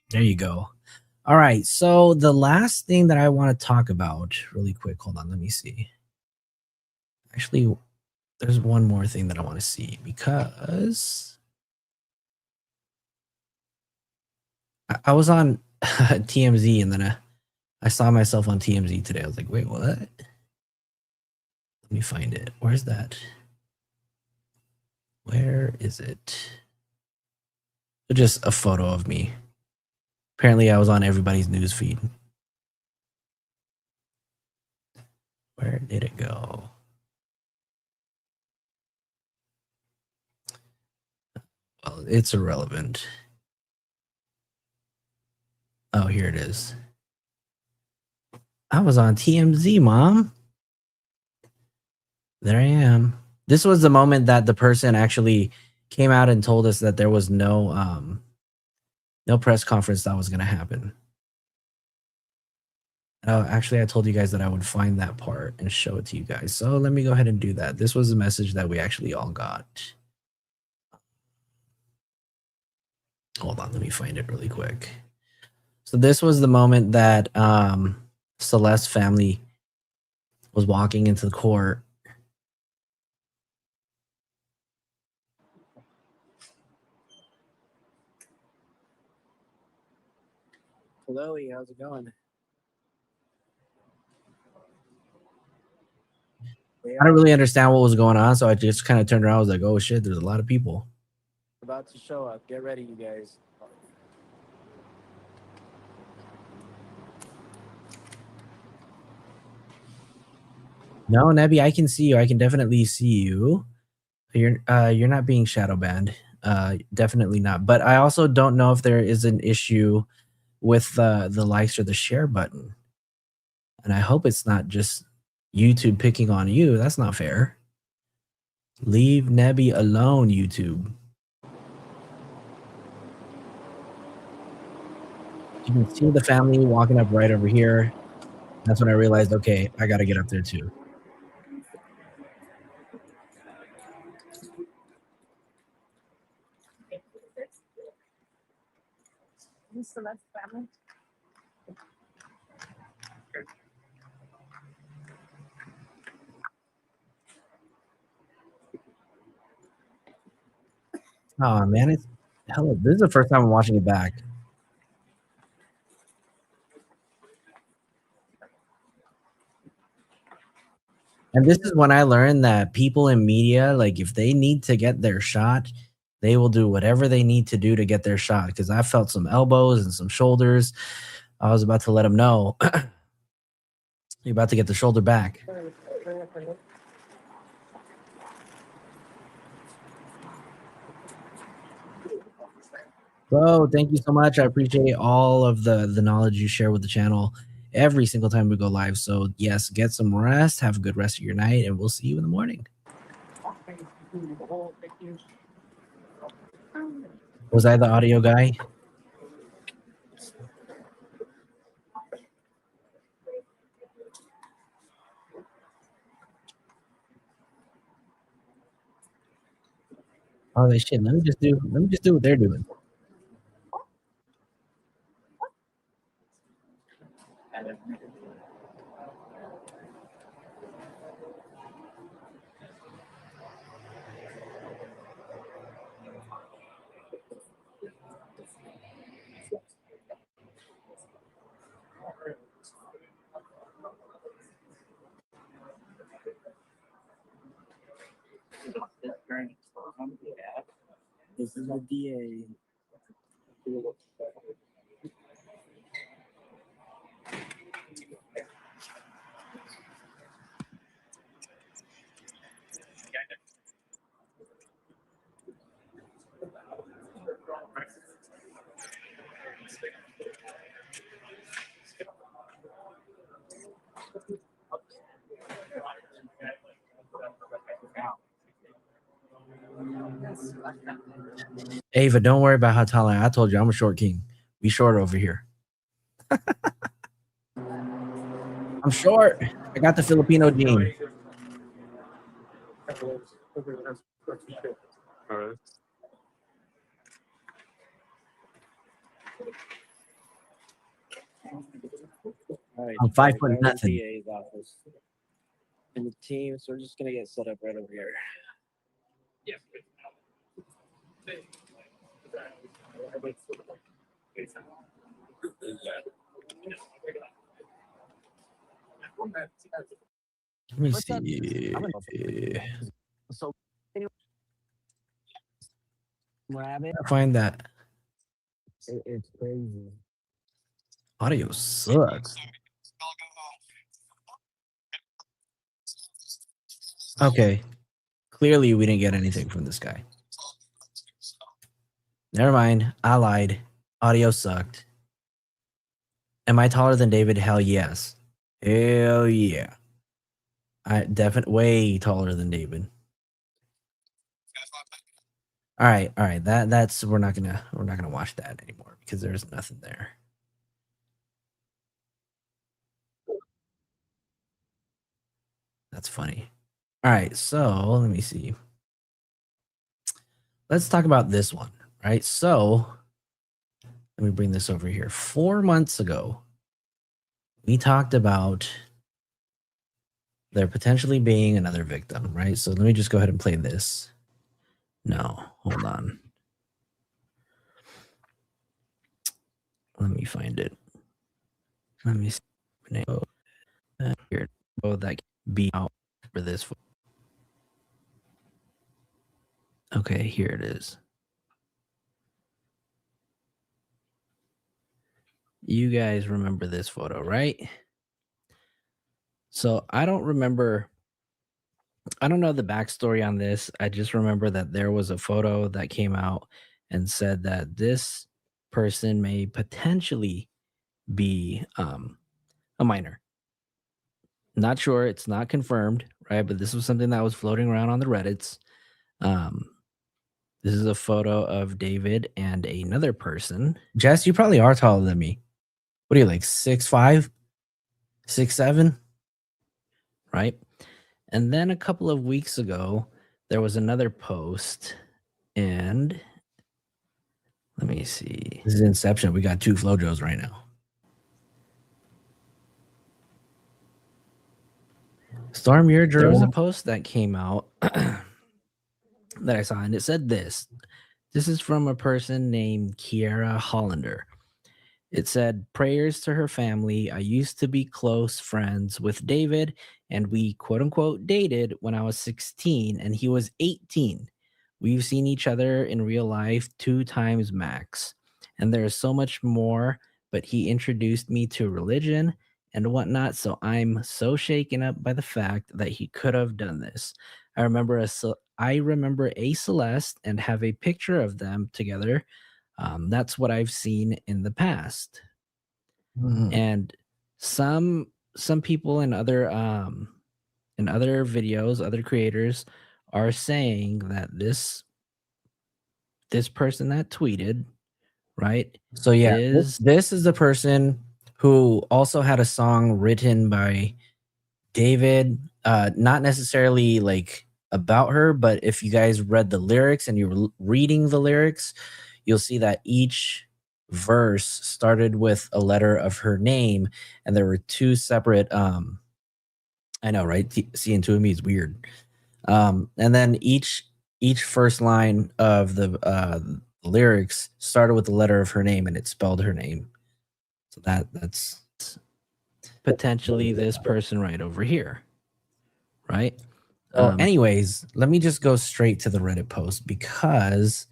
There you go. All right, so the last thing that I want to talk about really quick. Hold on, let me see. Actually, there's one more thing that I want to see because I was on TMZ and then I saw myself on TMZ today. I was like, wait, what? Let me find it. Where's that? Where is it? Just a photo of me. Apparently, I was on everybody's news feed. Where did it go? Well, it's irrelevant. Oh, here it is. I was on TMZ, Mom. There I am. This was the moment that the person actually came out and told us that there was no press conference that was going to happen. Actually, I told you guys that I would find that part and show it to you guys. So let me go ahead and do that. This was a message that we actually all got. Hold on, let me find it really quick. So this was the moment that Celeste family was walking into the court. Hello, how's it going? I don't really understand what was going on, so I just kind of turned around. I was like, oh shit, there's a lot of people about to show up. Get ready, you guys. No, Nebby, I can see you. I can definitely see you. You're not being shadow banned. Definitely not. But I also don't know if there is an issue with the likes or the share button. And I hope it's not just YouTube picking on you. That's not fair. Leave Nebby alone, YouTube. You can see the family walking up right over here. That's when I realized, okay, I got to get up there too. Celeste family. Oh man, it's hell. This is the first time I'm watching it back. And this is when I learned that people in media, like if they need to get their shot, They will do whatever they need to do to get their shot, because I felt some elbows and some shoulders. I was about to let them know you're about to get the shoulder back. Bro, thank you so much. I appreciate all of the knowledge you share with the channel every single time we go live. So yes, get some rest, have a good rest of your night, and we'll see you in the morning. Was I the audio guy? Oh shit, let me just do what they're doing. This is the DA. Ava, don't worry about how tall I am. I told you I'm a short king. Be short over here. I'm short. I got the Filipino gene. All right, I'm 5 foot nothing. DA's office. And the team, so we're just gonna get set up right over here. Yeah. Let me see. So rabbit. I find that It's crazy. audio sucks. Okay. Clearly, we didn't get anything from this guy. Never mind. I lied. Audio sucked. Am I taller than David? Hell yes. Hell yeah. I definitely way taller than David. All right. That's we're not gonna watch that anymore because there's nothing there. That's funny. All right, so let me see. Let's talk about this one, right? So let me bring this over here. 4 months ago, we talked about there potentially being another victim, right? So let me just go ahead and play this. No, hold on. Let me find it. Let me see. Here, oh, that can be out for this. Okay, here it is. You guys remember this photo, right? So I don't know the backstory on this. I just remember that there was a photo that came out and said that this person may potentially be a minor. Not sure. It's not confirmed, right? But this was something that was floating around on the Reddits. This is a photo of David and another person. Jess, you probably are taller than me. What are you, like 6'5", 6'7"? Right? And then a couple of weeks ago, there was another post, and let me see. This is Inception. We got 2 Flojos right now. Storm Urge, there was a post that came out that I saw, and it said this. This is from a person named Kiara Hollander. It said, prayers to her family. I used to be close friends with David, and we quote unquote dated when I was 16 and he was 18. We've seen each other in real life 2 times max, and there is so much more, but he introduced me to religion and whatnot, so I'm so shaken up by the fact that he could have done this. I remember a Celeste and have a picture of them together. That's what I've seen in the past. And some people in other videos, other creators are saying that this person that tweeted, right? So yeah, this is the person who also had a song written by David, not necessarily like about her, but if you guys read the lyrics and you were reading the lyrics, you'll see that each verse started with a letter of her name, and there were 2 separate I know, right? Seeing 2 of me is weird. And then each first line of the lyrics started with the letter of her name, and it spelled her name. So that's potentially this person right over here, right? Anyways, let me just go straight to the Reddit post, because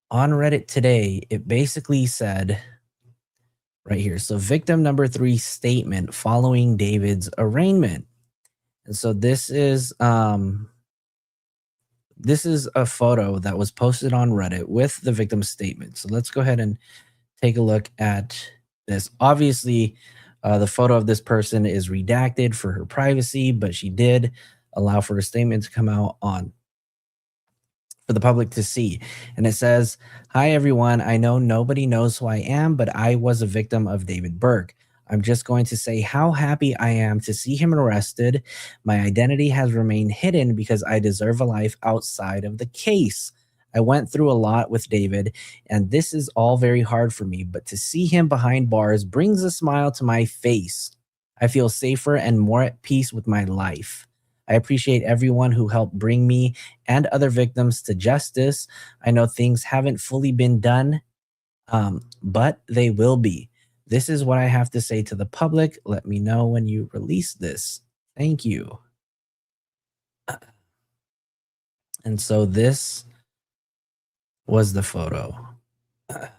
on Reddit today, it basically said right here, so victim number 3 statement following David's arraignment. And so this is a photo that was posted on Reddit with the victim's statement. So let's go ahead and take a look at this. Obviously, the photo of this person is redacted for her privacy, but she did allow for a statement to come out for the public to see. And it says, "Hi, everyone. I know nobody knows who I am, but I was a victim of David Burke. I'm just going to say how happy I am to see him arrested. My identity has remained hidden because I deserve a life outside of the case. I went through a lot with David, and this is all very hard for me, but to see him behind bars brings a smile to my face. I feel safer and more at peace with my life. I appreciate everyone who helped bring me and other victims to justice. I know things haven't fully been done, but they will be. This is what I have to say to the public. Let me know when you release this. Thank you." And so this was the photo. So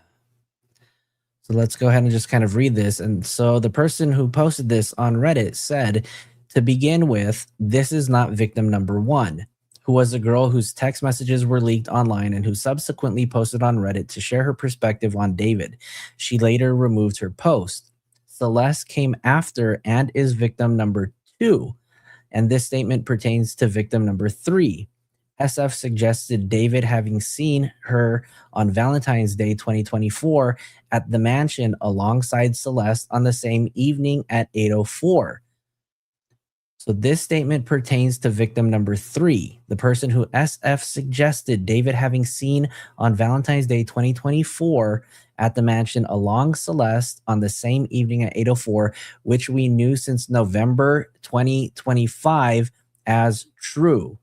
let's go ahead and just kind of read this. And so the person who posted this on Reddit said, to begin with, this is not victim number 1, who was a girl whose text messages were leaked online and who subsequently posted on Reddit to share her perspective on David. She later removed her post. Celeste came after and is victim number 2, and this statement pertains to victim number 3. SF suggested David having seen her on Valentine's Day 2024 at the mansion alongside Celeste on the same evening at 8:04. So this statement pertains to victim number 3, the person who SF suggested David having seen on Valentine's Day 2024 at the mansion along Celeste on the same evening at 8:04, which we knew since November 2025 as true.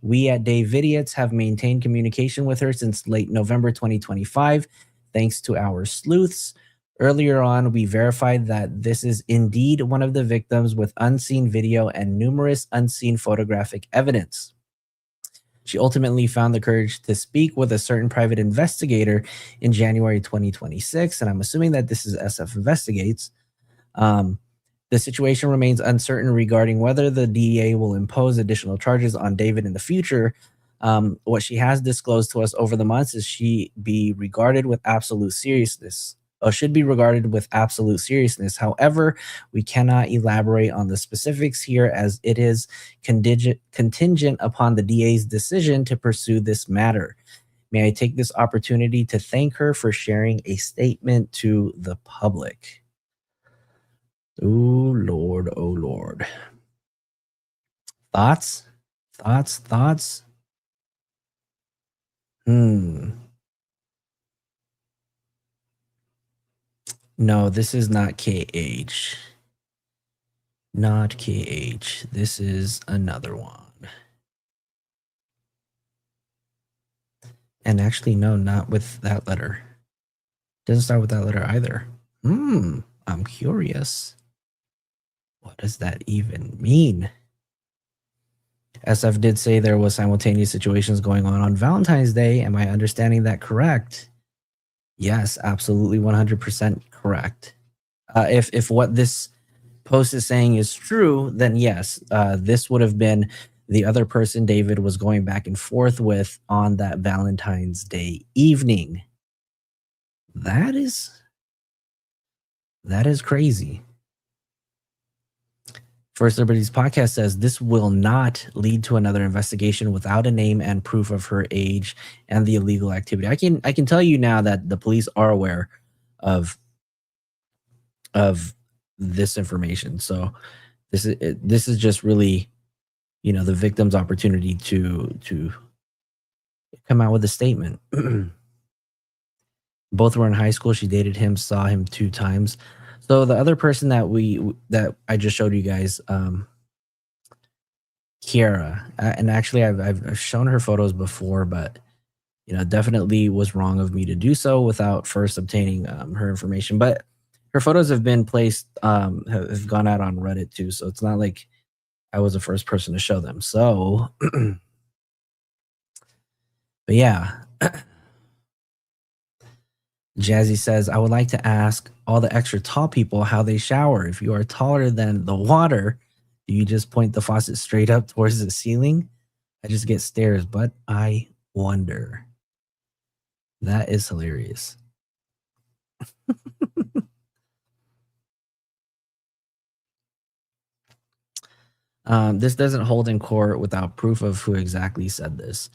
We at D4VD have maintained communication with her since late November 2025, thanks to our sleuths. Earlier on, we verified that this is indeed one of the victims with unseen video and numerous unseen photographic evidence. She ultimately found the courage to speak with a certain private investigator in January 2026, and I'm assuming that this is SF Investigates. The situation remains uncertain regarding whether the DEA will impose additional charges on David in the future. What she has disclosed to us over the months is she be regarded with absolute seriousness. Should be regarded with absolute seriousness. However, we cannot elaborate on the specifics here as it is contingent upon the DA's decision to pursue this matter. May I take this opportunity to thank her for sharing a statement to the public. Oh, Lord. Oh, Lord. Thoughts? Thoughts? No, this is not KH. Not KH. This is another one. And actually, no, not with that letter. Doesn't start with that letter either. I'm curious. What does that even mean? SF did say there was simultaneous situations going on Valentine's Day. Am I understanding that correct? Yes, absolutely 100% correct. If what this post is saying is true, then yes, this would have been the other person David was going back and forth with on that Valentine's Day evening. That is crazy. First Liberties Podcast says this will not lead to another investigation without a name and proof of her age and the illegal activity. I can tell you now that the police are aware of this information. So this is just really, you know, the victim's opportunity to come out with a statement. Both were in high school. She dated him, saw him 2 times. So the other person that I just showed you guys, Kiara, and actually I've shown her photos before, but you know, definitely was wrong of me to do so without first obtaining her information. But her photos have been placed, have gone out on Reddit too, so it's not like I was the first person to show them. So, but yeah. Jazzy says, I would like to ask all the extra tall people how they shower. If you are taller than the water, do you just point the faucet straight up towards the ceiling? I just get stares, but I wonder. That is hilarious. This doesn't hold in court without proof of who exactly said this.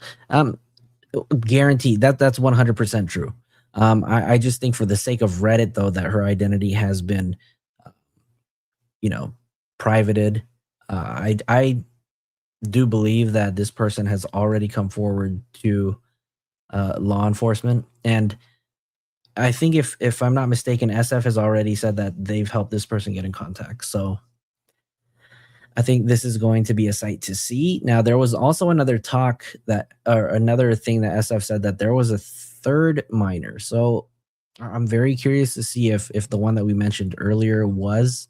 Guaranteed that's 100% true. I just think for the sake of Reddit, though, that her identity has been, you know, privated. I do believe that this person has already come forward to law enforcement, and I think if I'm not mistaken, SF has already said that they've helped this person get in contact. So I think this is going to be a sight to see. Now, there was also another talk that, or another thing that SF said, that there was a third minor. So I'm very curious to see if the one that we mentioned earlier was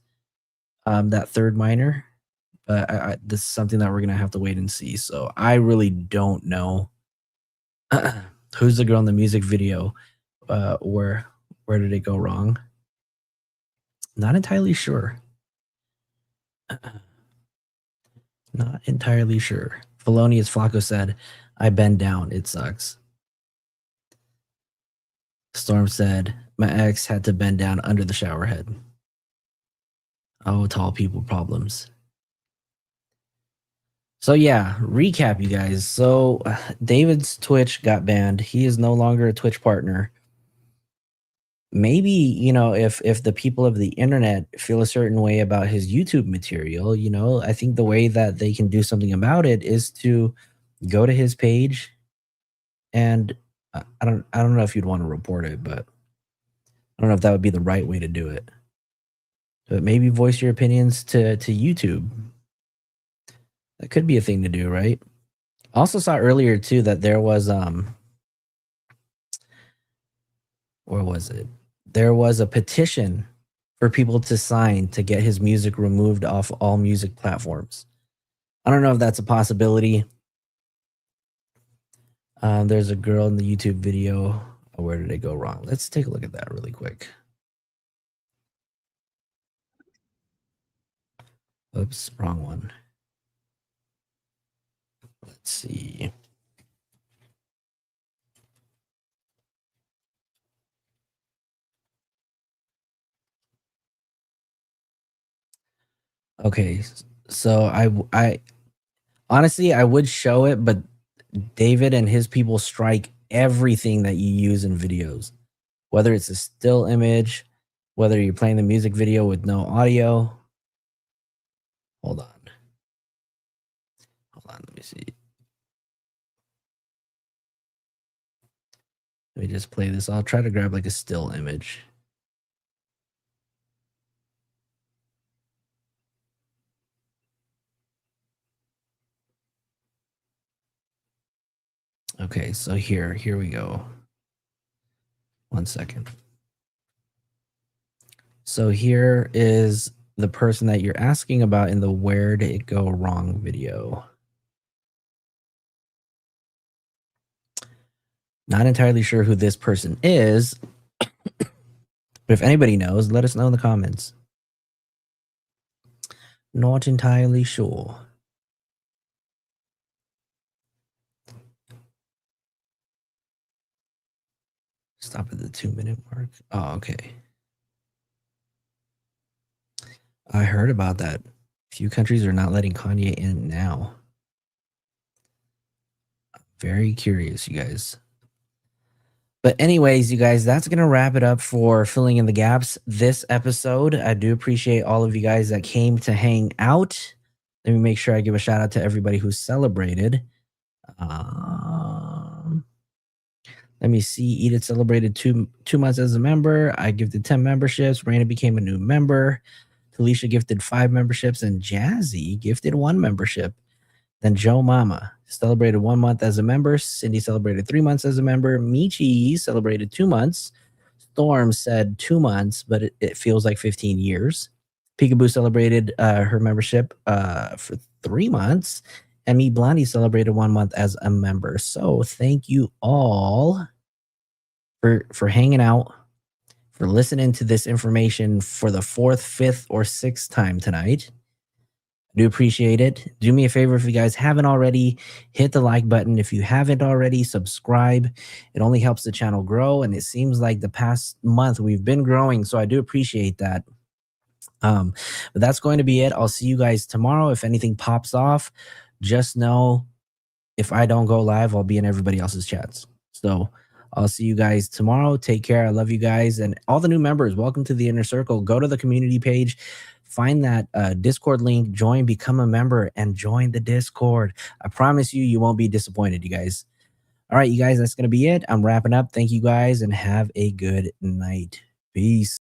that third minor. But this is something that we're going to have to wait and see. So I really don't know. Who's the girl in the music video? Where did it go wrong? Not entirely sure. Not entirely sure. Felonious Flacco said, I bend down. It sucks. Storm said, my ex had to bend down under the shower head. Oh, tall people problems. So yeah, recap, you guys. So David's Twitch got banned. He is no longer a Twitch partner. Maybe, you know, if the people of the internet feel a certain way about his YouTube material, you know, I think the way that they can do something about it is to go to his page, and I don't know if you'd want to report it, but I don't know if that would be the right way to do it. But maybe voice your opinions to YouTube. That could be a thing to do, right? Also saw earlier too that there was where was it? There was a petition for people to sign to get his music removed off all music platforms. I don't know if that's a possibility. There's a girl in the YouTube video. Where did it go wrong? Let's take a look at that really quick. Oops, wrong one. Let's see. Okay, so I honestly, I would show it, but David and his people strike everything that you use in videos, whether it's a still image, whether you're playing the music video with no audio. Hold on, let me see. Let me just play this. I'll try to grab like a still image. Okay, so here we go. 1 second. So here is the person that you're asking about in the where did it go wrong video. Not entirely sure who this person is, but if anybody knows, let us know in the comments. Not entirely sure. Stop at the 2-minute mark. Oh, okay. I heard about that. Few countries are not letting Kanye in now. Very curious, you guys. But anyways, you guys, that's going to wrap it up for Filling in the Gaps this episode. I do appreciate all of you guys that came to hang out. Let me make sure I give a shout out to everybody who celebrated. Let me see. Edith celebrated two months as a member. I gifted 10 memberships. Raina became a new member. Talisha gifted 5 memberships. And Jazzy gifted 1 membership. Then Joe Mama celebrated 1 month as a member. Cindy celebrated 3 months as a member. Michi celebrated 2 months. Storm said 2 months, but it feels like 15 years. Peekaboo celebrated her membership for 3 months. And me, Blondie, celebrated 1 month as a member. So thank you all for hanging out, for listening to this information for the 4th, 5th, or 6th time tonight. I do appreciate it. Do me a favor, if you guys haven't already, hit the like button. If you haven't already, subscribe. It only helps the channel grow, and it seems like the past month we've been growing, so I do appreciate that. But that's going to be it. I'll see you guys tomorrow. If anything pops off, just know if I don't go live, I'll be in everybody else's chats. So I'll see you guys tomorrow. Take care. I love you guys. And all the new members, welcome to the Inner Circle. Go to the community page, find that Discord link, join, become a member, and join the Discord. I promise you, you won't be disappointed, you guys. All right, you guys, that's going to be it. I'm wrapping up. Thank you guys, and have a good night. Peace.